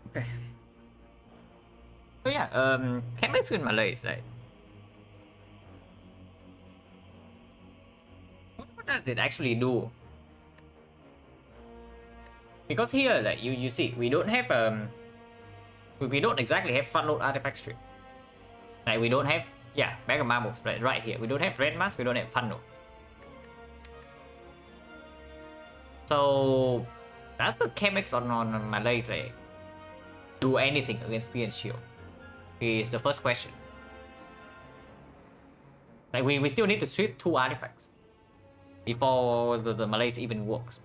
Okay. So yeah, Chemex with Malay, right? What does it actually do? Because here, like you see, we don't have we don't exactly have front load artifact strip. Like we don't have, yeah, bag of marbles right here. We don't have red mask, we don't have front load. So does the Chemex on Malays like do anything against spear and shield? Is the first question. Like we still need to strip 2 artifacts before the Malays even works.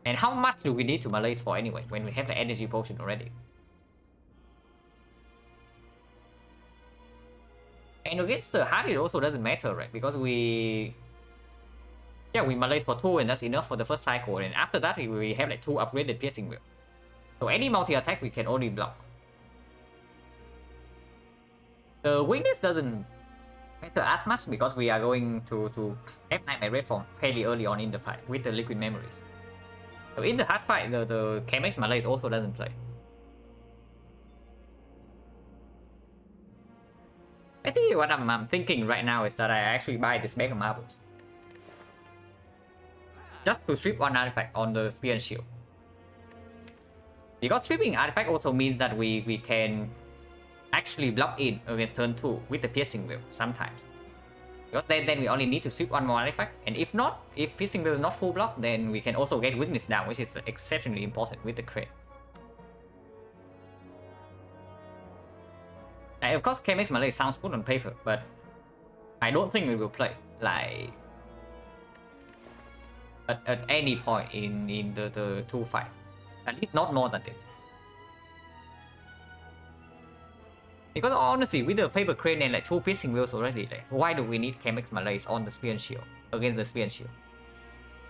And how much do we need to Malays for anyway when we have the energy potion already? And against the heart it also doesn't matter, right? Because we Malays for 2 and that's enough for the first cycle, and after that we have like 2 upgraded piercing wheel. So any multi-attack we can only block. The weakness doesn't matter as much because we are going to have Nightmare Red Form fairly early on in the fight with the liquid memories. So in the hard fight, the Chemex Malays also doesn't play. I think what I'm thinking right now is that I actually buy this Mega Marbles. Just to strip 1 artifact on the Spear and Shield. Because stripping artifact also means that we can actually block in against turn 2 with the piercing wheel sometimes. Because then we only need to strip 1 more artifact, and if not, if piercing wheel is not full block, then we can also get weakness down, which is exceptionally important with the crit. And of course, Chemex Malay sounds good on paper, but I don't think we will play like at any point in the 2 fight. At least not more than this. Because honestly, with the paper crane and like 2 piercing wheels already, like, why do we need Chemex Malays on the Spear and Shield against the Spear and Shield?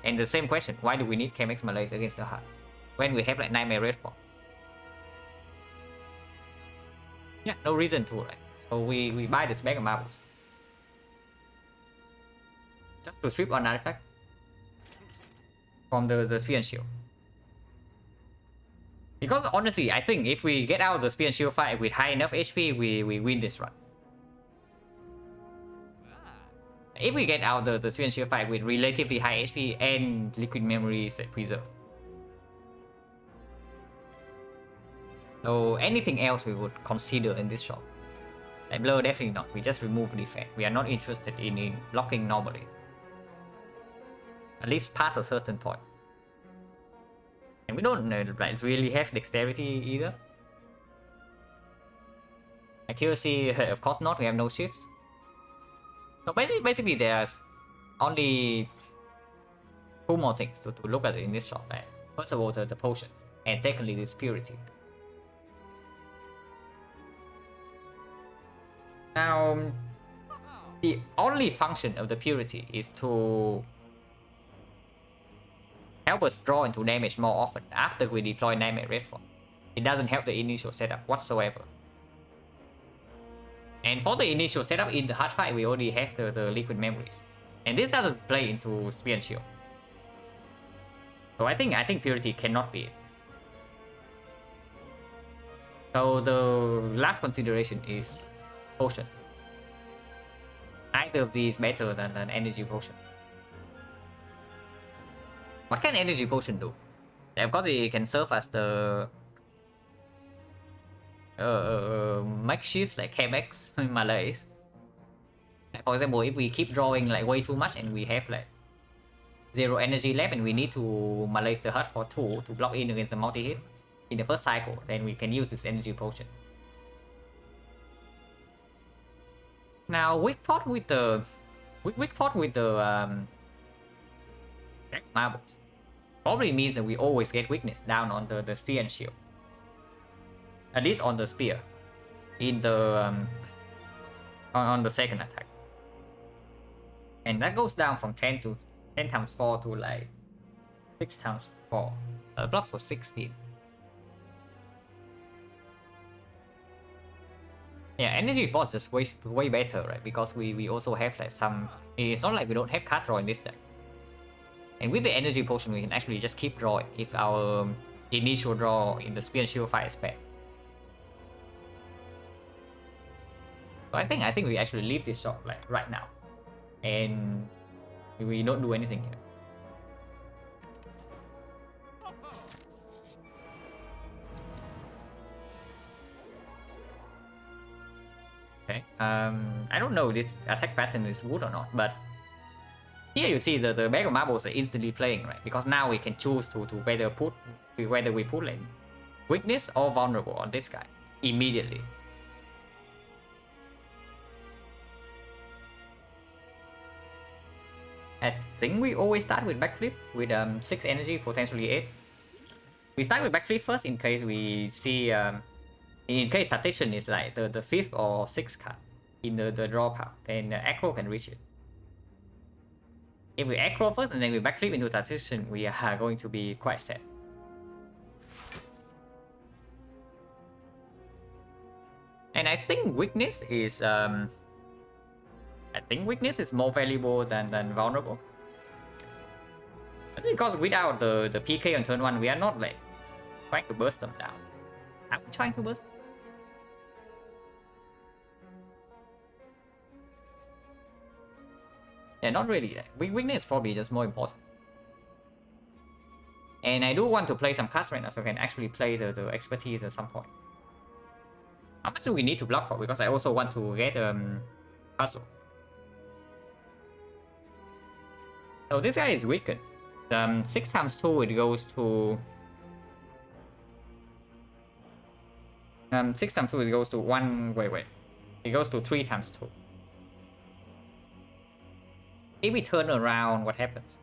And the same question, why do we need Chemex Malays against the Heart when we have like Nightmare Red Form? Yeah, no reason to, right? So we buy this bag of marbles just to strip an artifact from the Spear and Shield. Because honestly, I think if we get out of the Spear and Shield fight with high enough HP, we win this run. If we get out the Spear and Shield fight with relatively high HP and liquid memories preserved. So anything else we would consider in this shot. Like Blur, definitely not. We just remove defense. We are not interested in blocking normally. At least past a certain point. And we don't like, really have dexterity either. Accuracy, of course not. We have no shifts. So basically there's only 2 more things to look at in this shot. Like, first of all, the potions. And secondly, this purity. Now, the only function of the purity is to help us draw into damage more often after we deploy Nightmare Red Form. It doesn't help the initial setup whatsoever. And for the initial setup in the hard fight, we already have the liquid memories. And this doesn't play into Spear and Shield. So I think purity cannot be it. So the last consideration is potion. Neither of these better than an energy potion. What can energy potion do? Of course, it can serve as the makeshift like Chemex in Malays. For example, if we keep drawing like way too much and we have like 0 energy left and we need to Malays the Hut for 2 to block in against the multi-hit in the first cycle, then we can use this energy potion. Now weak pot with the marbles probably means that we always get weakness down on the spear and shield. At least on the spear. In the on the second attack. And that goes down from 10 times 4 to like 6 times 4. Blocks for 16. Yeah, energy boss just way better, right? Because we also have like some. It's not like we don't have card draw in this deck. And with the energy potion, we can actually just keep drawing if our initial draw in the Spear and Shield fight aspect. So I think we actually leave this shop like right now, and we don't do anything here. Okay. I don't know if this attack pattern is good or not, but here you see the bag of marbles are instantly playing, right? Because now we can choose to whether we put like weakness or vulnerable on this guy immediately. I think we always start with backflip with 6 energy, potentially 8. We start with backflip first in case we see in case tactician is like the 5th or 6th card in the draw pile, then aggro can reach it. If we aggro first and then we backflip into tactician, we are going to be quite sad. And I think weakness is more valuable than vulnerable. Because without the PK on turn 1, we are not like trying to burst them down. I'm trying to burst. Yeah, not really. Weakness is probably just more important. And I do want to play some cards right now, so I can actually play the expertise at some point. How much do we need to block for? Because I also want to get puzzle. So this guy is weakened. 6 times 2 it goes to 6 times 2 it goes to 1. Wait. It goes to 3 times 2. If we turn around, what happens?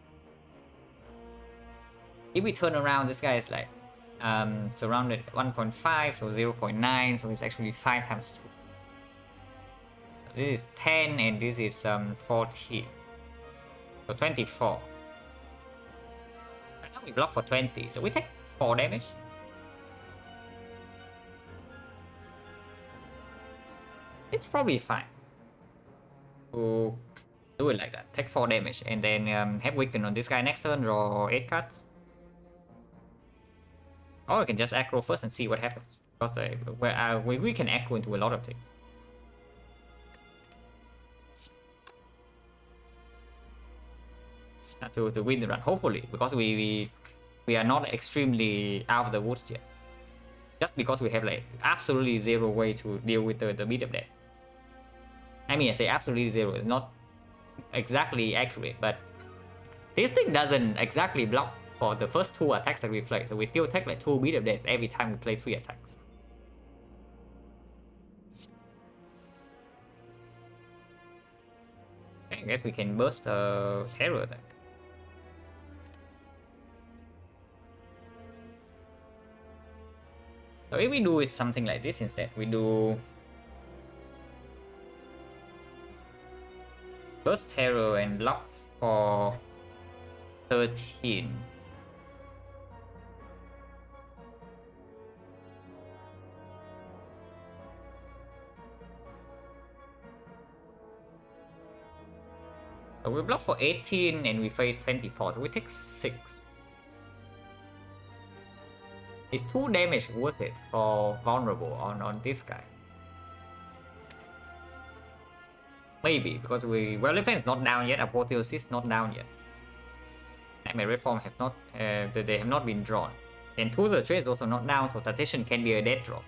If we turn around, this guy is like surrounded 1.5, so 0.9, so it's actually 5 times 2. This is 10 and this is 14. So 24. Right now we block for 20, so we take 4 damage. It's probably fine to do it like that. Take 4 damage and then have weaken on this guy next turn, draw 8 cards. Or we can just aggro first and see what happens. Because we can aggro into a lot of things. To win the run, hopefully, because we are not extremely out of the woods yet. Just because we have like absolutely 0 way to deal with the beat up deck. I mean, I say absolutely 0 is not exactly accurate, but this thing doesn't exactly block for the first 2 attacks that we play, so we still take like 2 beat up deaths every time we play 3 attacks. Okay, I guess we can burst terror attack. So if we do it something like this instead, we do burst terror and block for 13. So we block for 18 and we face 24, so we take 6. Is 2 damage worth it for vulnerable on this guy? Maybe, because well, Defense is not down yet, Apotheosis not down yet. Nightmare Reform have not, they have not been drawn. And 2 the trade is also not down, so Tactician can be a dead draw.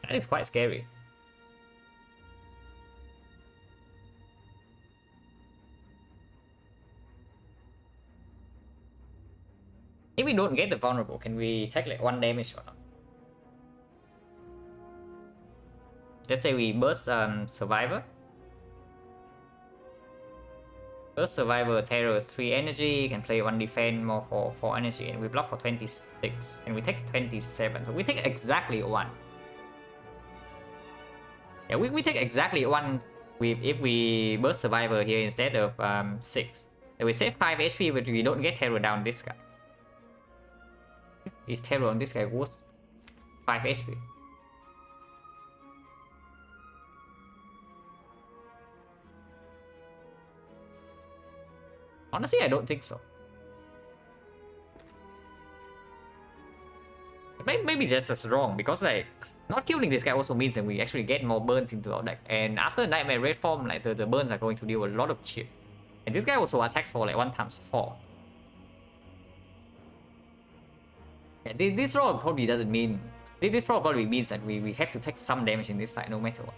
That is quite scary. If we don't get the vulnerable, can we take like 1 damage or not? Let's say we burst Survivor. Burst Survivor, Terror 3 energy, can play 1 defense more for 4 energy, and we block for 26. And we take 27, so we take exactly 1. Yeah, we take exactly 1 if we burst Survivor here instead of 6. So we save 5 HP, but we don't get Terror down this guy. Is Terror on this guy worth 5 HP? Honestly, I don't think so. Maybe that's just wrong, because like not killing this guy also means that we actually get more burns into our deck, and after Nightmare Red form, like the burns are going to deal a lot of shit. And this guy also attacks for like 1x4. Yeah, this roll probably doesn't mean... This probably means that we have to take some damage in this fight no matter what.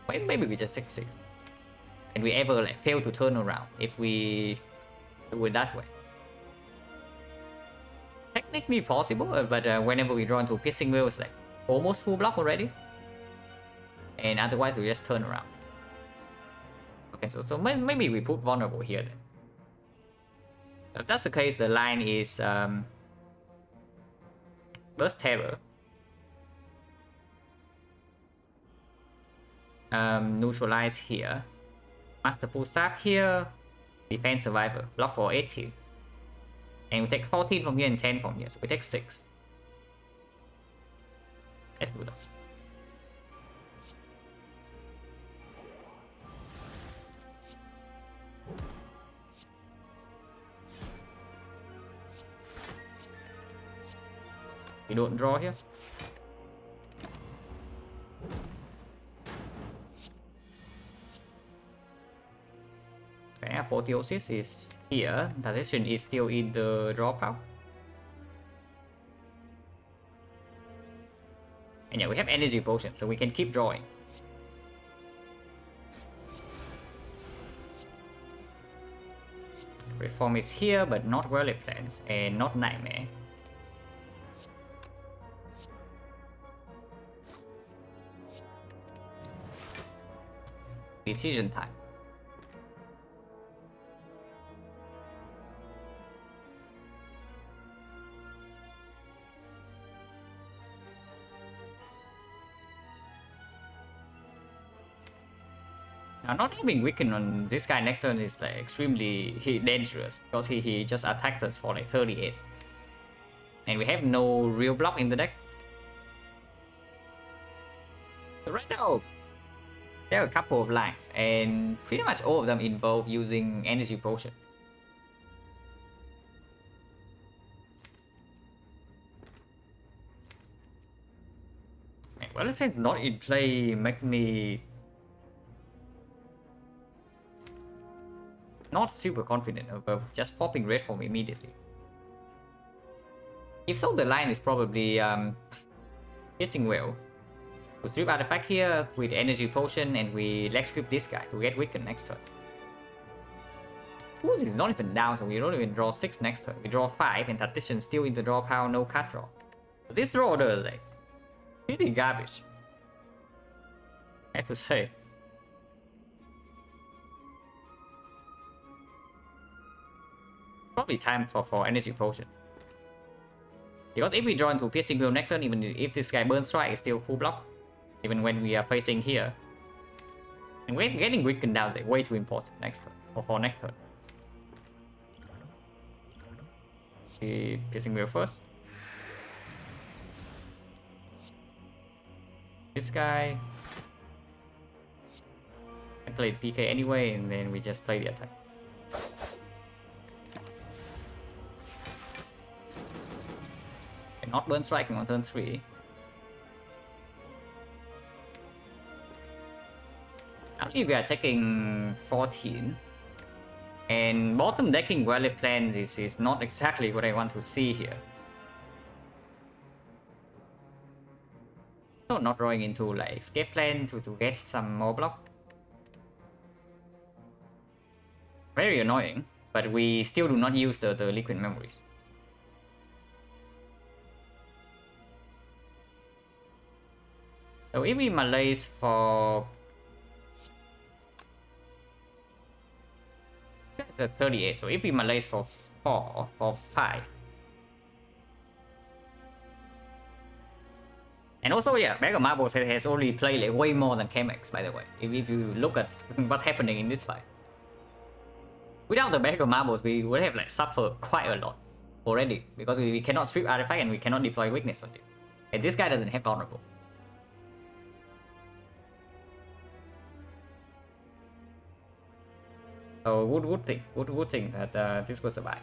Maybe we just take 6. And we ever like fail to turn around if we do it that way. Technically possible, but whenever we draw into Piercing Will, it's like almost full block already. And otherwise we just turn around. Okay, so maybe we put Vulnerable here then. If that's the case, the line is Burst Terror, Neutralize here, Masterful Staff here, Defense Survivor, block for 18. And we take 14 from here and 10 from here, so we take 6. Let's do that. We don't draw here. Okay, Apotheosis is here. Digestion is still in the draw pile. And yeah, we have Energy Potion, so we can keep drawing. Reform is here, but not Violet Plants and not Nightmare. Decision time. Now, not having Weaken on this guy next turn is like extremely dangerous, because he just attacks us for like 38. And we have no real block in the deck. So right now, there are a couple of lines, and pretty much all of them involve using Energy Potion. Well, if it's not in play, makes me not super confident about just popping Red Form immediately. If so, the line is probably Piercing Well. We strip Artifact here with Energy Potion, and we let's script this guy to get Weaken next turn. Tools is not even down, so we don't even draw 6 next turn. We draw 5, and Tactician still in the draw pile, no card draw. So this draw order is like pretty garbage, I have to say. Probably time for Energy Potion. Because if we draw into Piercing Will next turn, even if this guy Burn Strike, is still full block. Even when we are facing here. And we're getting Weakened down is like way too important next turn. Or for next turn. See Piercing Will first. This guy. I played PK anyway, and then we just play the attack. Not Burn Striking on turn 3. I believe we are taking 14. And bottom decking Violet Plans is not exactly what I want to see here. So not drawing into like Escape Plan to get some more block. Very annoying, but we still do not use the Liquid Memories. So if we malaise for the 38, so if we malaise for 4 or 5. And also, yeah, Bag of Marbles has already played like way more than Chemex, by the way. If you look at what's happening in this fight. Without the Bag of Marbles, we would have like suffered quite a lot already, because we cannot strip Artifact and we cannot deploy Weakness on it. And this guy doesn't have Vulnerable. So would think that this will survive.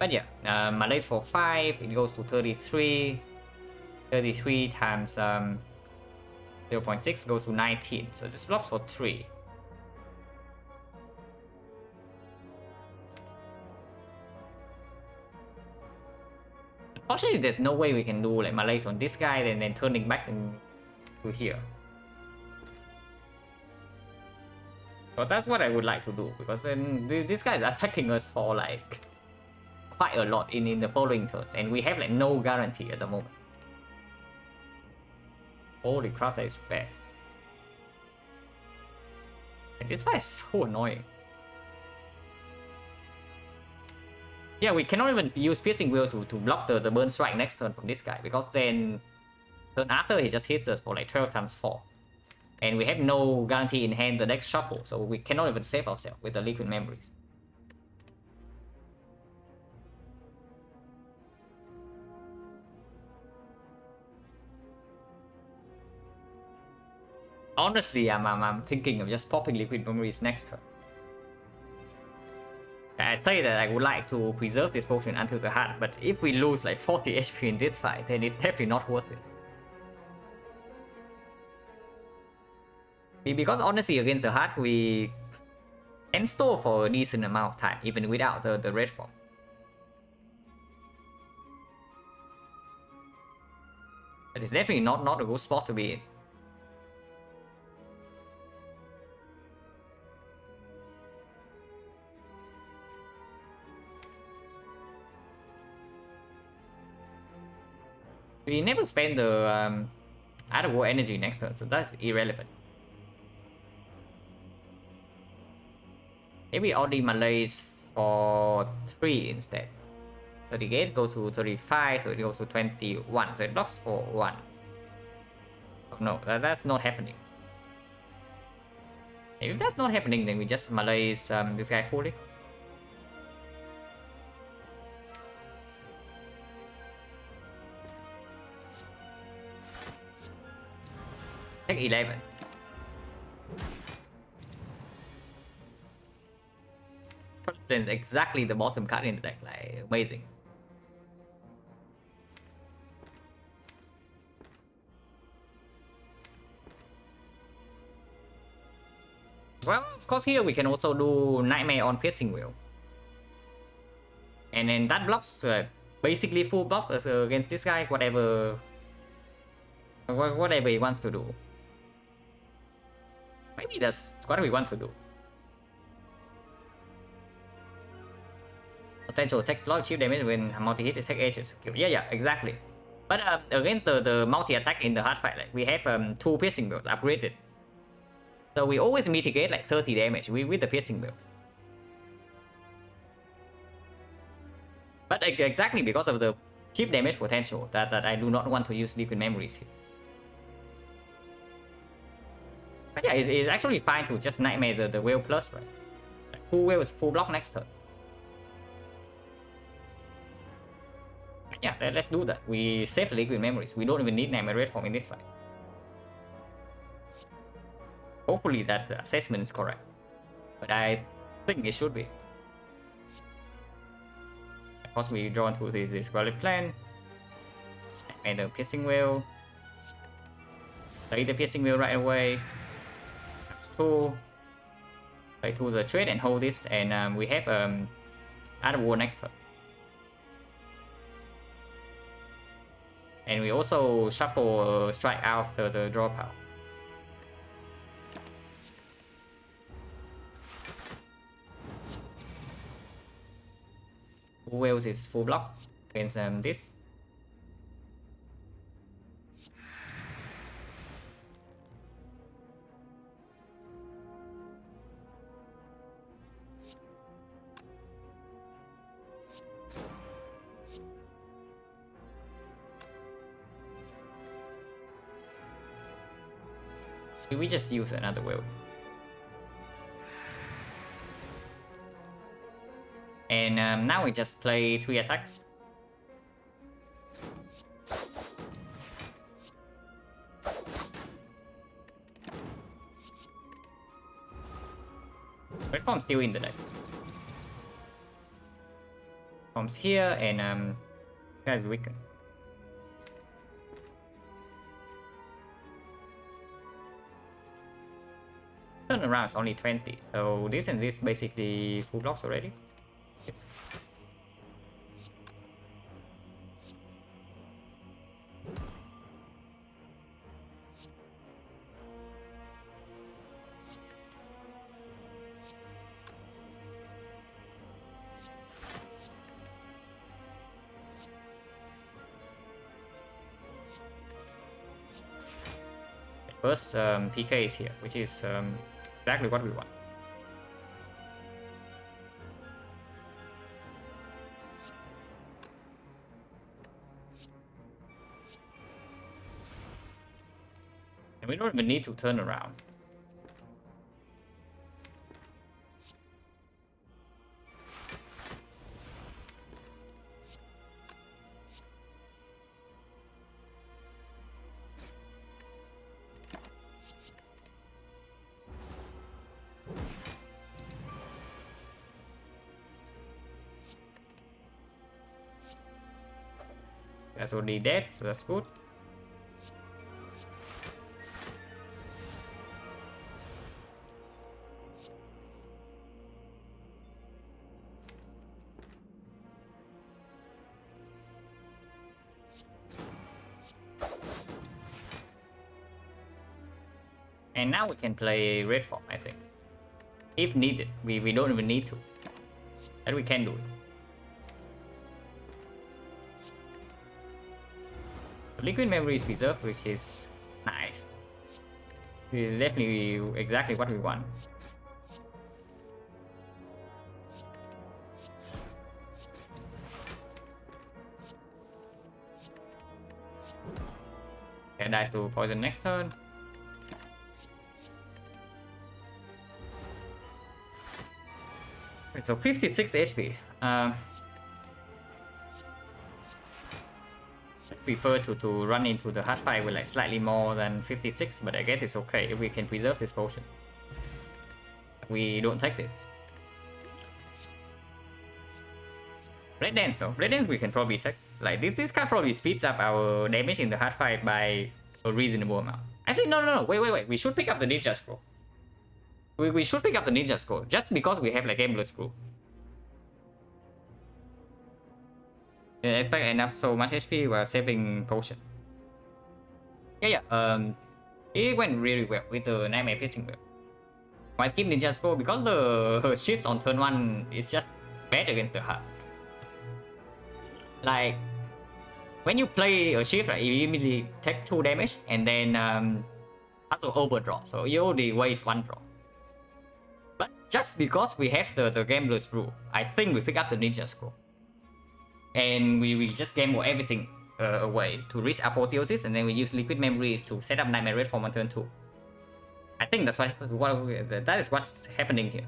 But yeah, Malays for 5, it goes to 33. 33 times 0.6 goes to 19. So this blocks for 3. Unfortunately, there's no way we can do like Malays on this guy and then turning back to here. But that's what I would like to do, because then this guy is attacking us for like quite a lot in the following turns, and we have like no guarantee at the moment. Holy crap, that is bad. And this guy is so annoying. Yeah, we cannot even use Piercing Wheel to block the burn strike next turn from this guy, because then turn after he just hits us for like 12 times 4. And we have no guarantee in hand the next shuffle, so we cannot even save ourselves with the Liquid Memories. Honestly, I'm thinking of just popping Liquid Memories next turn. I say that I would like to preserve this potion until the heart, but if we lose like 40 HP in this fight, then it's definitely not worth it. Because honestly, against the heart, we can store for a decent amount of time, even without the red form. But it's definitely not a good spot to be in. We never spend the out of war energy next turn, so that's irrelevant. Maybe only Malays for 3 instead. 38 goes to 35, so it goes to 21, so it blocks for 1. Oh, no, that's not happening. If that's not happening, then we just Malays this guy fully. Take 11. Then exactly the bottom card in the deck, like amazing. Well, of course here we can also do Nightmare on Piercing Wheel. And then that blocks basically full block against this guy, whatever he wants to do. Maybe that's what we want to do. Potential take lot of chip damage when multi-hit attack edge is skill. Yeah, exactly. But against the multi-attack in the hard fight, like we have 2 Piercing Wheels upgraded. So we always mitigate like 30 damage with the Piercing Wheels. But exactly because of the chip damage potential that I do not want to use Liquid Memories here. But yeah, it's actually fine to just Nightmare the Whale Plus, right? Like 2 Whales full block next turn. Yeah, let's do that. We save the Liquid Memories. We don't even need Nightmare Red Form in this fight. Hopefully that assessment is correct. But I think it should be. Of course, we draw into the Squalid Plan. And the Piercing Wheel. Play the Piercing Wheel right away. That's 2. Play 2 the trade and hold this. And we have Out of War next turn. And we also shuffle strike out the draw pile. Who else is full block against this? We just use another wheel. And now we just play 3 attacks. Red form still in the deck. Forms here, and guys weaken. Turnaround is only 20, so this and this basically full blocks already. Yes. First PK is here, which is exactly what we want. And we don't even need to turn around. That's already dead, so that's good. And now we can play red form, I think. If needed, we don't even need to. And we can do it. Liquid memory is reserved, which is nice. This is definitely exactly what we want. And dies to poison next turn. So 56 HP. Prefer to run into the hard fight with like slightly more than 56, but I guess it's okay if we can preserve this potion. We don't take this. Red Dance though. Red Dance we can probably take. Like this card probably speeds up our damage in the hard fight by a reasonable amount. Actually, no. Wait. We should pick up the Ninja Scroll. We should pick up the Ninja Scroll just because we have like Gambler's Scroll. Yeah, expect enough so much HP while saving potion. Yeah. It went really well with the Nightmare Piercing Web. Why skip Ninja Scroll? Because the shift on turn 1 is just bad against the heart. Like when you play a shift, right, you immediately take 2 damage and then have to overdraw. So you only waste 1 draw. But just because we have the Gambler's Rule, I think we pick up the Ninja Scroll. And we just gamble everything away to reach Apotheosis, and then we use Liquid Memories to set up Nightmare Red Form on turn 2. I think that's that is what's happening here.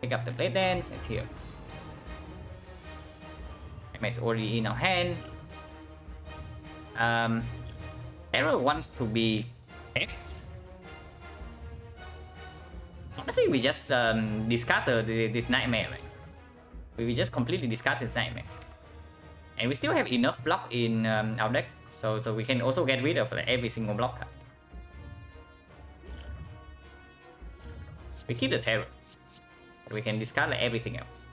Pick up the Blade Dance, it's here. It's already in our hand. Arrow wants to be kept. Honestly, we just discard this Nightmare, right? We just completely discard this Nightmare. And we still have enough block in our deck, so we can also get rid of like, every single block card. We keep the Terror. We can discard like, everything else.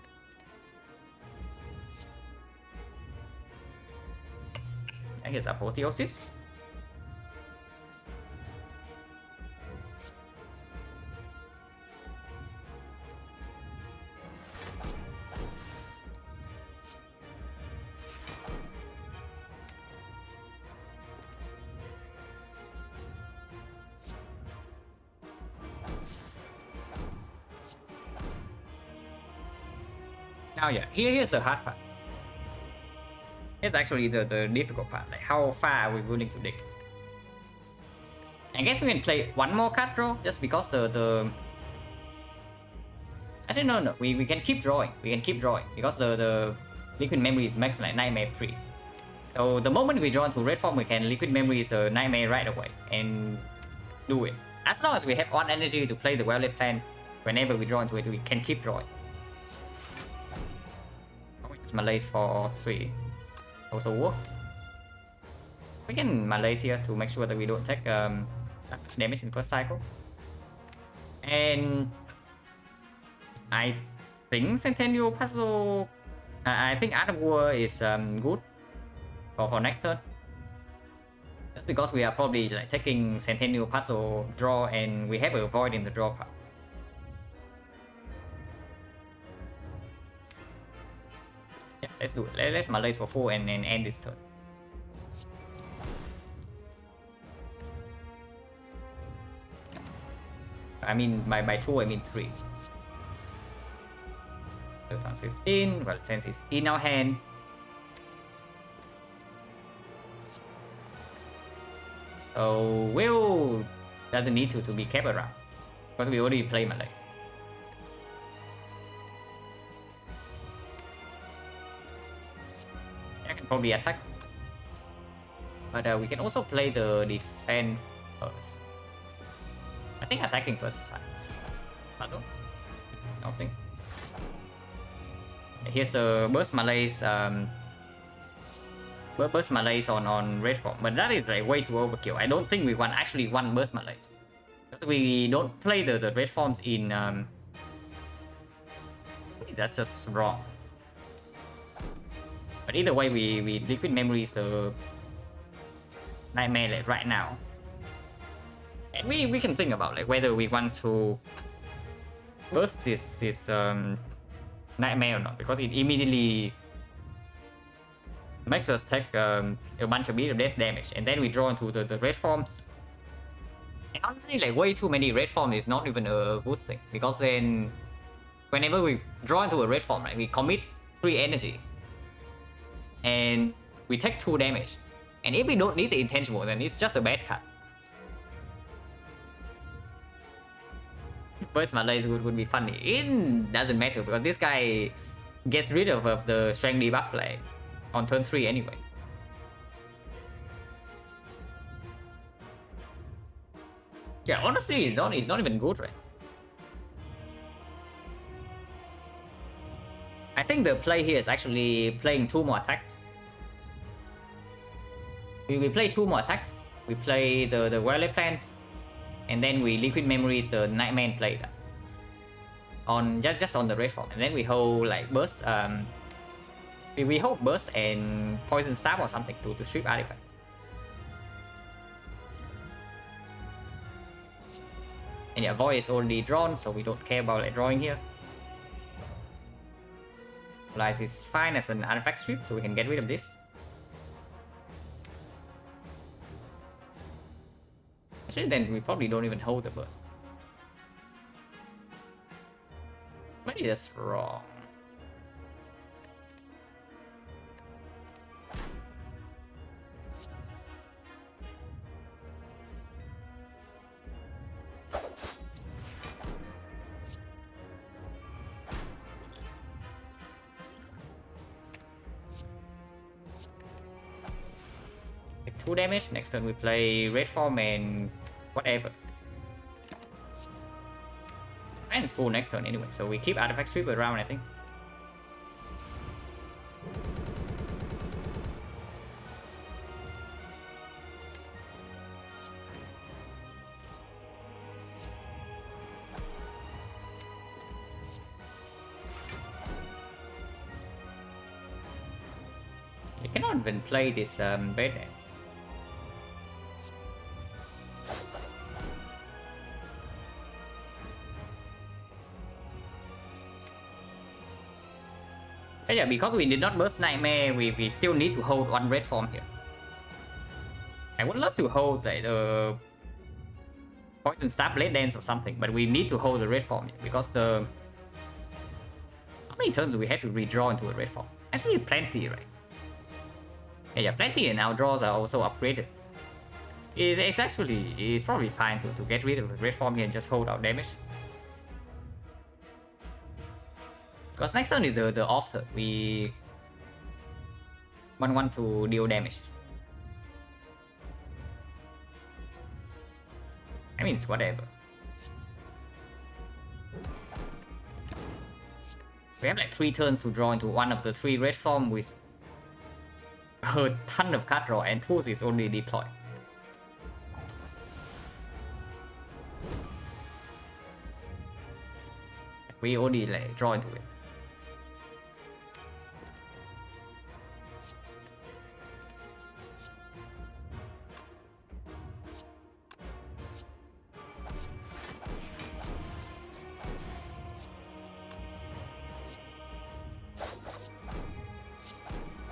And here's Apotheosis. Now yeah, here's the hard part. Here's actually the difficult part, like how far are we willing to dig. I guess we can play one more card draw, just because the actually no, we can keep drawing. We can keep drawing, because the Liquid Memory is max like Nightmare free. So the moment we draw into red form, we can Liquid Memory the Nightmare right away and do it. As long as we have on energy to play the Well-Lit Plans, whenever we draw into it, we can keep drawing. Malays for 3 also works. We can Malays here to make sure that we don't take that much damage in first cycle. And I think Centennial Puzzle, I think Art of War is good for next turn. That's because we are probably like taking Centennial Puzzle draw and we have a void in the draw part. Yeah, let's do it. Let's Malays for 4 and end this turn. I mean by 4 I mean 3. So turn 15, well, Fence is in our hand. So Will doesn't need to be kept around because we already play Malays. I can probably attack, but we can also play the defense first. I think attacking first is fine. Pardon? Nothing. Here's the burst Malays. Burst Malays on red form, but that is like way too overkill. I don't think we want actually one burst Malays. We don't play the red forms in. That's just wrong. But either way, we liquid memories the nightmare like right now. And we can think about like whether we want to burst this nightmare or not, because it immediately makes us take a bunch of bit of death damage, and then we draw into the red forms. And honestly, like way too many red forms is not even a good thing, because then whenever we draw into a red form, right, we commit 3 energy and we take 2 damage. And if we don't need the intangible, then it's just a bad card. Burst Malays would be funny. It doesn't matter because this guy gets rid of the strength debuff like on turn 3 anyway. Yeah, honestly, it's not even good, right? I think the play here is actually playing 2 more attacks. We play 2 more attacks. We play the Wireless Plants, and then we liquid memories the Nightman play that on just on the red form, and then we hold like burst. We hold burst and poison stab or something to strip artifact. And yeah, void is already drawn, so we don't care about like drawing here. Lies is fine as an artifact strip, so we can get rid of this. Actually, then we probably don't even hold the burst. Maybe that's wrong. Take 2 damage. Next turn we play red form and whatever. And it's full next turn anyway, so we keep artifact sweep around, I think. You cannot even play this bed. Yeah, because we did not burst Nightmare, we still need to hold 1 red form here. I would love to hold the Poison Stab Blade Dance or something, but we need to hold the red form here, because the... How many turns do we have to redraw into a red form? Actually, plenty, right? Yeah, plenty, and our draws are also upgraded. It's probably fine to get rid of the red form here and just hold our damage. Because next turn is the off turn. We want to deal damage. I mean, it's whatever. We have like 3 turns to draw into one of the 3 red form with a ton of card draw, and tools is only deployed. We only like draw into it.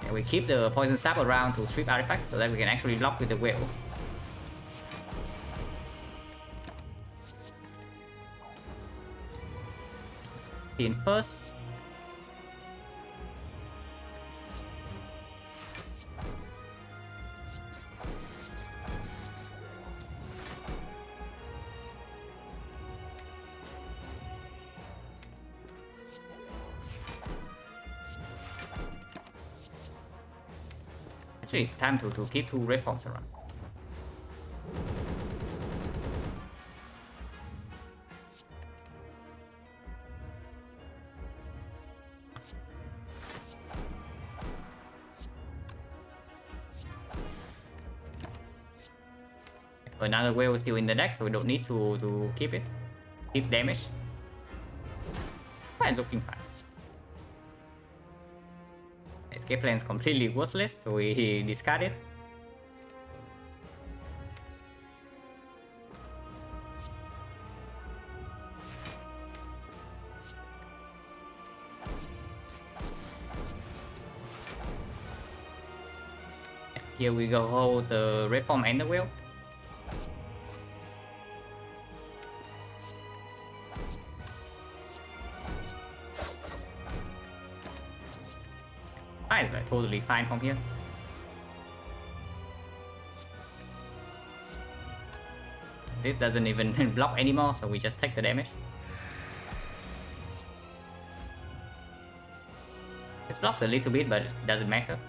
And we keep the poison stab around to strip artifacts so that we can actually lock with the whale. In first. Actually, it's time to keep 2 red forms around. Another whale is still in the deck, so we don't need to keep it. Keep damage. Fine, looking fine. Escape plan is completely worthless, so we discard it. Here we go, hold the red form and the whale. Is like totally fine from here. This doesn't even block anymore, so we just take the damage. It blocks a little bit, but it doesn't matter.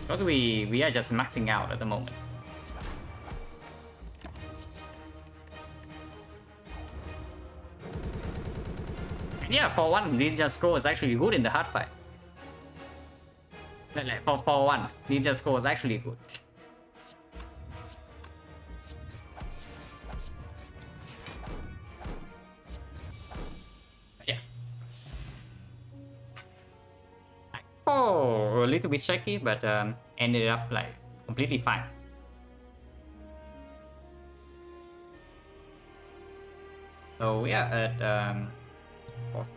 Because we are just maxing out at the moment. Yeah, for one, Ninja Scroll is actually good in the hard fight. Like, for one, Ninja Scroll is actually good. Yeah. Oh, a little bit shaky, but ended up like completely fine. So we are at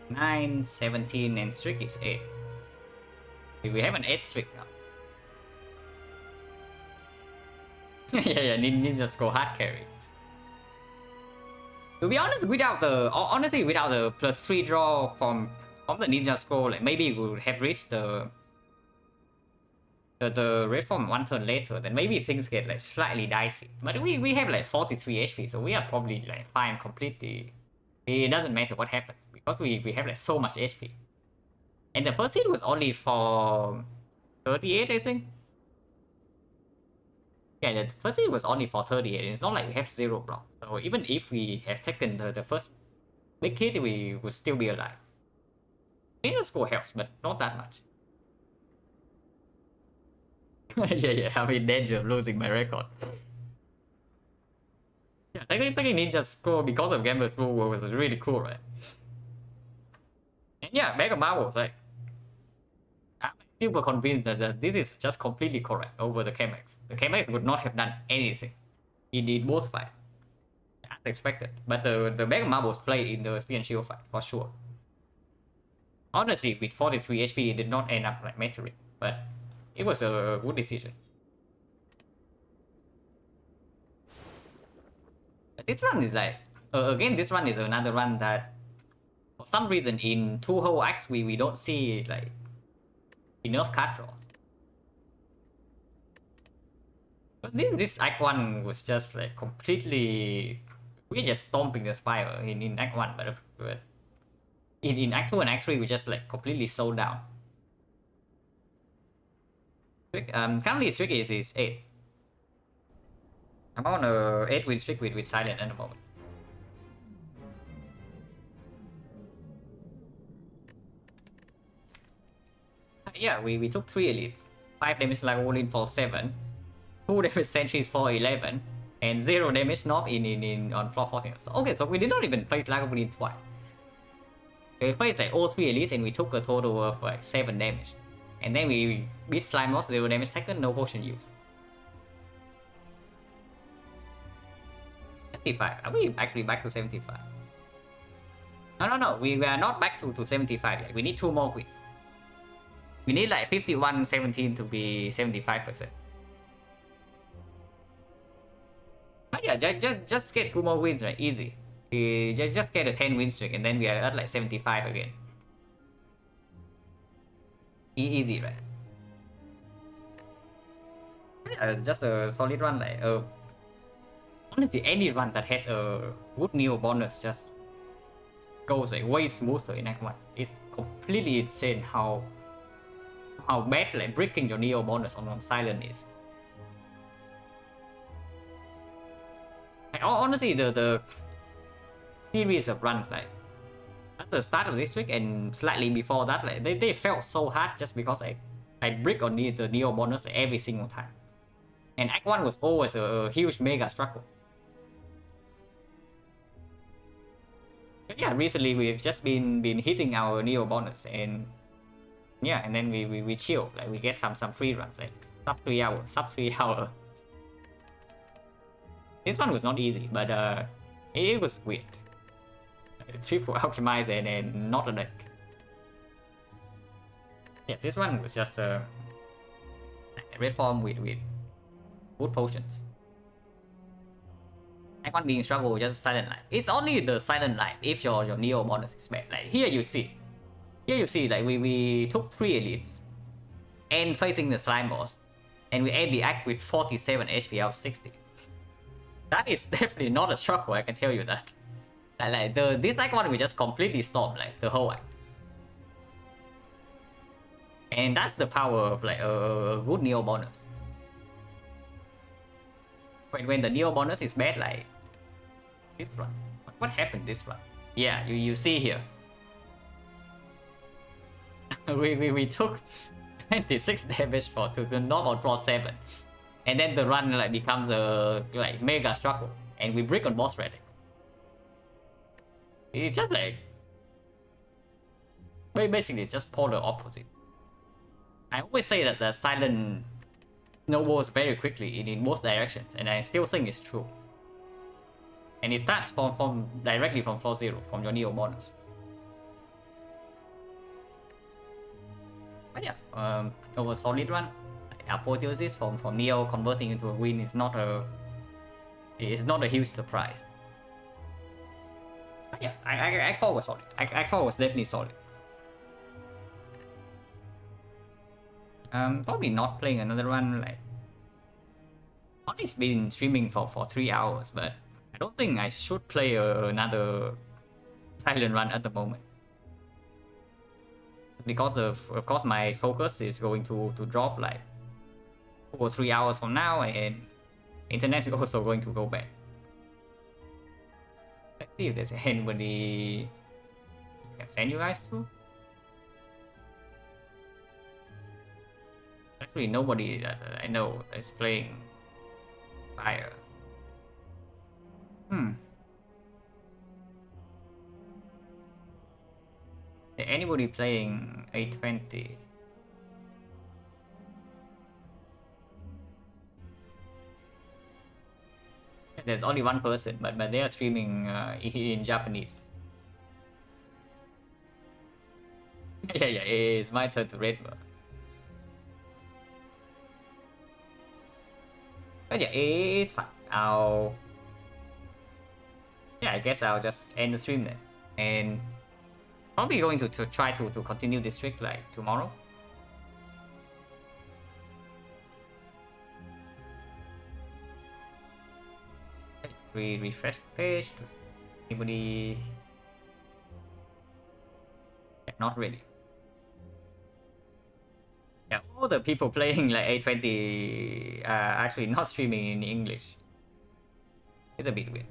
9, 17, and streak is 8. We have an 8 streak now. yeah, Ninja Scroll hard carry. To be honest, without the +3 draw from the Ninja Scroll, like maybe we would have reached the red form 1 turn later. Then maybe things get like slightly dicey. But we have like 43 HP, so we are probably like fine completely. It doesn't matter what happens because we have like so much HP. And the first hit was only for 38, I think. Yeah, the first hit was only for 38. It's not like we have 0 block. So even if we have taken the first big hit, we would still be alive. Ninja Scroll helps, but not that much. yeah, I'm in danger of losing my record. Yeah, taking Ninja Scroll because of Gambler's Rule was really cool, right? And yeah, Mega Marvels, like, I'm super convinced that this is just completely correct over the KMX. The KMX would not have done anything. He did both fights. As expected. But the Mega Marvels played in the Spear and Shield fight, for sure. Honestly, with 43 HP, it did not end up like mattering. But it was a good decision. This run is like, again, this run is another run that, for some reason, in 2 whole acts, we don't see like enough card draws. But this act 1 was just like completely, we're just stomping the spire in act 1, but in act 2 and act 3, we just like completely slowed down. Currently, streak is 8. I'm on a 8 win streak with silent at the moment. Yeah, we took 3 elites. 5 damage Lagavulin for 7, 2 damage sentries for 11, and 0 damage knob in on floor 14. So, okay, so we did not even face Lagavulin twice. We faced like all 3 elites and we took a total of like 7 damage. And then we beat Slime Loss, 0 damage taken, no potion used. 75. Are we actually back to 75? No. We are not back to 75 yet. We need 2 more wins. We need like 51-17 to be 75%. But yeah, just get 2 more wins, right? Easy. We just get a 10 win streak and then we are at like 75 again. Easy, right? Yeah, just a solid run. Like honestly, any run that has a good Neo bonus just goes like way smoother in Act 1. It's completely insane how bad like breaking your Neo bonus on silent is. Like, honestly, the series of runs like at the start of this week and slightly before that, like they felt so hard just because I brick on the Neo bonus every single time. And Act 1 was always a huge mega struggle. But yeah, recently we've just been hitting our Neo bonus and yeah, and then we chill, like we get some free runs, like sub 3 hour. This one was not easy, but it was weird. Triple optimize and not a deck. Yeah, this one was just red form with good potions. Act 1 being struggle just silent life. It's only the silent life if your Neo bonus is bad. Like here you see like we took 3 elites and facing the slime boss, and we end the act with 47 HP out of 60. That is definitely not a struggle, I can tell you that. Like this Act 1 we just completely stopped like the whole act. And that's the power of like a good Neo bonus. When the Neo bonus is bad, like this run. What happened this run? Yeah, you see here. we took 26 damage to the knob on floor 7. And then the run like becomes a like mega struggle. And we break on boss relics. It's just like basically it's just polar opposite. I always say that the silent snowballs very quickly in both directions, and I still think it's true. And it starts from directly from floor 0, from your Neo bonus. But yeah, over solid run, apotheosis from Neo converting into a win is not a huge surprise. But yeah, Act 4 was solid. Act 4 was definitely solid. Probably not playing another run. Like, I've been streaming for 3 hours, but I don't think I should play another silent run at the moment. Because of course my focus is going to drop like 2 or 3 hours from now, and internet is also going to go back. Let's see if there's anybody I can send you guys to. Actually, nobody that I know is playing Fire. Anybody playing 820? There's only one person, but they are streaming in Japanese. yeah, it's my turn to raid. But yeah, it's fine. I guess I'll just end the stream then. And probably going to try to continue this trick like tomorrow. Refresh the page. Anybody? Yeah, not really. Yeah, all the people playing like 820 are actually not streaming in English. It's a bit weird.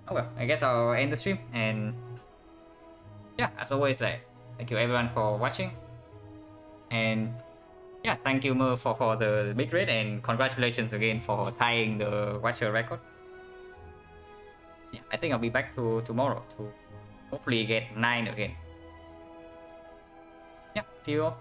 Oh well, I guess I'll end the stream, and yeah, as always, like, thank you everyone for watching, and yeah, thank you Mer for the big raid, and congratulations again for tying the watcher record. Yeah, I think I'll be back to tomorrow to hopefully get 9 again. Yeah, see you all.